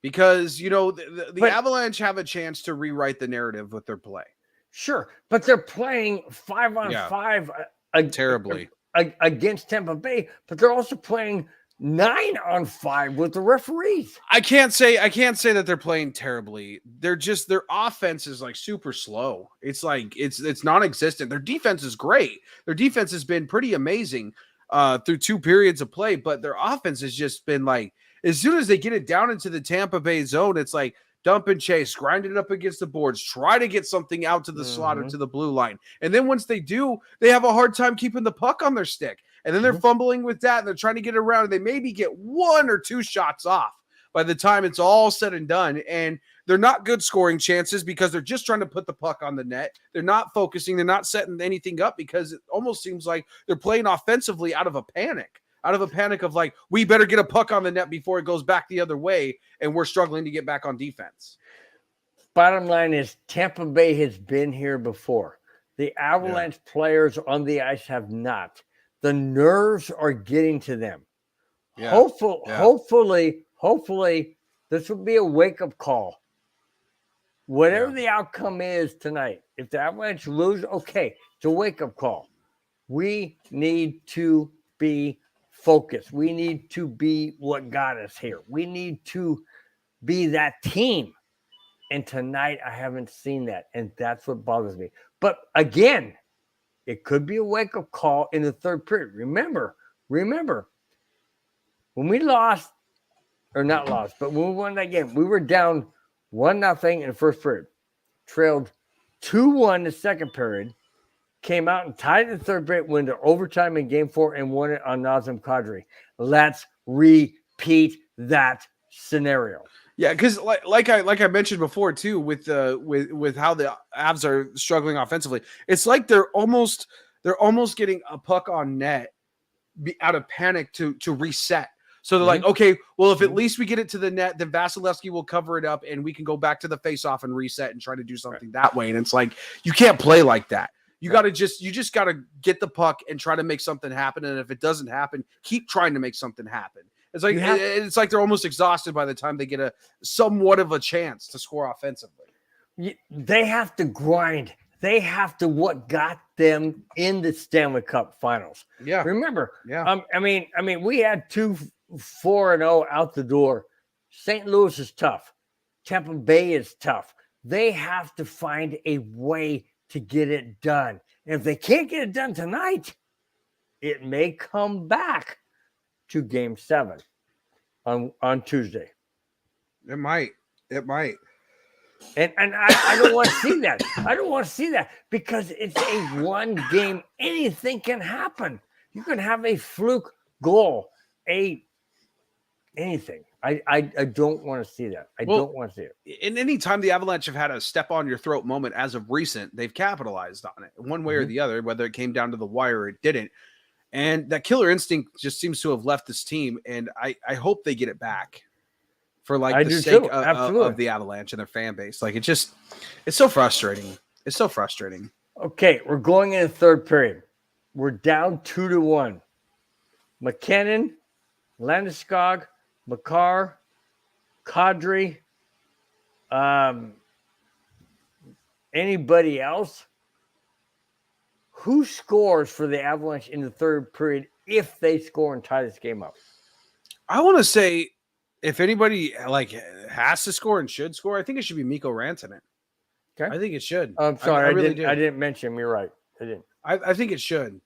because the Avalanche have a chance to rewrite the narrative with their play. Sure, but they're playing 5-on-5 terribly against Tampa Bay, but they're also playing 9-on-5 with the referees. I can't say that they're playing terribly. They're just, their offense is like super slow. It's like it's non-existent. Their defense is great. Their defense has been pretty amazing through 2 periods of play, but their offense has just been like, as soon as they get it down into the Tampa Bay zone, it's like dump and chase, grind it up against the boards, try to get something out to the slot or to the blue line. And then once they do, they have a hard time keeping the puck on their stick. And then they're fumbling with that, and they're trying to get around, and they maybe get 1 or 2 shots off by the time it's all said and done. And they're not good scoring chances because they're just trying to put the puck on the net. They're not focusing. They're not setting anything up because it almost seems like they're playing offensively out of a panic of like, we better get a puck on the net before it goes back the other way, and we're struggling to get back on defense. Bottom line is Tampa Bay has been here before. The Avalanche players on the ice have not. The nerves are getting to them. Yeah. Hopefully, this will be a wake-up call. Whatever the outcome is tonight, if the Avalanche lose, okay, it's a wake-up call. We need to be focused. We need to be what got us here. We need to be that team. And tonight, I haven't seen that, and that's what bothers me. But again, it could be a wake-up call in the 3rd period. Remember, when we lost, or not lost, but when we won that game, we were down 1-0 in the 1st period, trailed 2-1 the 2nd period, came out and tied the 3rd period, went to overtime in Game 4, and won it on Nazem Kadri. Let's repeat that scenario. Yeah, because like I mentioned before too, with how the Avs are struggling offensively, it's like they're almost getting a puck on net out of panic to reset. So they're like, okay, well, if at least we get it to the net, then Vasilevsky will cover it up, and we can go back to the face-off and reset and try to do something that way. And it's like, you can't play like that. You just gotta get the puck and try to make something happen. And if it doesn't happen, keep trying to make something happen. It's like they're almost exhausted by the time they get a somewhat of a chance to score offensively. They have to grind. They have to what got them in the Stanley Cup Finals. Yeah, remember. Yeah, I mean, we had 2 4-0 out the door. St. Louis is tough. Tampa Bay is tough. They have to find a way to get it done. And if they can't get it done tonight, it may come back to Game 7 on Tuesday. It might. And I don't want to see that. I don't want to see that because it's a 1 game. Anything can happen. You can have a fluke goal, anything. I don't want to see that. I don't want to see it. And any time the Avalanche have had a step on your throat moment as of recent, they've capitalized on it one way or the other, whether it came down to the wire or it didn't. And that killer instinct just seems to have left this team. And I hope they get it back for like the sake of the Avalanche and their fan base. Like it's so frustrating. It's so frustrating. Okay, we're going in the 3rd period. We're down 2-1. McKinnon, Landeskog, Makar, Kadri, anybody else? Who scores for the Avalanche in the 3rd period if they score and tie this game up? I want to say if anybody like has to score and should score, I think it should be Mikko Rantanen. Okay. I think it should. I'm sorry, I really I didn't mention him. You're right. I didn't. I think it should.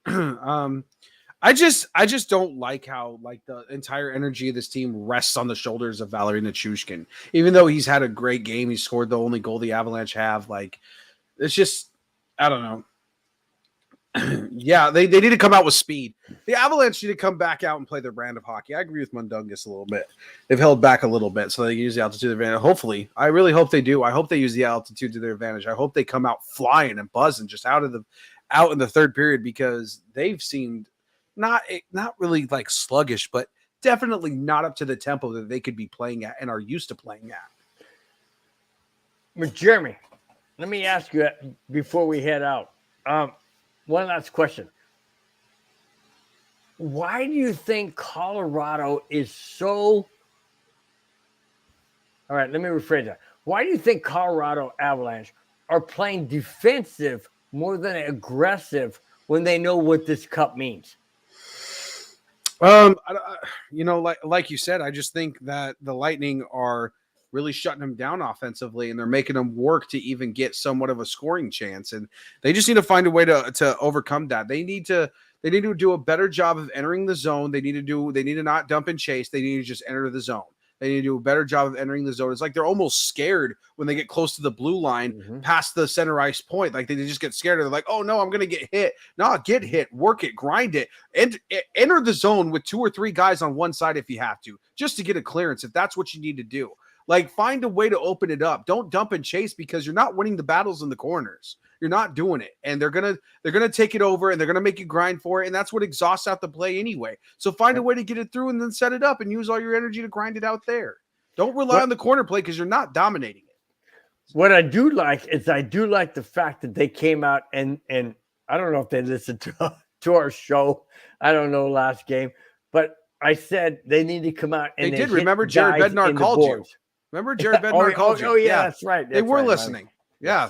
I just don't like how like the entire energy of this team rests on the shoulders of Valeri Nichushkin. Even though he's had a great game, he scored the only goal the Avalanche have. Like, it's just, I don't know. Yeah, they need to come out with speed. The Avalanche need to come back out and play their brand of hockey. I agree with Mundungus a little bit. They've held back a little bit so they can use the altitude to their advantage. Hopefully, I really hope they do. I hope they use the altitude to their advantage. I hope they come out flying and buzzing just out in the 3rd period because they've seemed not really like sluggish, but definitely not up to the tempo that they could be playing at and are used to playing at. But Jeremy, let me ask you before we head out. One last question. Why do you think Colorado is so All right, let me rephrase that. Why do you think Colorado Avalanche are playing defensive more than aggressive when they know what this cup means? Like you said, I just think that the Lightning are really shutting them down offensively, and they're making them work to even get somewhat of a scoring chance. And they just need to find a way to overcome that. They need to do a better job of entering the zone. They need to not dump and chase. They need to just enter the zone. They need to do a better job of entering the zone. It's like they're almost scared when they get close to the blue line past the center ice point. Like they just get scared. They're like, oh no, I'm going to get hit. No, get hit, work it, grind it, and enter the zone with 2 or 3 guys on one side if you have to, just to get a clearance if that's what you need to do. Like find a way to open it up. Don't dump and chase because you're not winning the battles in the corners. You're not doing it. And they're gonna take it over and they're gonna make you grind for it. And that's what exhausts out the play anyway. So find a way to get it through and then set it up and use all your energy to grind it out there. Don't rely on the corner play because you're not dominating it. What I do like is the fact that they came out and I don't know if they listened to our show. I don't know last game, but I said they need to come out and they did. Remember Jared Bednar called you. Remember Jared Bednar called you? Oh yeah, that's right. They were listening. Yeah.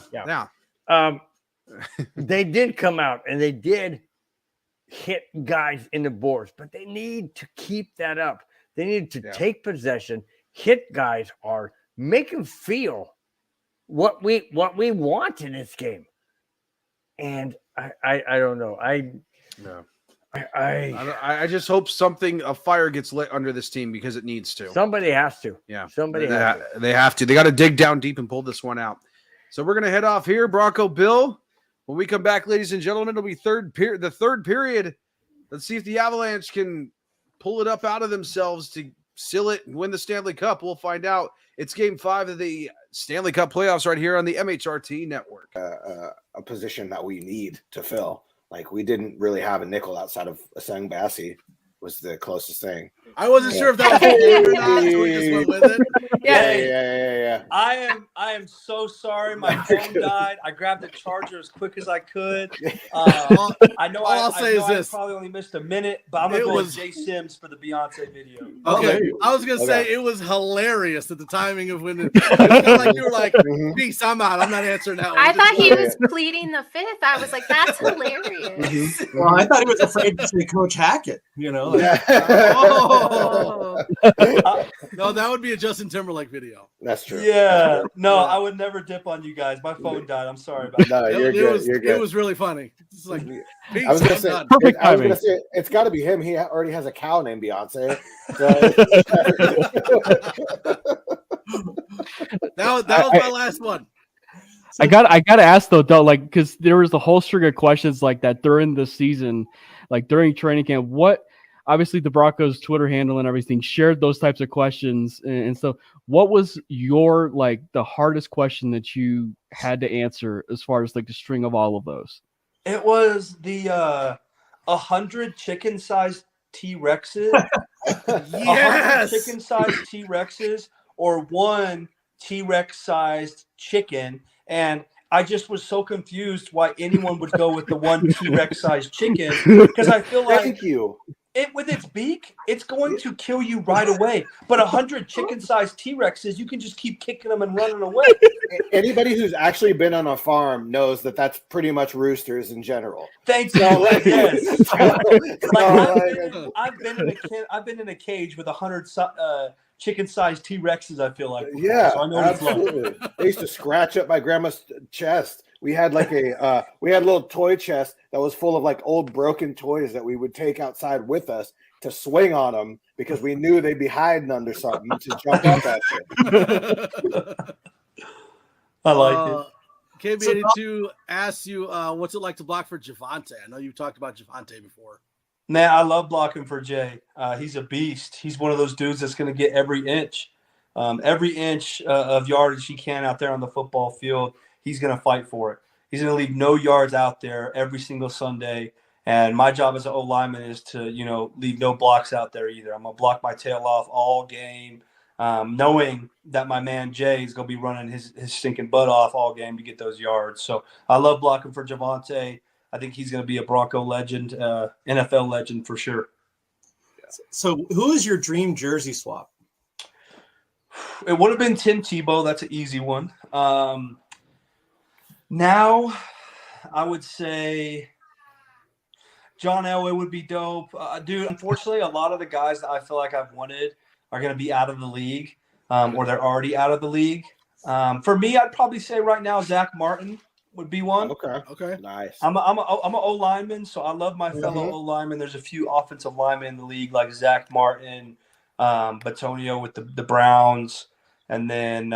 They did come out and they did hit guys in the boards, but they need to keep that up. They need to take possession, hit guys hard, make them feel what we want in this game. And I don't know. I just hope a fire gets lit under this team because it needs to. Somebody has to. Yeah. They have to. They got to dig down deep and pull this one out. So we're going to head off here. Bronco Bill. When we come back, ladies and gentlemen, it'll be the third period. Let's see if the Avalanche can pull it up out of themselves to seal it and win the Stanley Cup. We'll find out. It's Game 5 of the Stanley Cup playoffs right here on the MHRT Network. A position that we need to fill. Like, we didn't really have a nickel outside of Aseng Bassi was the closest thing. I wasn't sure if that was a game or not, so we just went with it. Yeah. I am so sorry. My phone died. I grabbed the charger as quick as I could. I know I probably only missed a minute, but I'm going to go with Jay Sims for the Beyonce video. Okay. I was going to say it was hilarious at the timing of when you were like, peace, I'm out. I'm not answering that one. I thought he was pleading the fifth. I was like, that's hilarious. Well, I thought he was afraid to say Coach Hackett, you know. No, that would be a Justin Timberlake video. That's true. Yeah. No, I would never dip on you guys. My phone died. I'm sorry about that. No, you're good. It was really funny. It's like, I was going to say, it's got to be him. He already has a cow named Beyonce. So. that was my last one. I gotta ask though, like, because there was a whole string of questions like that during the season, like during training camp. Obviously the Broncos Twitter handle and everything shared those types of questions, and so what was your the hardest question that you had to answer as far as like the string of all of those? It was the 100 chicken-sized T-Rexes. Yes! 100 chicken-sized T-Rexes or 1 T-Rex-sized chicken, and I just was so confused why anyone would go with the 1 T-Rex-sized chicken, because I feel like with its beak, it's going to kill you right away. But 100 chicken-sized T-Rexes, you can just keep kicking them and running away. Anybody who's actually been on a farm knows that that's pretty much roosters in general. Thank you. Yes. I've been in a cage with 100 chicken-sized T-Rexes. I feel like. Yeah, so I know absolutely. They used to scratch up my grandma's chest. We had a little toy chest that was full of old broken toys that we would take outside with us to swing on them because we knew they'd be hiding under something to jump up at you. I like it. KB82 asks you, what's it like to block for Javonte? I know you've talked about Javonte before. Man, I love blocking for Jay. He's a beast. He's one of those dudes that's going to get every inch of yardage he can out there on the football field. He's going to fight for it. He's going to leave no yards out there every single Sunday. And my job as an O-lineman is to, leave no blocks out there either. I'm going to block my tail off all game, knowing that my man Jay is going to be running his stinking butt off all game to get those yards. So I love blocking for Javonte. I think he's going to be a Bronco legend, NFL legend for sure. So who is your dream jersey swap? It would have been Tim Tebow. That's an easy one. Now, I would say John Elway would be dope. Dude, unfortunately, a lot of the guys that I feel like I've wanted are going to be out of the league, or they're already out of the league. For me, I'd probably say right now Zach Martin would be one. Okay. Nice. I'm an O lineman, so I love my fellow O lineman. There's a few offensive linemen in the league like Zach Martin, Batonio with the Browns, and then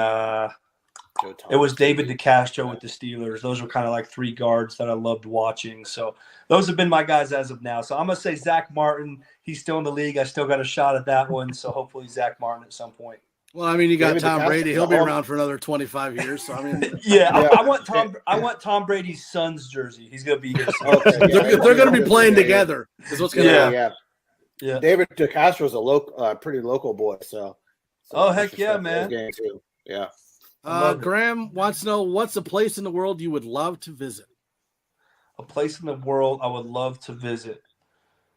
it was David DeCastro with the Steelers. Those were kind of like three guards that I loved watching. So those have been my guys as of now. So I'm going to say Zach Martin. He's still in the league. I still got a shot at that one. So hopefully Zach Martin at some point. Well, I mean, you got David Tom DeCastro, Brady. He'll be around for another 25 years. So I mean, I want Tom Brady's son's jersey. He's going to be here. They're going to be playing together. Is what's going to happen. Yeah. David DeCastro is a pretty local boy. So oh heck yeah, man. Game too. Yeah. Graham wants to know, what's a place in the world you would love to visit? A place in the world I would love to visit.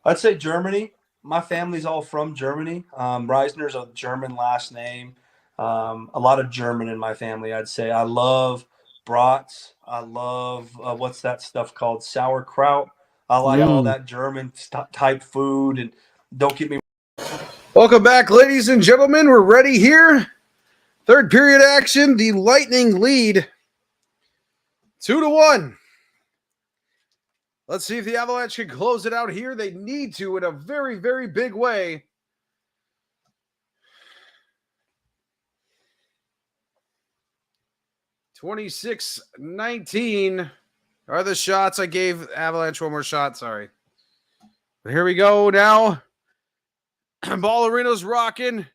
I'd say Germany. My family's all from Germany. Reisner's a German last name. A lot of German in my family, I'd say. I love brats. I love, what's that stuff called? Sauerkraut. I like all that German type food. And don't get me. Welcome back, ladies and gentlemen. We're ready here. Third period action. The Lightning lead 2-1. Let's see if the Avalanche can close it out here. They need to in a very, very big way. $26-19 are the shots. I gave Avalanche one more shot. Sorry. But here we go now. Ballerina's rocking.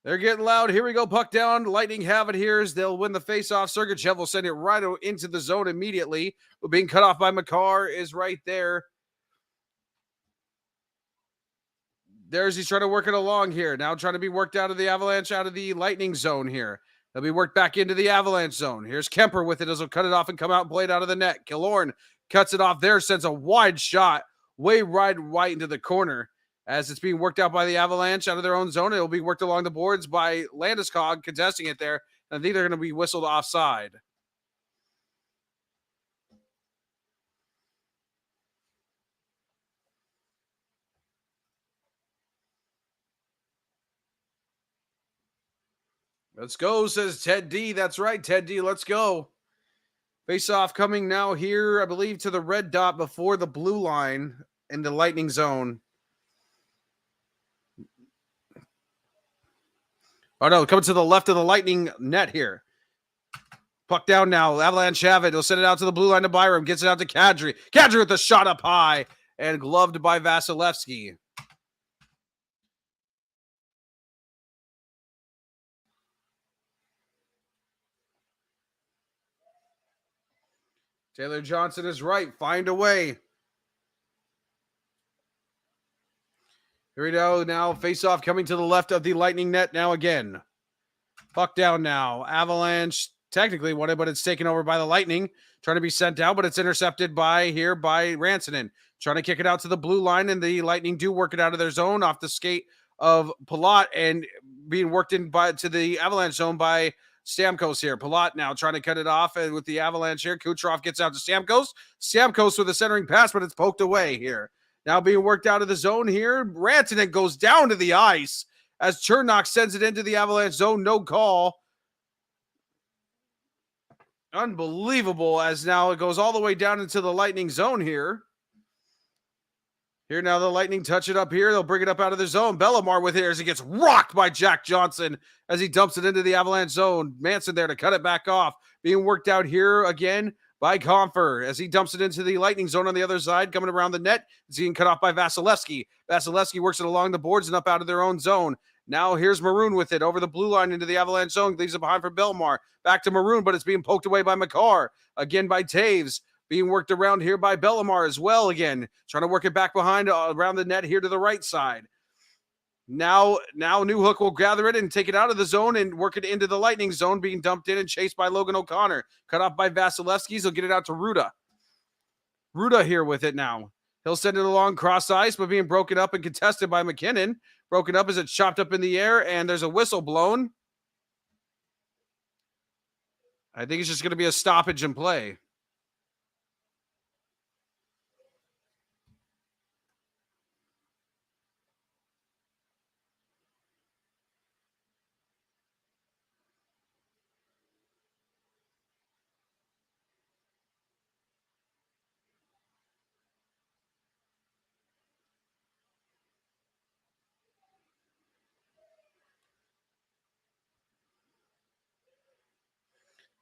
They're getting loud. Here we go. Puck down. Lightning have it here as they'll win the faceoff. Sergachev will send it right into the zone immediately. But being cut off by Makar is right there. He's trying to work it along here. Now trying to be worked out of the Avalanche, out of the Lightning zone here. They'll be worked back into the Avalanche zone. Here's Kemper with it as he'll cut it off and come out and play it out of the net. Killorn cuts it off there, sends a wide shot way right into the corner. As it's being worked out by the Avalanche out of their own zone, it'll be worked along the boards by Landeskog contesting it there. And I think they're going to be whistled offside. Let's go, says Ted D. That's right, Ted D. Let's go. Face-off coming now here, I believe, to the red dot before the blue line in the Lightning zone. Oh, no, coming to the left of the Lightning net here. Puck down now. Avalanche have it. He'll send it out to the blue line to Byram. Gets it out to Kadri. Kadri with the shot up high and gloved by Vasilevsky. Taylor Johnson is right. Find a way. Here we go. Now face-off coming to the left of the Lightning net now again. Puck down now. Avalanche technically won it, but it's taken over by the Lightning. Trying to be sent out, but it's intercepted by Rantanen. Trying to kick it out to the blue line, and the Lightning do work it out of their zone off the skate of Palat and being worked in to the Avalanche zone by Stamkos here. Palat now trying to cut it off, and with the Avalanche here, Kucherov gets out to Stamkos. Stamkos with a centering pass, but it's poked away here. Now being worked out of the zone here. Rantanen goes down to the ice as Chernak sends it into the Avalanche zone. No call. Unbelievable, as now it goes all the way down into the Lightning zone here. Here now the Lightning touch it up here. They'll bring it up out of the zone. Bellemare with it as he gets rocked by Jack Johnson as he dumps it into the Avalanche zone. Manson there to cut it back off. Being worked out here again by Comfer as he dumps it into the Lightning zone on the other side, coming around the net. It's being cut off by Vasilevsky. Vasilevsky works it along the boards and up out of their own zone. Now here's Maroon with it over the blue line into the Avalanche zone. Leaves it behind for Bellemare. Back to Maroon, but it's being poked away by Makar. Again by Taves. Being worked around here by Bellemare as well again. Trying to work it back behind around the net here to the right side. Now Newhook will gather it and take it out of the zone and work it into the Lightning zone, being dumped in and chased by Logan O'Connor. Cut off by Vasilevsky. He'll get it out to Ruda. Ruda here with it now. He'll send it along cross ice, but being broken up and contested by McKinnon. Broken up as it's chopped up in the air, and there's a whistle blown. I think it's just going to be a stoppage in play.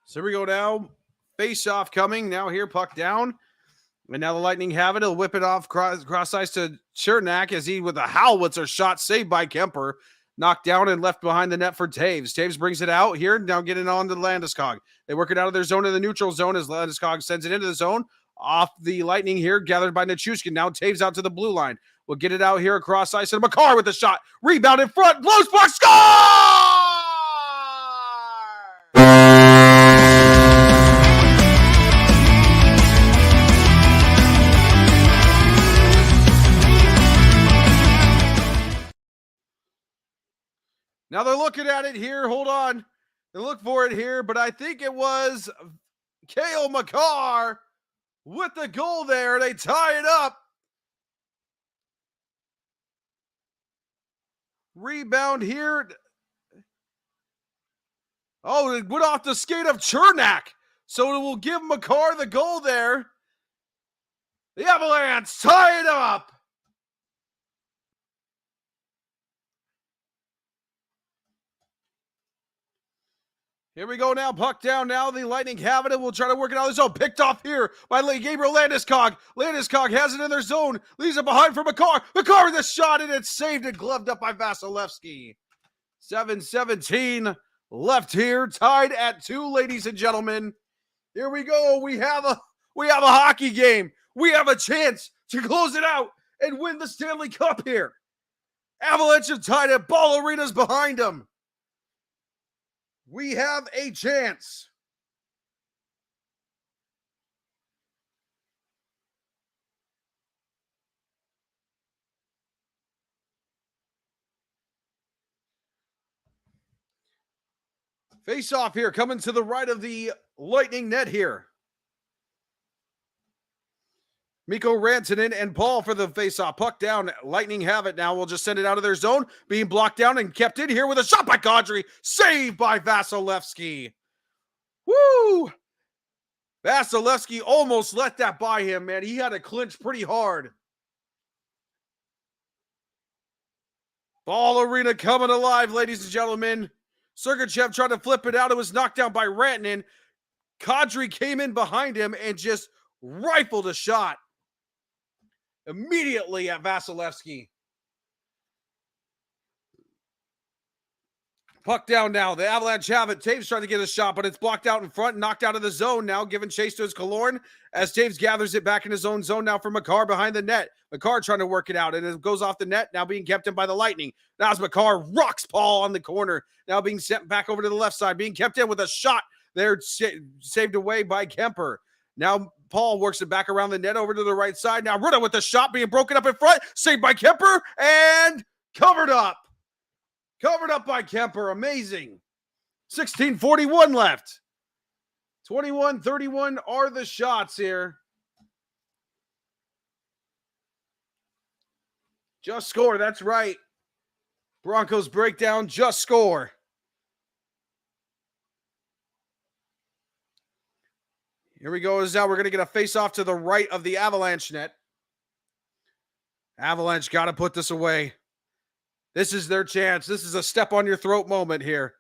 So here we go now. Face off coming. Now here, puck down. And now the Lightning have it. He'll whip it off cross ice to Chernak as he, with a howitzer shot, saved by Kemper. Knocked down and left behind the net for Taves. Taves brings it out here. Now getting on to Landeskog. They work it out of their zone in the neutral zone as Landeskog sends it into the zone. Off the Lightning here, gathered by Nichushkin. Now Taves out to the blue line. We'll get it out here across ice. And Makar with the shot. Rebound in front. Blows puck. Score! Now they're looking at it here. Hold on. They look for it here, but I think it was Cale Makar with the goal there. They tie it up. Rebound here. Oh, it went off the skate of Chernak. So it will give Makar the goal there. The Avalanche tie it up. Here we go now. Puck down now. The Lightning have it. We'll try to work it out of the zone. Picked off here by Gabriel Landeskog. Landeskog has it in their zone. Leaves it behind for Makar. Makar with a shot, and it's saved and gloved up by Vasilevsky. 7:17 left here. Tied at 2, ladies and gentlemen. Here we go. We have a hockey game. We have a chance to close it out and win the Stanley Cup here. Avalanche have tied it. Ball Arena's behind them. We have a chance. Face off here, coming to the right of the Lightning net here. Mikko Rantanen and Paul for the face-off. Puck down. Lightning have it now. We'll just send it out of their zone. Being blocked down and kept in here with a shot by Kadri. Saved by Vasilevsky. Woo! Vasilevsky almost let that by him, man. He had to clinch pretty hard. Ball Arena coming alive, ladies and gentlemen. Sergachev tried to flip it out. It was knocked down by Rantanen. Kadri came in behind him and just rifled a shot immediately at Vasilevsky. Puck down now. The Avalanche have it. Taves trying to get a shot, but it's blocked out in front, knocked out of the zone now, giving chase to his Killorn as Taves gathers it back in his own zone now for Makar behind the net. Makar trying to work it out, and it goes off the net, now being kept in by the Lightning. Now as Makar rocks Paul on the corner, now being sent back over to the left side, being kept in with a shot there, saved away by Kemper. Now Paul works it back around the net over to the right side. Now Ruda with the shot being broken up in front. Saved by Kemper and covered up. Covered up by Kemper. Amazing. 16:41 left. 21-31 are the shots here. Just score. That's right. Broncos breakdown. Just score. Here we go. Now we're going to get a face-off to the right of the Avalanche net. Avalanche got to put this away. This is their chance. This is a step-on-your-throat moment here.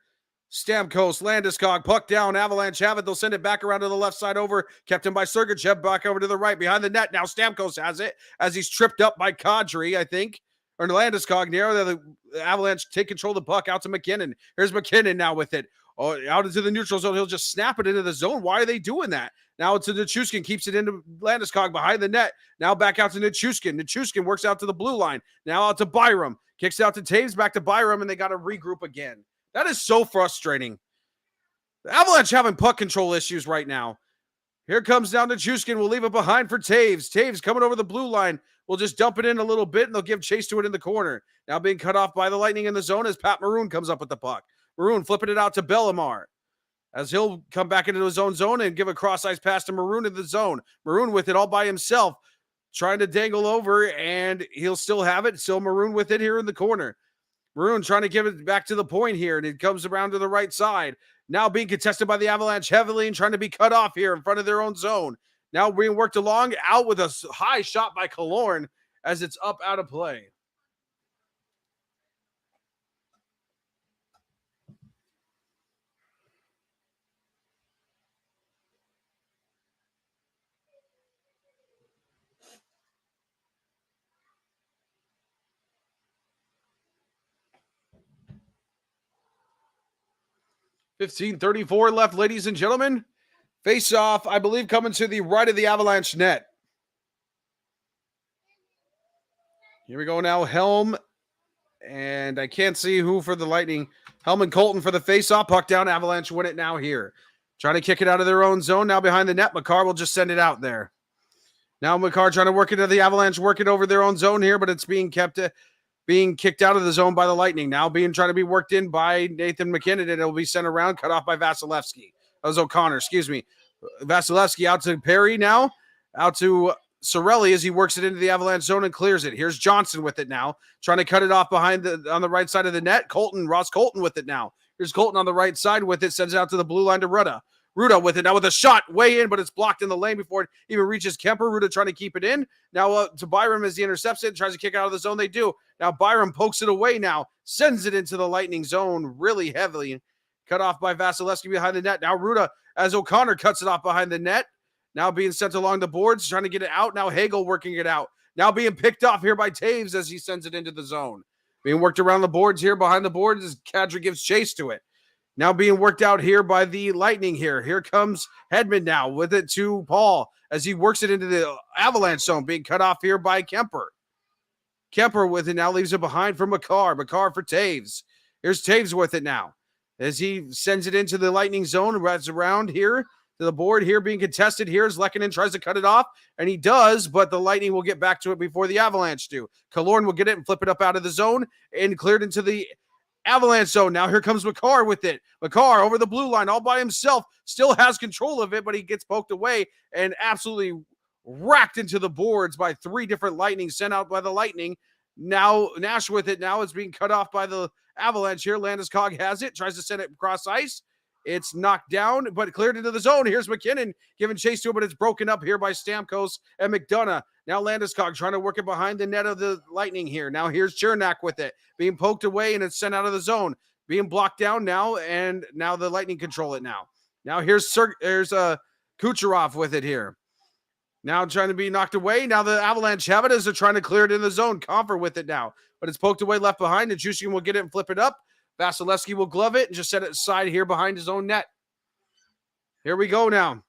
Stamkos, Landeskog, puck down. Avalanche have it. They'll send it back around to the left side over. Kept him by Sergachev. Back over to the right behind the net. Now Stamkos has it as he's tripped up by Kadri, I think. Or Landeskog near. The Avalanche take control of the puck out to McKinnon. Here's McKinnon now with it. Oh, out into the neutral zone. He'll just snap it into the zone. Why are they doing that? Now it's to Nichushkin. Keeps it into Landeskog behind the net. Now back out to Nichushkin. Nichushkin works out to the blue line. Now out to Byram. Kicks out to Taves. Back to Byram. And they got to regroup again. That is so frustrating. The Avalanche having puck control issues right now. Here comes down to Nichushkin. We'll leave it behind for Taves. Taves coming over the blue line. We'll just dump it in a little bit, and they'll give chase to it in the corner. Now being cut off by the Lightning in the zone as Pat Maroon comes up with the puck. Maroon flipping it out to Bellemare. as he'll come back into his own zone and give a cross-ice pass to Maroon in the zone. Maroon with it all by himself, trying to dangle over, and he'll still have it. Still Maroon with it here in the corner. Maroon trying to give it back to the point here, and it comes around to the right side. Now being contested by the Avalanche heavily and trying to be cut off here in front of their own zone. Now being worked along, out with a high shot by Killorn as it's up out of play. .34 left, ladies and gentlemen. Face off, I believe, coming to the right of the Avalanche net. Here we go now. Helm, and I can't see who for the Lightning. Helm and Colton for the face-off. Puck down. Avalanche win it now here. Trying to kick it out of their own zone. Now behind the net. Makar will just send it out there. Now Makar trying to work it to the Avalanche, work it over their own zone here, but it's being kicked out of the zone by the Lightning. Now trying to be worked in by Nathan McKinnon, and it'll be sent around, cut off by Vasilevsky. That was O'Connor, excuse me. Vasilevsky out to Perry now, out to Sorelli as he works it into the Avalanche zone and clears it. Here's Johnson with it now, trying to cut it off on the right side of the net. Ross Colton with it now. Here's Colton on the right side with it, sends it out to the blue line to Ruda. Ruda with it now with a shot way in, but it's blocked in the lane before it even reaches Kemper. Ruda trying to keep it in. Now to Byram as he intercepts it, tries to kick out of the zone. They do. Now Byram pokes it away now, sends it into the Lightning zone really heavily. Cut off by Vasilevsky behind the net. Now Ruda as O'Connor cuts it off behind the net. Now being sent along the boards, trying to get it out. Now Hagel working it out. Now being picked off here by Taves as he sends it into the zone. Being worked around the boards here behind the boards as Kadri gives chase to it. Now being worked out here by the Lightning here. Here comes Hedman now with it to Paul as he works it into the Avalanche zone, being cut off here by Kemper. Kemper with it now leaves it behind for Makar. Makar for Taves. Here's Taves with it now as he sends it into the Lightning zone, runs around here to the board here being contested. Here's Lehkonen tries to cut it off, and he does, but the Lightning will get back to it before the Avalanche do. Killorn will get it and flip it up out of the zone and cleared into the Avalanche zone. Now here comes Makar with it. Makar over the blue line all by himself, still has control of it, but he gets poked away and absolutely racked into the boards by three different Lightning sent out by the Lightning. Now Nash with it. Now it's being cut off by the Avalanche here. Landeskog has it, tries to send it across ice. It's knocked down, but cleared into the zone. Here's McKinnon giving chase to it, but it's broken up here by Stamkos and McDonough. Now Landeskog trying to work it behind the net of the Lightning here. Now here's Chernak with it, being poked away, and it's sent out of the zone. Being blocked down now, and now the Lightning control it now. Now here's Kucherov with it here. Now trying to be knocked away. Now the Avalanche have it as they're trying to clear it in the zone. Comfer with it now, but it's poked away left behind, and Jushin will get it and flip it up. Vasilevsky will glove it and just set it aside here behind his own net. Here we go now.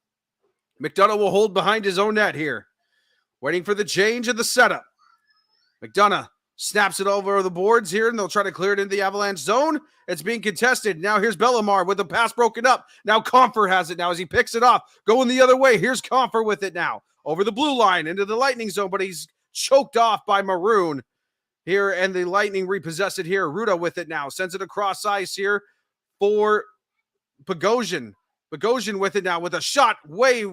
McDonough will hold behind his own net here. Waiting for the change of the setup. McDonough snaps it over the boards here, and they'll try to clear it into the Avalanche zone. It's being contested. Now here's Bellemare with the pass broken up. Now Comfer has it now as he picks it off. Going the other way. Here's Comfer with it now. Over the blue line into the Lightning zone, but he's choked off by Maroon. Here, and the Lightning repossess it here. Ruda with it now. Sends it across ice here for Bogosian. Bogosian with it now with a shot way.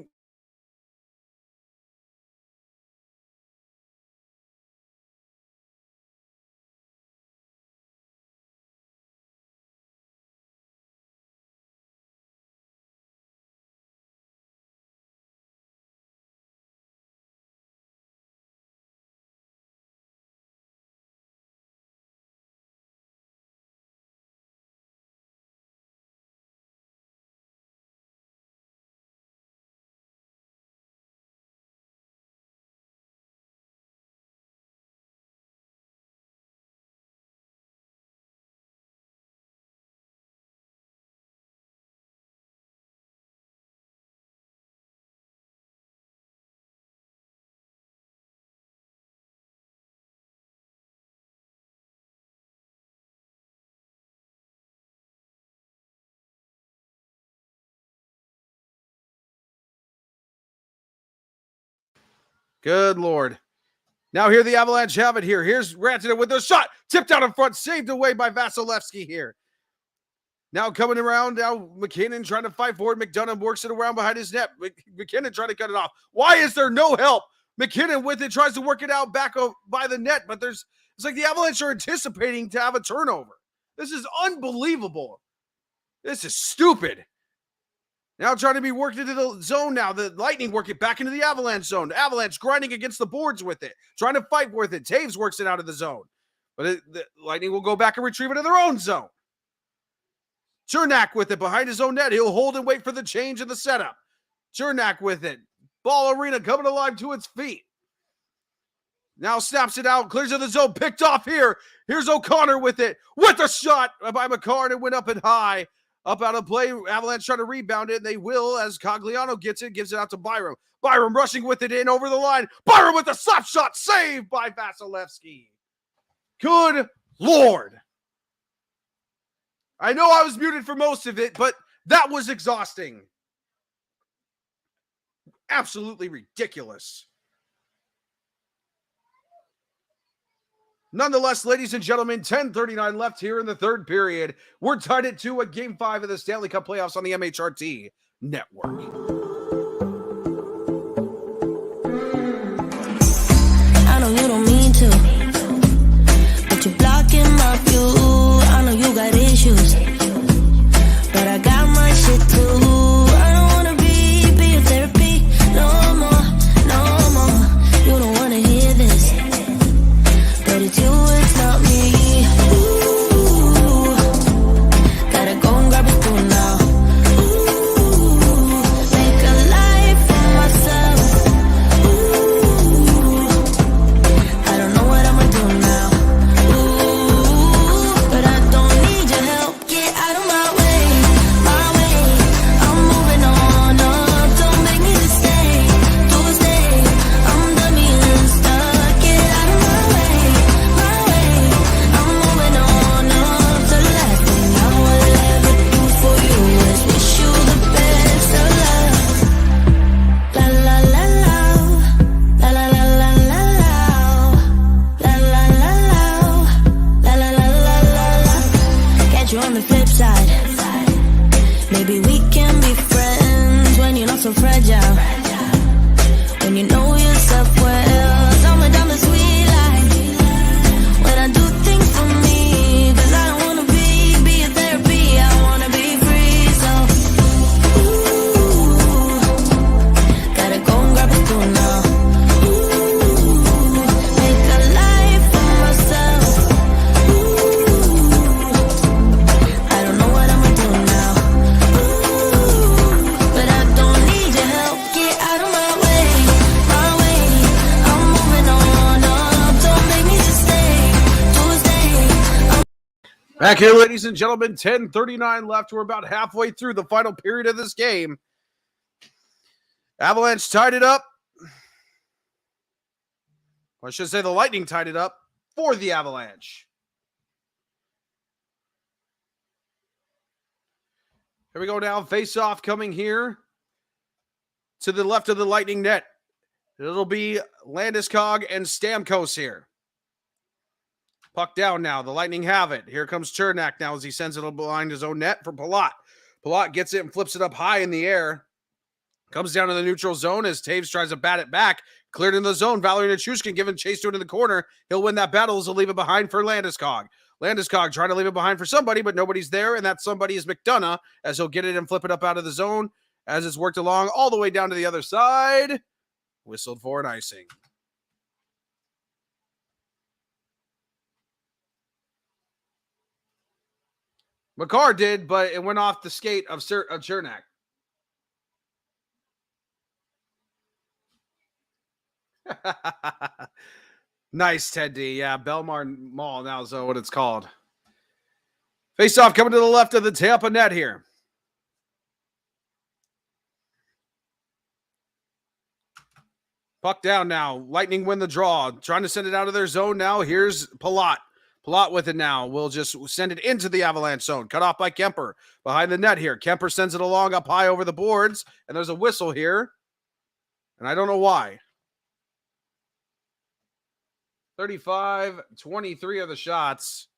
Good Lord. Now here the Avalanche have it here. Here's Rantanen with a shot. Tipped out in front. Saved away by Vasilevsky here. Now coming around, now McKinnon trying to fight for it. McDonough works it around behind his net. McKinnon trying to cut it off. Why is there no help? McKinnon with it tries to work it out back by the net, but it's like the Avalanche are anticipating to have a turnover. This is unbelievable. This is stupid. Now trying to be worked into the zone now. The Lightning work it back into the Avalanche zone. Avalanche grinding against the boards with it. Trying to fight with it. Taves works it out of the zone. But the Lightning will go back and retrieve it in their own zone. Chernak with it behind his own net. He'll hold and wait for the change in the setup. Chernak with it. Ball arena coming alive to its feet. Now snaps it out. Clears of the zone. Picked off here. Here's O'Connor with it. With a shot by McCarr. And it went up and high. Up out of play. Avalanche trying to rebound it. And they will as Cogliano gets it. Gives it out to Byram. Byram rushing with it in over the line. Byram with a slap shot. Saved by Vasilevsky. Good Lord. I know I was muted for most of it, but that was exhausting. Absolutely ridiculous. Nonetheless, ladies and gentlemen, 10:39 left here in the third period. We're tied at 2 at Game 5 of the Stanley Cup playoffs on the MHRT Network. I know you don't mean to, but you're blocking my view. I know you got issues, but I got my shit too. I don't wanna be your therapy no more, no more. You don't wanna hear this, but it's you, it's not me. Ooh, gotta go and grab a spoon now. Ooh, make a life for myself. Ooh, I don't know what I'ma do now. Ooh, but I don't need your help. Get out of my way, my way. I'm moving on up. Don't make me stay, to stay. I'm done being stuck. Get out of my way, my way. I'm moving on up. The last thing I will ever do for you is wish you the best of luck. La la la la, la la la la la la, la la la la, la la la la la. Catch you on the flip side. Maybe we can be friends when you're not so fragile. When you know yourself well. Tell me down the sweet life. When I do things for me, 'cause I don't wanna be a therapy. I wanna be free, so ooh, gotta go and grab a spoon now. Ooh, make a life for myself. Ooh, I don't know what I'ma do now. Ooh, but I don't need your help. Get out of my way, my way. I'm moving on up. Don't make me just stay, to stay. Back here, ladies and gentlemen, 10:39 left. We're about halfway through the final period of this game. Avalanche tied it up. Or I should say the Lightning tied it up for the Avalanche. Here we go now. Face-off coming here to the left of the Lightning net. It'll be Landeskog and Stamkos here. Puck down now. The Lightning have it. Here comes Chernak now as he sends it behind his own net for Palat. Palat gets it and flips it up high in the air. Comes down to the neutral zone as Taves tries to bat it back. Cleared in the zone. Valery Nichushkin giving chase to it in the corner. He'll win that battle as he'll leave it behind for Landeskog. Landeskog trying to leave it behind for somebody, but nobody's there, and that somebody is McDonough as he'll get it and flip it up out of the zone as it's worked along all the way down to the other side. Whistled for an icing. McCarr did, but it went off the skate of Chernak. Nice, Ted D. Yeah, Belmar Mall now is what it's called. Face off coming to the left of the Tampa net here. Puck down now. Lightning win the draw. Trying to send it out of their zone now. Here's Palat. Palat with it now. We'll just send it into the Avalanche zone. Cut off by Kemper. Behind the net here. Kemper sends it along up high over the boards. And there's a whistle here. And I don't know why. 35-23 of the shots.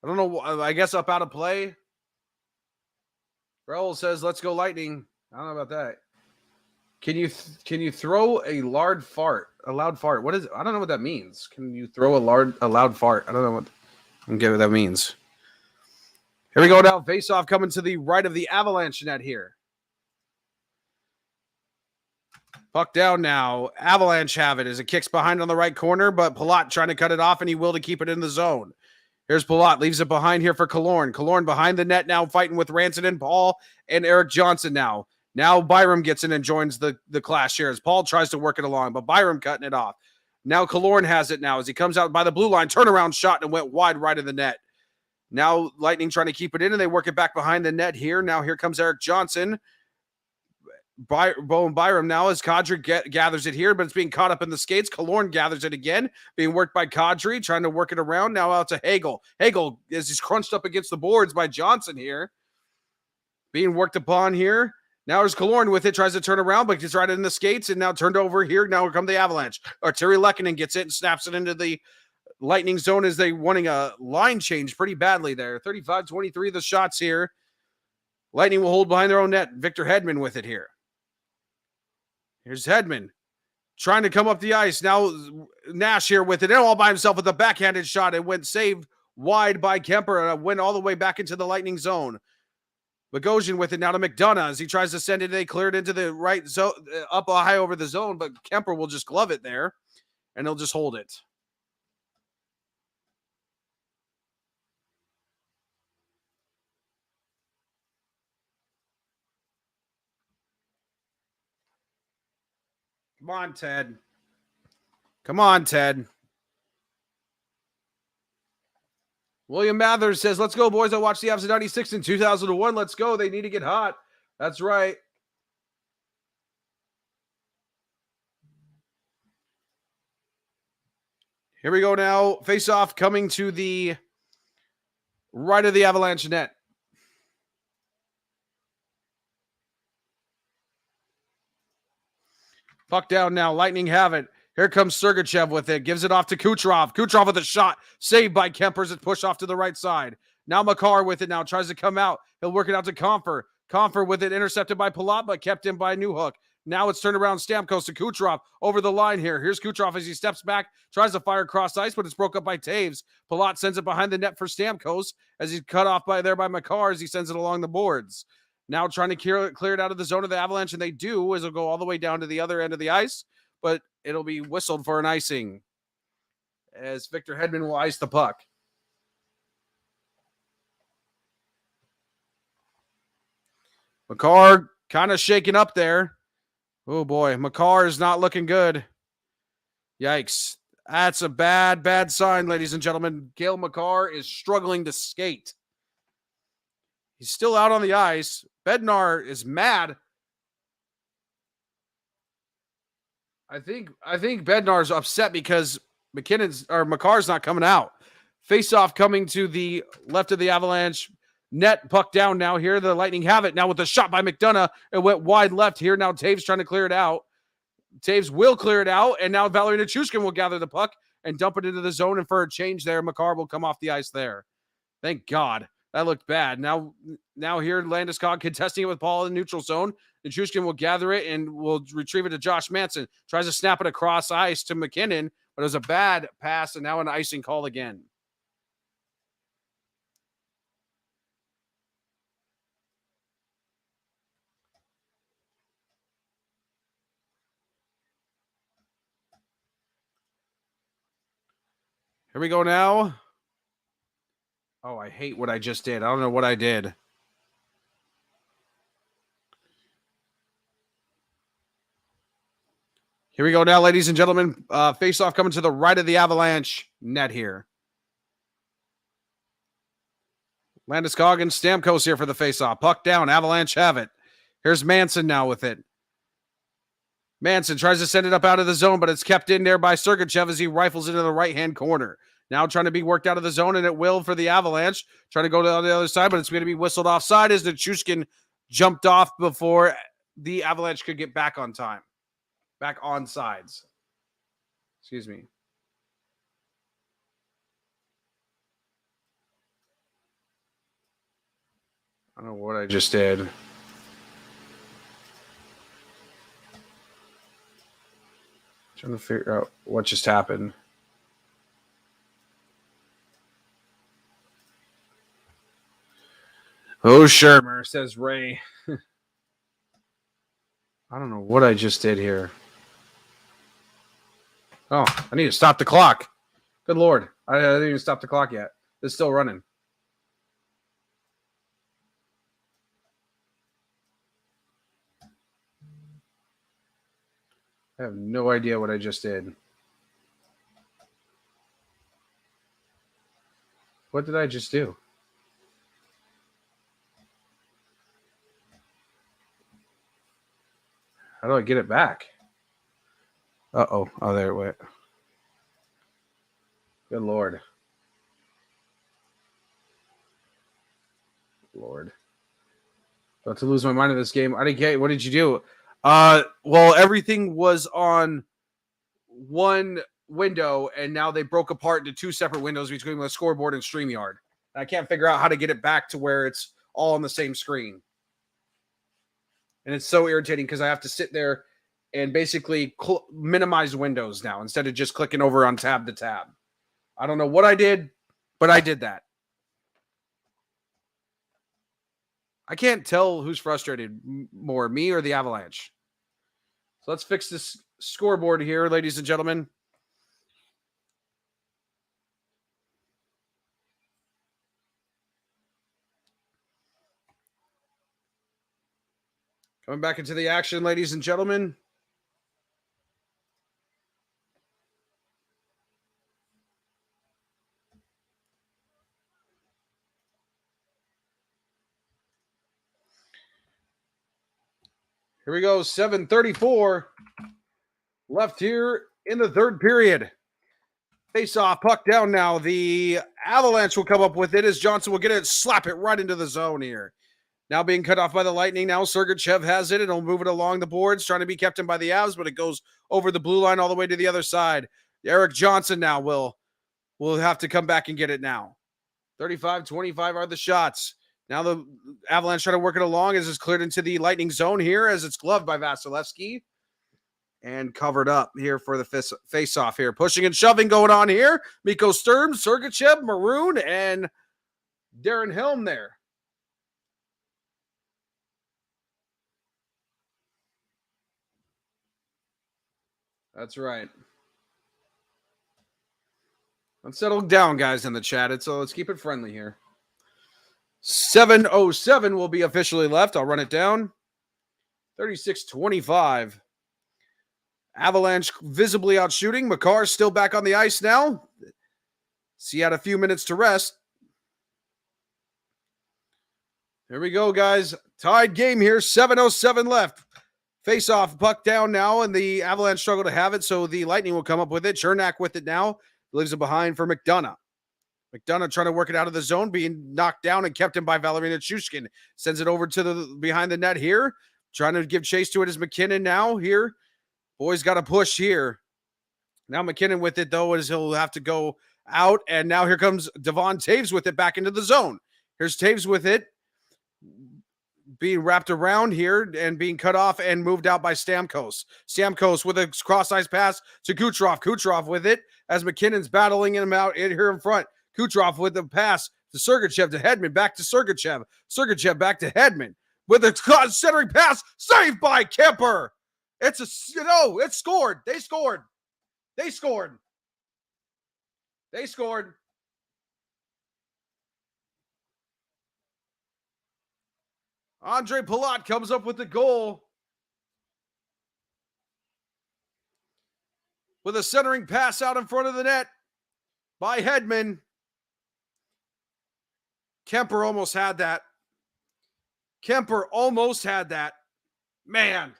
I don't know. I guess up out of play. Raul says, "Let's go Lightning." I don't know about that. Can you throw a loud fart? A loud fart. What is it? I don't know what that means. Can you throw a loud fart? I don't know what. I don't get what that means. Here we go now. Face off coming to the right of the Avalanche net here. Puck down now. Avalanche have it as it kicks behind on the right corner, but Palat trying to cut it off, and he will to keep it in the zone. Here's Palat, leaves it behind here for Killorn. Killorn behind the net now, fighting with Ranson and Paul and Eric Johnson now. Now Byram gets in and joins the clash here as Paul tries to work it along, but Byram cutting it off. Now Killorn has it now as he comes out by the blue line, turnaround shot, and went wide right of the net. Now Lightning trying to keep it in, and they work it back behind the net here. Now here comes Eric Johnson. Bowen Byram now as Kadri gathers it here, but it's being caught up in the skates. Killorn gathers it again, being worked by Kadri, trying to work it around. Now out to Hagel. Hagel, as he's crunched up against the boards by Johnson here, being worked upon here. Now there's Killorn with it, tries to turn around, but gets right in the skates, and now turned over here. Now here come the Avalanche. Terry Lehkonen gets it and snaps it into the Lightning zone as they wanting a line change pretty badly there. 35-23 the shots here. Lightning will hold behind their own net. Victor Hedman with it here. Here's Hedman trying to come up the ice. Now Nash here with it, and all by himself with a backhanded shot. It went saved wide by Kemper. Went all the way back into the Lightning zone. Bogosian with it now to McDonough as he tries to send it. They cleared into the right zone, up high over the zone, but Kemper will just glove it there, and he'll just hold it. Come on, Ted. Come on, Ted. William Mathers says, "Let's go, boys. I watched the Avs in 96 and 2001. Let's go. They need to get hot." That's right. Here we go now. Face off coming to the right of the Avalanche net. Puck down now. Lightning have it. Here comes Sergachev with it. Gives it off to Kucherov. Kucherov with a shot. Saved by Kempers. It pushed off to the right side. Now Makar with it now. Tries to come out. He'll work it out to Comfer. Comfer with it. Intercepted by Palat, but kept in by Newhook. Now it's turned around Stamkos to Kucherov. Over the line here. Here's Kucherov as he steps back. Tries to fire across ice, but it's broke up by Taves. Palat sends it behind the net for Stamkos as he's cut off by Makar as he sends it along the boards. Now trying to clear it out of the zone of the Avalanche, and they do, as it'll go all the way down to the other end of the ice, but it'll be whistled for an icing as Victor Hedman will ice the puck. Makar kind of shaking up there. Oh, boy. Makar is not looking good. Yikes. That's a bad, bad sign, ladies and gentlemen. Gale Makar is struggling to skate. He's still out on the ice. Bednar is mad. I think Bednar's upset because Makar's not coming out. Face-off coming to the left of the Avalanche. Net puck down now here. The Lightning have it now with a shot by McDonough. It went wide left here. Now Taves trying to clear it out. Taves will clear it out, and now Valerie Nichushkin will gather the puck and dump it into the zone, and for a change there, Makar will come off the ice there. Thank God. That looked bad. Now here, Landeskog contesting it with Paul in the neutral zone. Nichushkin will gather it and will retrieve it to Josh Manson. Tries to snap it across ice to McKinnon, but it was a bad pass, and now an icing call again. Here we go now. Oh, I hate what I just did. I don't know what I did. Here we go now, ladies and gentlemen. Face-off coming to the right of the Avalanche net here. Landeskog and Stamkos here for the face-off. Puck down. Avalanche have it. Here's Manson now with it. Manson tries to send it up out of the zone, but it's kept in there by Sergachev as he rifles into the right-hand corner. Now trying to be worked out of the zone, and it will for the Avalanche. Trying to go to the other side, but it's going to be whistled offside as Nichushkin jumped off before the Avalanche could get back on time. Back on sides. Excuse me. I don't know what I just did. Trying to figure out what just happened. Oh, sure, says Ray. I don't know what I just did here. Oh, I need to stop the clock. Good Lord. I didn't even stop the clock yet. It's still running. I have no idea what I just did. What did I just do? How do I get it back? Uh-oh. Oh, there it went. Good Lord. Lord. About to lose my mind in this game. I didn't get. What did you do? Well, everything was on one window, and now they broke apart into two separate windows between the scoreboard and StreamYard. I can't figure out how to get it back to where it's all on the same screen. And it's so irritating because I have to sit there and basically minimize windows now instead of just clicking over on tab to tab. I don't know what I did, but I did that. I can't tell who's frustrated more, me or the Avalanche. So let's fix this scoreboard here, ladies and gentlemen. Coming back into the action, ladies and gentlemen. Here we go, 7:34 left here in the third period. Face off, puck down now. The Avalanche will come up with it as Johnson will get it, slap it right into the zone here. Now being cut off by the Lightning. Now Sergachev has it and he'll move it along the boards, trying to be kept in by the Avs, but it goes over the blue line all the way to the other side. Eric Johnson now will have to come back and get it now. 35-25 are the shots. Now the Avalanche trying to work it along as it's cleared into the Lightning zone here as it's gloved by Vasilevsky and covered up here for the face-off here. Pushing and shoving going on here. Mikko Sturm, Sergachev, Maroon, and Darren Helm there. That's right. Let's settle down, guys, in the chat. So let's keep it friendly here. 7:07 will be officially left. I'll run it down. 36-25. Avalanche visibly out shooting. Makar's still back on the ice now. So he had a few minutes to rest. Here we go, guys. Tied game here. 7:07 left. Face off, puck down now, and the Avalanche struggle to have it, so the Lightning will come up with it. Chernak with it now. Leaves it behind for McDonough. McDonough trying to work it out of the zone, being knocked down and kept in by Valerina Chushkin. Sends it over to the behind the net here. Trying to give chase to it is McKinnon now here. Boys got to push here. Now McKinnon with it, though, as he'll have to go out. And now here comes Devon Taves with it back into the zone. Here's Taves with it. Being wrapped around here and being cut off and moved out by Stamkos. Stamkos with a cross-ice pass to Kucherov. Kucherov with it as McKinnon's battling him out here in front. Kucherov with the pass to Sergachev to Hedman. Back to Sergachev. Sergachev back to Hedman with a centering pass. Saved by Kemper. It's scored. They scored. They scored. They scored. Andre Palat comes up with the goal with a centering pass out in front of the net by Hedman. Kemper almost had that. Kemper almost had that. Man.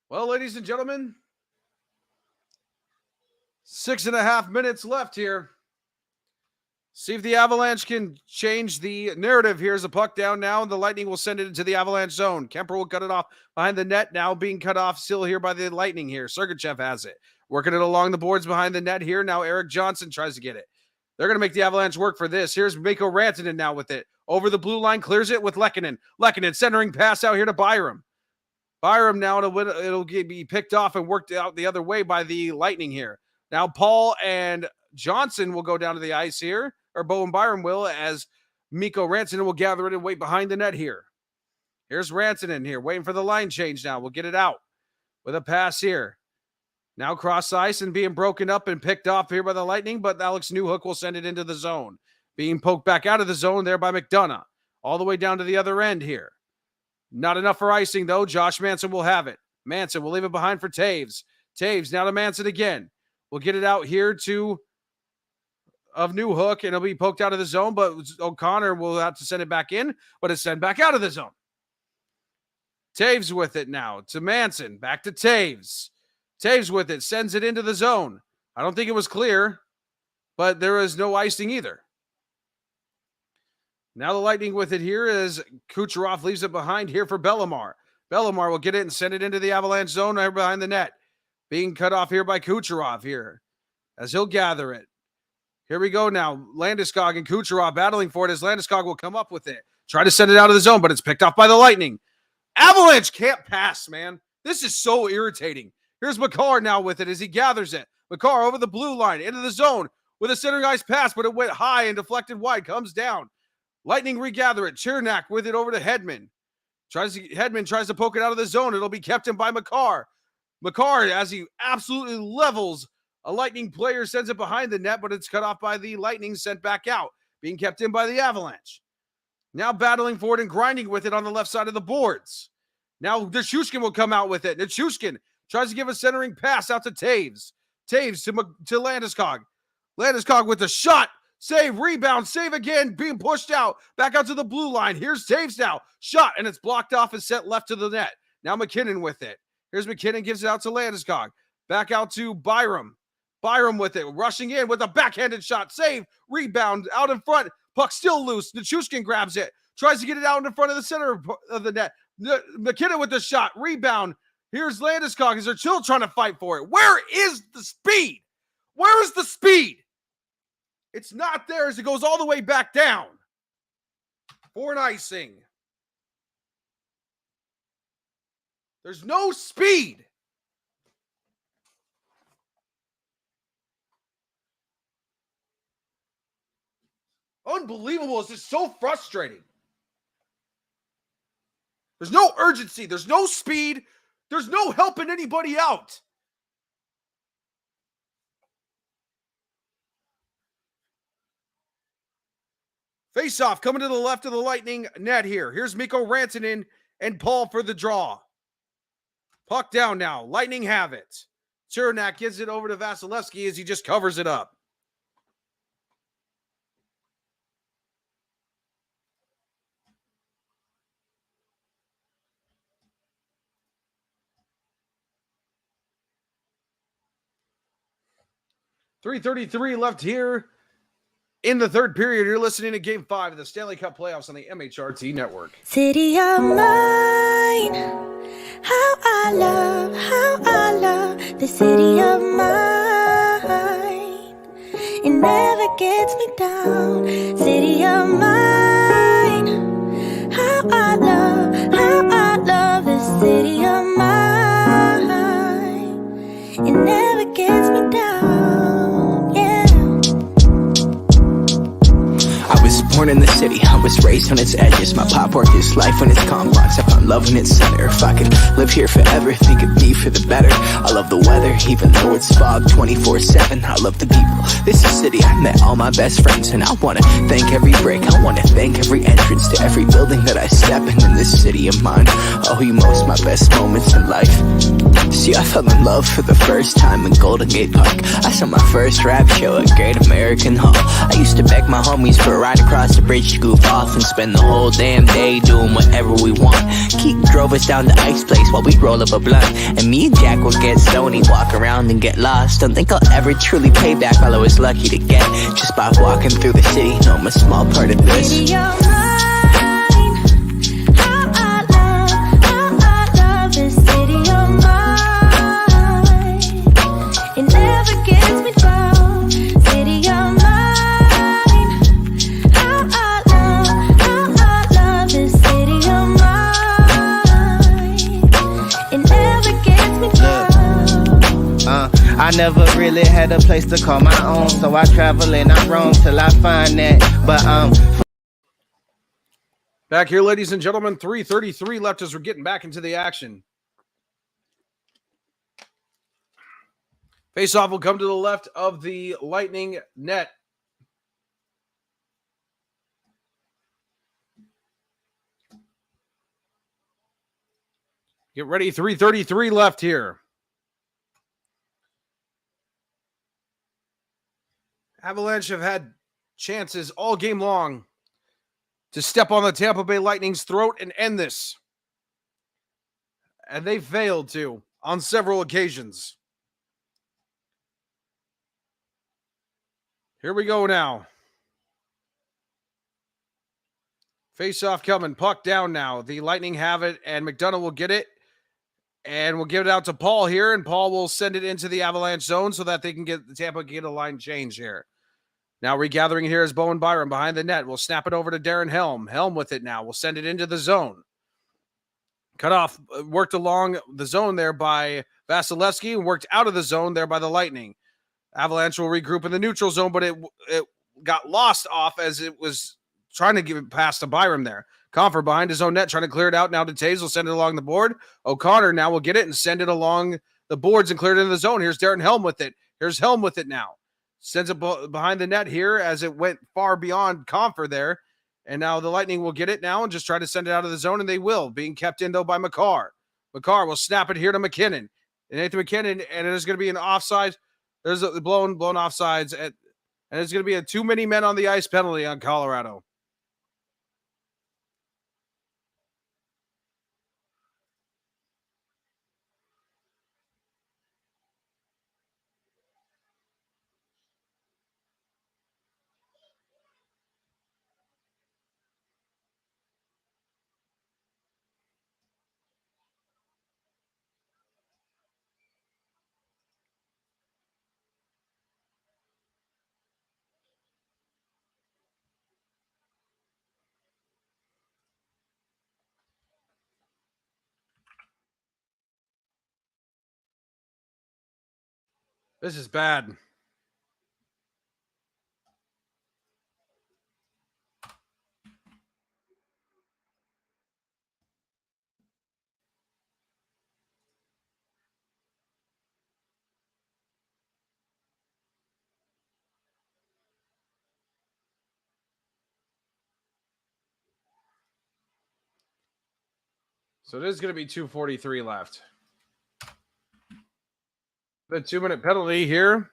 Well, ladies and gentlemen, 6.5 minutes left here. See if the Avalanche can change the narrative. Here's a puck down now, and the Lightning will send it into the Avalanche zone. Kemper will cut it off behind the net, now being cut off still here by the Lightning here. Sergachev has it. Working it along the boards behind the net here. Now Eric Johnson tries to get it. They're going to make the Avalanche work for this. Here's Mikko Rantanen now with it. Over the blue line, clears it with Lehkonen. Lehkonen centering pass out here to Byram. Byram now, it'll be picked off and worked out the other way by the Lightning here. Now Paul and Johnson will go down to the ice here, or Bo and Byram will, as Mikko Rantanen will gather it and wait behind the net here. Here's Rantanen here, waiting for the line change now. We'll get it out with a pass here. Now cross ice and being broken up and picked off here by the Lightning, but Alex Newhook will send it into the zone. Being poked back out of the zone there by McDonough. All the way down to the other end here. Not enough for icing, though. Josh Manson will have it. Manson will leave it behind for Taves. Taves now to Manson again. We'll get it out here to Newhook, and it'll be poked out of the zone, but O'Connor will have to send it back in, but it's sent back out of the zone. Taves with it now to Manson. Back to Taves. Taves with it, sends it into the zone. I don't think it was clear, but there is no icing either. Now the Lightning with it here as Kucherov leaves it behind here for Bellemare. Bellemare will get it and send it into the Avalanche zone right behind the net. Being cut off here by Kucherov here as he'll gather it. Here we go now. Landeskog and Kucherov battling for it as Landeskog will come up with it. Try to send it out of the zone, but it's picked off by the Lightning. Avalanche can't pass, man. This is so irritating. Here's Makar now with it as he gathers it. Makar over the blue line into the zone with a centering ice pass, but it went high and deflected wide. Comes down. Lightning regather it. Chernak with it over to Hedman. Hedman tries to poke it out of the zone. It'll be kept in by Makar. Makar, as he absolutely levels a Lightning player, sends it behind the net, but it's cut off by the Lightning, sent back out. Being kept in by the Avalanche. Now battling for it and grinding with it on the left side of the boards. Now Nichushkin will come out with it. Nichushkin tries to give a centering pass out to Taves. Taves to Landeskog. Landeskog with a shot. Save, rebound, save again. Being pushed out. Back out to the blue line. Here's Taves now. Shot, and it's blocked off and sent left to the net. Now McKinnon with it. Here's McKinnon, gives it out to Landeskog. Back out to Byram. Byram with it. Rushing in with a backhanded shot. Save, rebound, out in front. Puck still loose. Nichushkin grabs it. Tries to get it out in front of the center of the net. McKinnon with the shot. Rebound. Here's Landeskog as they're still trying to fight for it. Where is the speed? Where is the speed? It's not there as it goes all the way back down for an icing. There's no speed. Unbelievable. It's just so frustrating. There's no urgency. There's no speed. There's no helping anybody out. Face-off coming to the left of the Lightning net here. Here's Mikko Rantanen and Paul for the draw. Puck down now. Lightning have it. Chernak gives it over to Vasilevsky as he just covers it up. .333 left here in the third period. You're listening to Game 5 of the Stanley Cup playoffs on the MHRT Network. City of mine, how I love the city of mine. It never gets me down. City of mine, how I love the city of mine. It never gets me down, yeah. I was born in the city, I was raised on its edges. My pop worked his life on its complex. I found love in its center. If I could live here forever, think it'd be for the better. I love the weather, even though it's fog 24/7. I love the people, this is city. I met all my best friends, and I wanna thank every break. I wanna thank every entrance to every building that I step in this city of mine. Oh, you most my best moments in life. See, I fell in love for the first time in Golden Gate Park. I saw my first rap show at Great American Hall. I used to beg my homies for a ride across the bridge to goof off and spend the whole damn day doing whatever we want. Keith drove us down to Ice Place while we roll up a blunt, and me and Jack would get stoned, walk around and get lost. Don't think I'll ever truly pay back all I was lucky to get just by walking through the city. No, I'm a small part of this. City of mine, how I love the city of mine. It never really had a place to call my own, so I travel and I roam till I find that. But Back here, ladies and gentlemen, 3:33 left as we're getting back into the action. Faceoff will come to the left of the Lightning net. Get ready, 3:33 left here. Avalanche have had chances all game long to step on the Tampa Bay Lightning's throat and end this. And they failed to on several occasions. Here we go now. Face-off coming. Puck down now. The Lightning have it, and McDonough will get it. And we'll give it out to Paul here, and Paul will send it into the Avalanche zone so that they can get the Tampa get a line change here. Now regathering here is Bowen Byram behind the net. We'll snap it over to Darren Helm. Helm with it now. We'll send it into the zone. Cut off, worked along the zone there by Vasilevsky and worked out of the zone there by the Lightning. Avalanche will regroup in the neutral zone, but it got lost off as it was trying to give it past to Byram there. Comfort behind his own net, trying to clear it out now to Taves. Will send it along the board. O'Connor now will get it and send it along the boards and clear it into the zone. Here's Darren Helm with it. Here's Helm with it now. Sends it behind the net here as it went far beyond Comfort there. And now the Lightning will get it now and just try to send it out of the zone, and they will. Being kept in, though, by McCarr. McCarr will snap it here to McKinnon. And Nathan McKinnon, and there's going to be an offside. There's a blown offsides, and it's going to be a too many men on the ice penalty on Colorado. This is bad. So it is going to be 2:43 left. The 2-minute penalty here.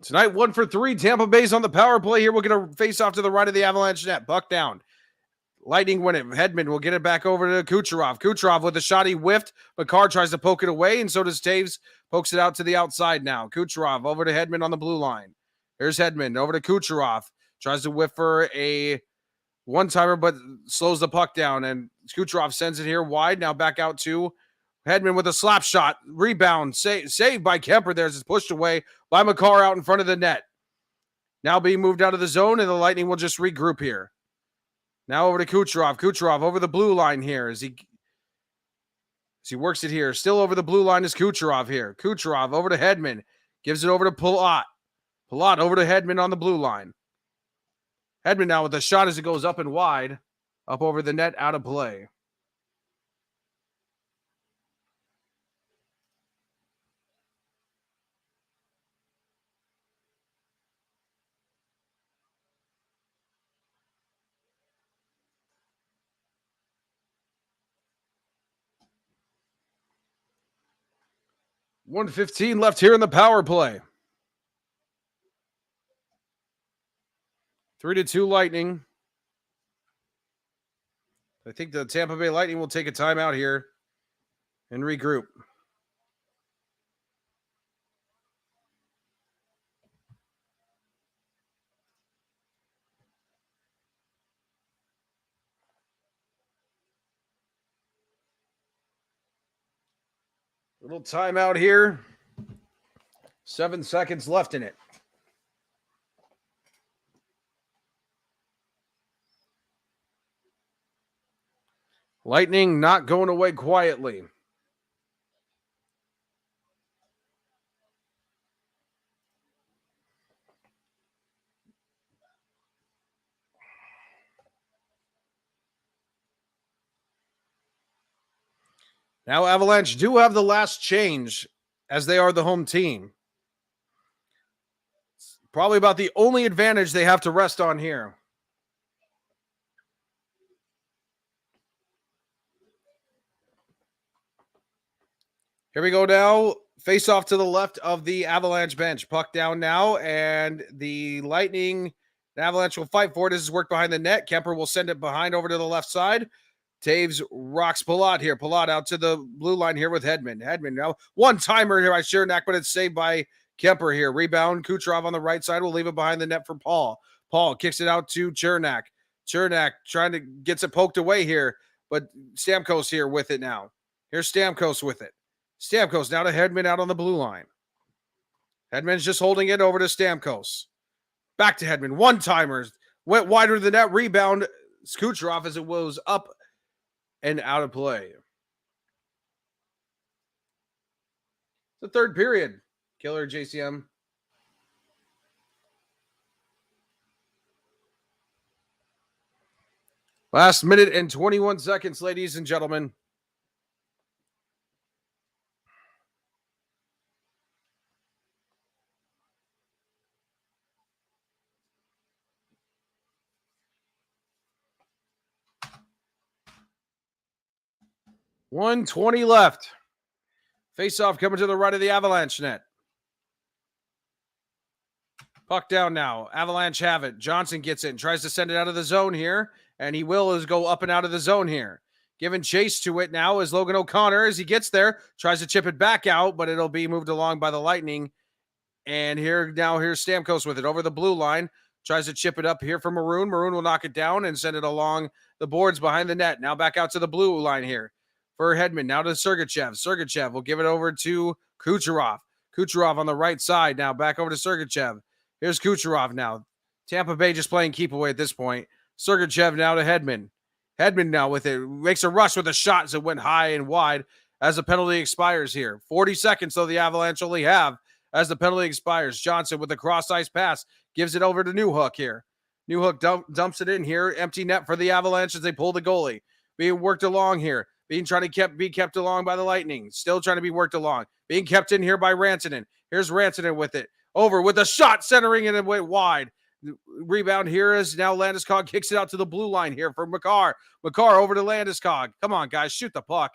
Tonight, 1 for 3. Tampa Bay's on the power play here. We're going to face off to the right of the Avalanche net. Buck down. Lightning win it. Hedman will get it back over to Kucherov. Kucherov with a shot he whiffed. McCarr tries to poke it away, and so does Taves. Pokes it out to the outside now. Kucherov over to Hedman on the blue line. Here's Hedman over to Kucherov. Tries to whiff for a one-timer, but slows the puck down, and Kucherov sends it here wide. Now back out to Hedman with a slap shot. Rebound. Saved by Kemper there as it's pushed away by McCarr out in front of the net. Now being moved out of the zone, and the Lightning will just regroup here. Now over to Kucherov. Kucherov over the blue line here as he works it here. Still over the blue line is Kucherov here. Kucherov over to Hedman. Gives it over to Palat. Palat over to Hedman on the blue line. Hedman now with a shot as it goes up and wide. Up over the net, out of play. $1:15 left here in the power play. 3-2 Lightning. I think the Tampa Bay Lightning will take a timeout here and regroup. Little timeout here. 7 seconds left in it. Lightning not going away quietly. Now Avalanche do have the last change as they are the home team. It's probably about the only advantage they have to rest on here. Here we go now. Face off to the left of the Avalanche bench. Puck down now, and the Lightning, the Avalanche will fight for it. This is work behind the net. Kemper will send it behind over to the left side. Taves rocks Palat here. Palat out to the blue line here with Hedman. Hedman now one-timer here by Chernak, but it's saved by Kemper here. Rebound, Kucherov on the right side will leave it behind the net for Paul. Paul kicks it out to Chernak. Chernak trying to gets it poked away here, but Stamkos here with it now. Here's Stamkos with it. Stamkos now to Hedman out on the blue line. Hedman's just holding it over to Stamkos. Back to Hedman. One-timers. Went wider than that. Rebound. Kucherov as it was up and out of play. The third period. Killer JCM. Last minute and 21 seconds, ladies and gentlemen. .120 left. Face-off coming to the right of the Avalanche net. Puck down now. Avalanche have it. Johnson gets it and tries to send it out of the zone here. And he will go up and out of the zone here. Giving chase to it now is Logan O'Connor as he gets there. Tries to chip it back out, but it'll be moved along by the Lightning. And here's Stamkos with it over the blue line. Tries to chip it up here for Maroon. Maroon will knock it down and send it along the boards behind the net. Now back out to the blue line here for Hedman. Now to Sergachev. Sergachev will give it over to Kucherov. Kucherov on the right side now. Back over to Sergachev. Here's Kucherov now. Tampa Bay just playing keep away at this point. Sergachev now to Hedman. Hedman now with it. Makes a rush with a shot as it went high and wide as the penalty expires here. 40 seconds, though, the Avalanche only have as the penalty expires. Johnson with a cross-ice pass. Gives it over to Newhook here. Newhook dumps it in here. Empty net for the Avalanche as they pull the goalie. Being worked along here. Being trying to be kept along by the Lightning. Still trying to be worked along. Being kept in here by Rantanen. Here's Rantanen with it. Over with a shot centering it and went wide. Rebound here is now Landeskog kicks it out to the blue line here for Makar. Makar over to Landeskog. Come on, guys. Shoot the puck.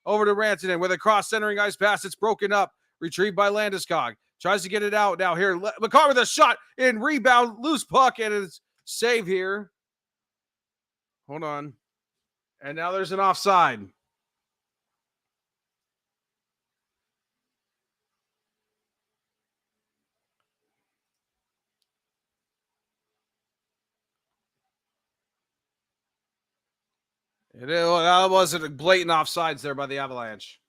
Over to Rantanen with a cross-centering ice pass. It's broken up. Retrieved by Landeskog. Tries to get it out now here. Makar with a shot in rebound. Loose puck and it's save here. Hold on. And now there's an offside. That wasn't a blatant offsides there by the Avalanche.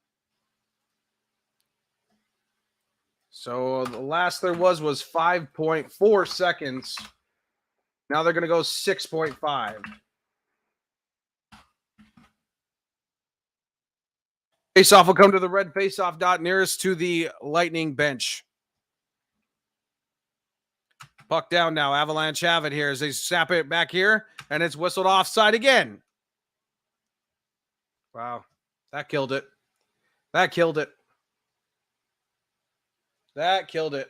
So the last there was 5.4 seconds. Now they're going to go 6.5. Faceoff will come to the red faceoff dot nearest to the Lightning bench. Puck down now. Avalanche have it here as they snap it back here, and it's whistled offside again. Wow, that killed it. That killed it. That killed it.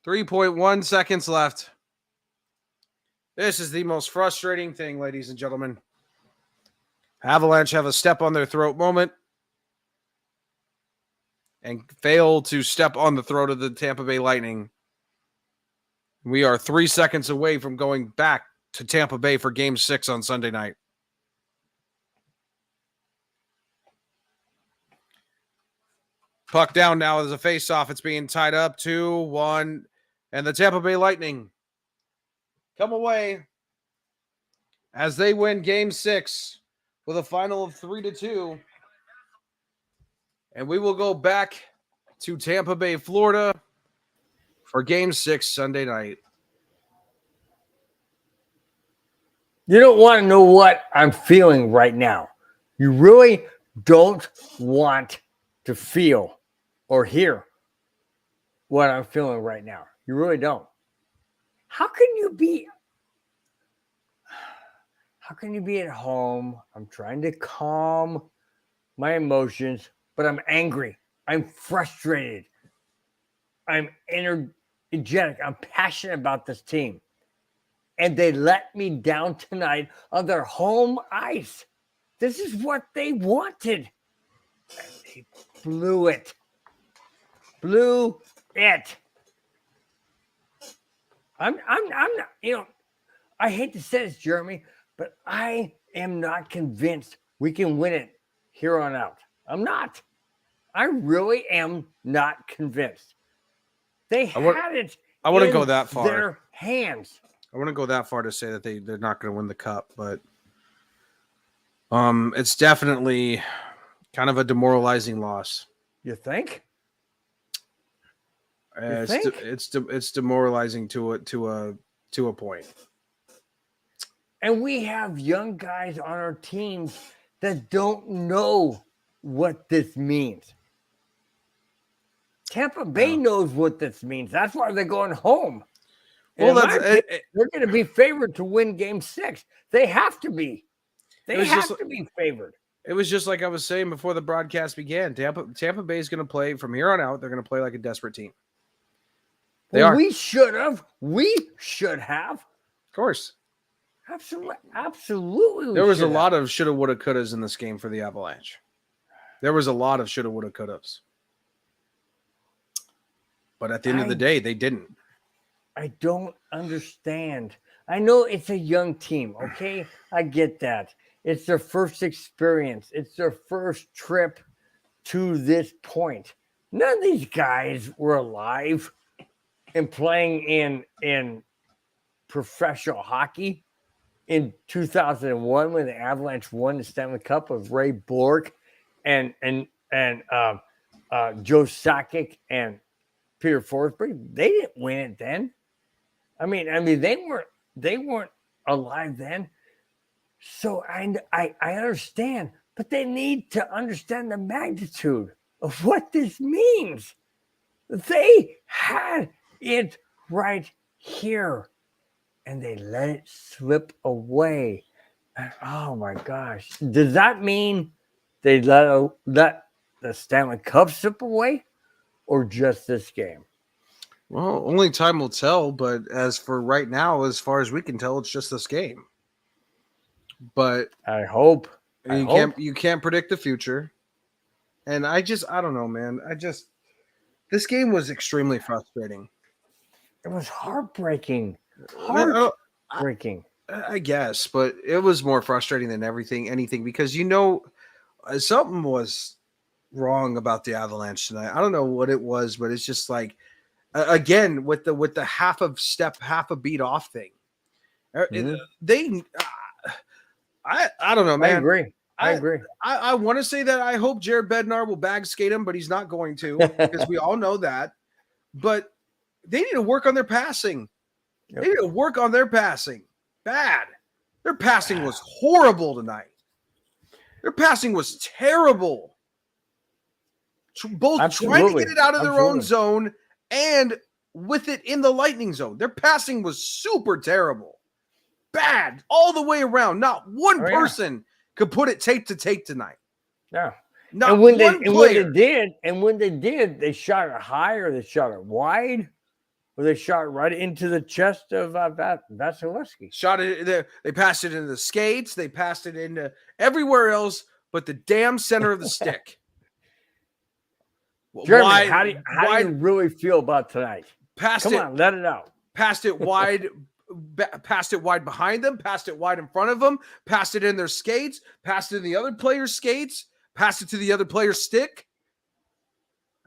.1 seconds left. This is the most frustrating thing, ladies and gentlemen. Avalanche have a step on their throat moment and fail to step on the throat of the Tampa Bay Lightning. We are 3 seconds away from going back to Tampa Bay for Game 6 on Sunday night. Puck down now as a face-off. It's being tied up 2-1. And the Tampa Bay Lightning come away as they win Game 6 with a final of 3-2. And we will go back to Tampa Bay, Florida for Game 6 Sunday night. You don't want to know what I'm feeling right now. You really don't want to feel or hear what I'm feeling right now. You really don't. How can you be at home? I'm trying to calm my emotions, but I'm angry. I'm frustrated. I'm energetic. I'm passionate about this team. And they let me down tonight on their home ice. This is what they wanted. And they blew it. Blew it. I'm not, I hate to say this, Jeremy, but I am not convinced we can win it here on out. I'm not. I really am not convinced. They had it. I wouldn't go that far. Their hands. I wouldn't go that far to say that they're not going to win the cup, but it's definitely kind of a demoralizing loss. You think? It's demoralizing to a point. And we have young guys on our teams that don't know what this means. Tampa Bay knows what this means. That's why they're going home. Well, they're going to be favored to win Game 6. They have to be. They have to be favored. It was just like I was saying before the broadcast began. Tampa Bay is going to play from here on out. They're going to play like a desperate team. They are. We should have. Of course. Absolutely. There was a lot of shoulda, woulda, couldas in this game for the Avalanche. There was a lot of shoulda, woulda, couldas. But at the end of the day, they didn't. I don't understand. I know it's a young team, okay? I get that. It's their first experience. It's their first trip to this point. None of these guys were alive and playing in professional hockey in 2001 when the Avalanche won the Stanley Cup with Ray Bork and Joe Sakic and Peter Forsberg. They didn't win it then. I mean, they weren't alive then. So I understand, but they need to understand the magnitude of what this means. They had it right here, and they let it slip away. And, oh my gosh! Does that mean they let the Stanley Cup slip away, or just this game? Well, only time will tell. But as for right now, as far as we can tell, it's just this game. But I hope you can't predict the future. And I don't know, man. This game was extremely frustrating. It was heartbreaking. I guess, but it was more frustrating than anything, because something was wrong about the Avalanche tonight. I don't know what it was, but it's just like, again, with the half a beat off thing. I don't know, man. I agree. I want to say that I hope Jared Bednar will bag skate him, but he's not going to, because we all know that. But they need to work on their passing. Yep. They need to work on their passing. Bad. Their passing was horrible tonight. Their passing was terrible. Both trying to get it out of their own zone and with it in the Lightning zone. Their passing was super terrible. Bad all the way around. Not one person could put it tape to tape tonight. Yeah. Not when player. they did, they shot it high or they shot it wide, or they shot right into the chest of Vasilevsky. Shot it there. They passed it into the skates. They passed it into everywhere else but the damn center of the stick. Jeremy, how do you really feel about tonight? Come on, let it out. Passed it wide. Passed it wide behind them, passed it wide in front of them, passed it in their skates, passed it in the other player's skates, passed it to the other player's stick.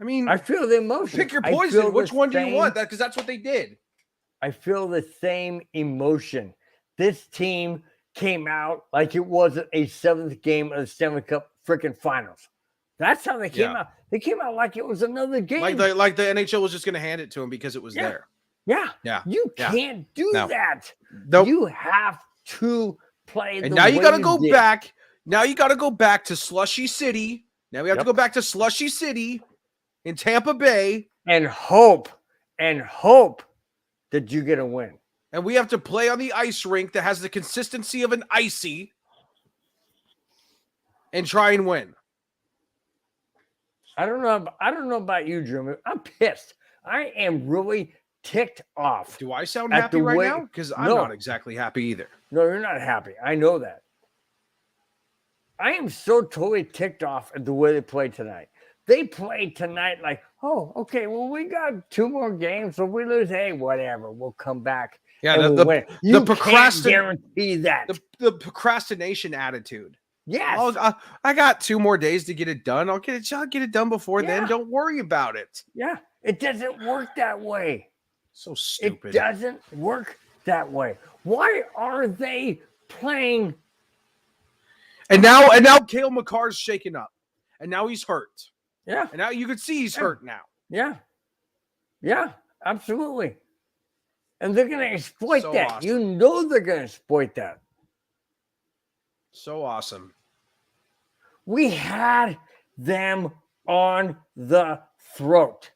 I mean, I feel the emotion. Pick your poison. Which one do you want? Because that's what they did. I feel the same emotion. This team came out like it wasn't a seventh game of the Stanley Cup freaking finals. That's how they came out. They came out like it was another game. Like the NHL was just going to hand it to them because it was there. Yeah. Yeah. You can't do that. Nope. You have to play. And the now you way got to go did. back. Now you got to go back to Slushy City. Now we have to Yep. go back to Slushy City in Tampa Bay. And hope that you get a win. And we have to play on the ice rink that has the consistency of an icy and try and win. I don't know about you, Jeremy. I'm pissed. I am really ticked off. Do I sound at happy the right way- now? Because I'm No. not exactly happy either. No, you're not happy. I know that. I am so totally ticked off at the way they played tonight. They played tonight like, oh, okay, well, we got 2 more games. So if we lose, hey, whatever. We'll come back. Yeah, and we'll win. You can't guarantee that. The procrastination attitude. Yes. Oh, I got 2 more days to get it done. I'll get it done before then. Yeah. Don't worry about it. Yeah, it doesn't work that way. So stupid. It doesn't work that way. Why are they playing? And now Cale McCarr's shaken up. And now he's hurt. Yeah. And now you can see he's hurt now. Yeah. Yeah, absolutely. And they're going to exploit So that. awesome. You know they're going to exploit that. So awesome. We had them on the throat.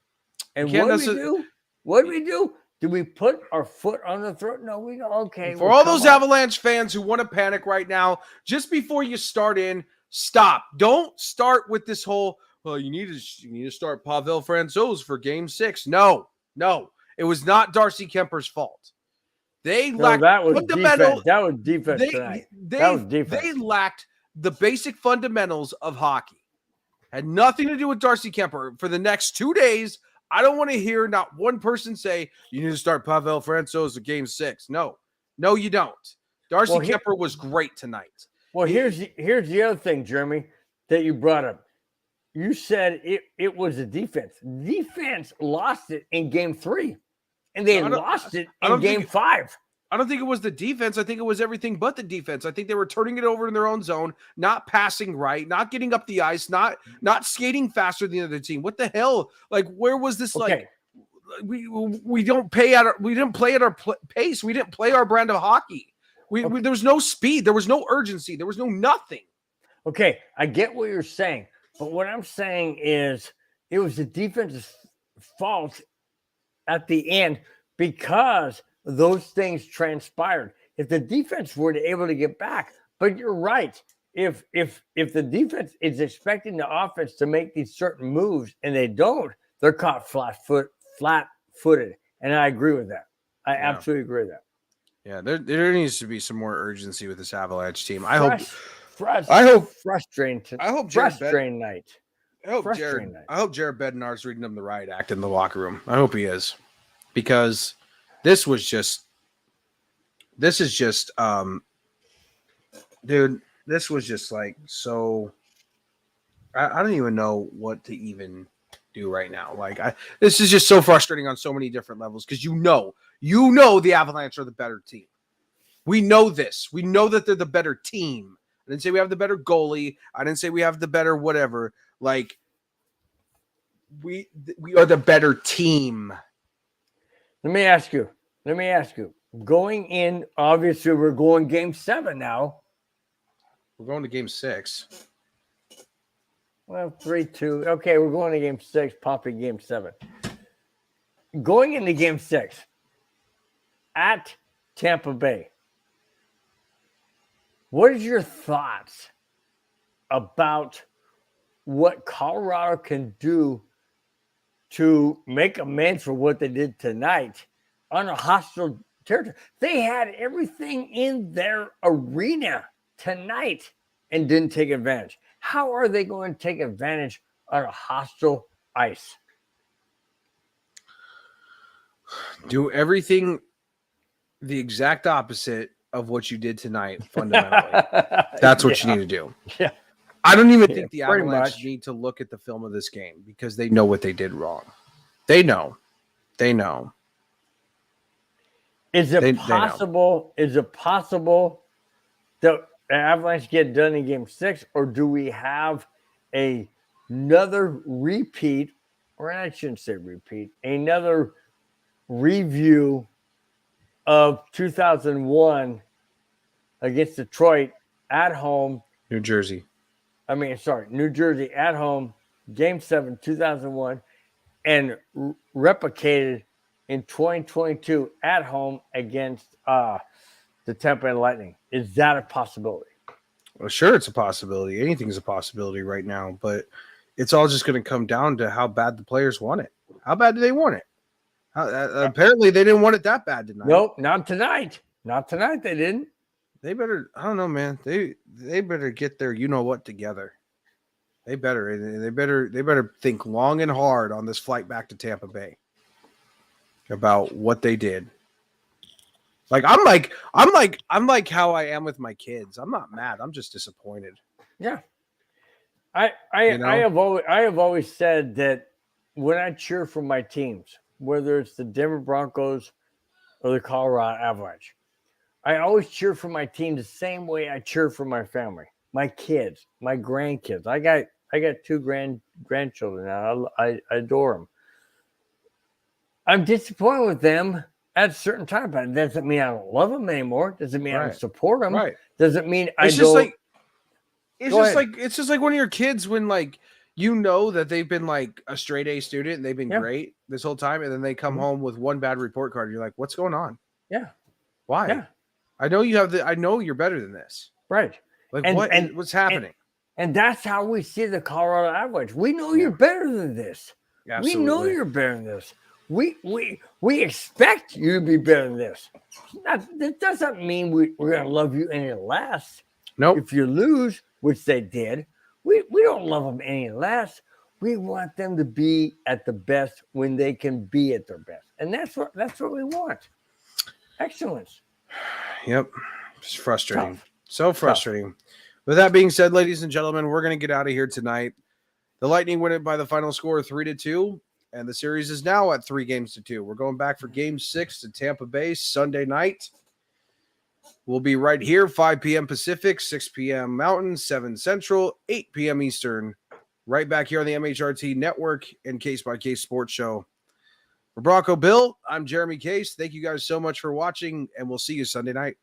And You can't what did we do? What did we do? Did we put our foot on the throat? No, we go, okay. For all those Avalanche fans who want to panic right now, just before you start in, stop. Don't start with this whole, well, you need to start Pavel Francouz for game 6. No. It was not Darcy Kemper's fault. They lacked that was fundamental. defense. That was defense tonight. That was defense. They lacked the basic fundamentals of hockey. Had nothing to do with Darcy Kemper. For the next 2 days, I don't want to hear not one person say, you need to start Pavel Francouz at game 6. No, you don't. Darcy Kemper was great tonight. Well, here's the other thing, Jeremy, that you brought up. You said it was the defense. Defense lost it in game 3, and they lost it in game 5. I don't think it was the defense. I think it was everything but the defense. I think they were turning it over in their own zone, not passing right, not getting up the ice, not skating faster than the other team. What the hell? Like, where was this? Okay. Like, we didn't play at our pace. We didn't play our brand of hockey. There was no speed. There was no urgency. There was no nothing. Okay, I get what you're saying, but what I'm saying is it was the defense's fault at the end because those things transpired. If the defense were able to get back, but you're right. If the defense is expecting the offense to make these certain moves and they don't, they're caught flat-footed. And I agree with that. I absolutely agree with that. Yeah, there needs to be some more urgency with this Avalanche team. I hope frustrating night. I hope Jared Bednar's reading them the riot act in the locker room. I hope he is, because this is just dude. This was just like so. I don't even know what to even do right now. Like this is just so frustrating on so many different levels because you know the Avalanche are the better team. We know this. We know that they're the better team. I didn't say we have the better goalie. I didn't say we have the better whatever. Like we are the better team. Let me ask you. Going in, obviously, we're going game 7 now. We're going to game 6. Well, 3-2. Okay, we're going to game 6, popping game 7. Going into game 6 at Tampa Bay. What is your thoughts about what Colorado can do to make amends for what they did tonight on a hostile territory? They had everything in their arena tonight and didn't take advantage. How are they going to take advantage on a hostile ice? Do everything the exact opposite of what you did tonight, fundamentally. That's what you need to do. Yeah. I don't even think the pretty Avalanche much. need to look at the film of this game because they know what they did wrong. They know. Is it They know. possible? Is it possible that the Avalanche get done in game 6, or do we have another repeat, or I shouldn't say repeat, another review of 2001 against Detroit at home. New Jersey at home, Game 7, 2001, and replicated in 2022 at home against the Tampa Lightning. Is that a possibility? Well, sure, it's a possibility. Anything's a possibility right now, but it's all just going to come down to how bad the players want it. How bad do they want it? Apparently, they didn't want it that bad tonight. Nope, not tonight. Not tonight. They didn't. They better. I don't know, man. They better get their what together. They better think long and hard on this flight back to Tampa Bay about what they did. I'm like how I am with my kids. I'm not mad. I'm just disappointed. Yeah. I have always said that when I cheer for my teams, whether it's the Denver Broncos or the Colorado Avalanche, I always cheer for my team the same way I cheer for my family, my kids, my grandkids. I got 2 grandchildren now. I adore them. I'm disappointed with them at a certain time, but it doesn't mean I don't love them anymore. Doesn't mean I don't support them. Right. Doesn't mean It's just like one of your kids when that they've been like a straight A student and they've been great this whole time, and then they come home with one bad report card. And you're like, what's going on? Yeah. Why? Yeah. I know you're better than this. Right. What's happening? And that's how we see the Colorado Avalanche. We know you're better than this. Absolutely. We know you're better than this. We expect you to be better than this. That doesn't mean we're going to love you any less. Nope. If you lose, which they did, we don't love them any less. We want them to be at the best when they can be at their best, and that's what we want. Excellence. Yep. It's frustrating. Tough. So frustrating. Tough. With that being said, ladies and gentlemen, we're going to get out of here tonight. The Lightning win it by the final score of 3-2, and the series is now at 3-2. We're going back for Game 6 to Tampa Bay Sunday night. We'll be right here, 5 p.m. Pacific, 6 p.m. Mountain, 7 Central, 8 p.m. Eastern. Right back here on the MHRT Network and Case by Case Sports Show. For Bronco Bill, I'm Jeremy Case. Thank you guys so much for watching, and we'll see you Sunday night.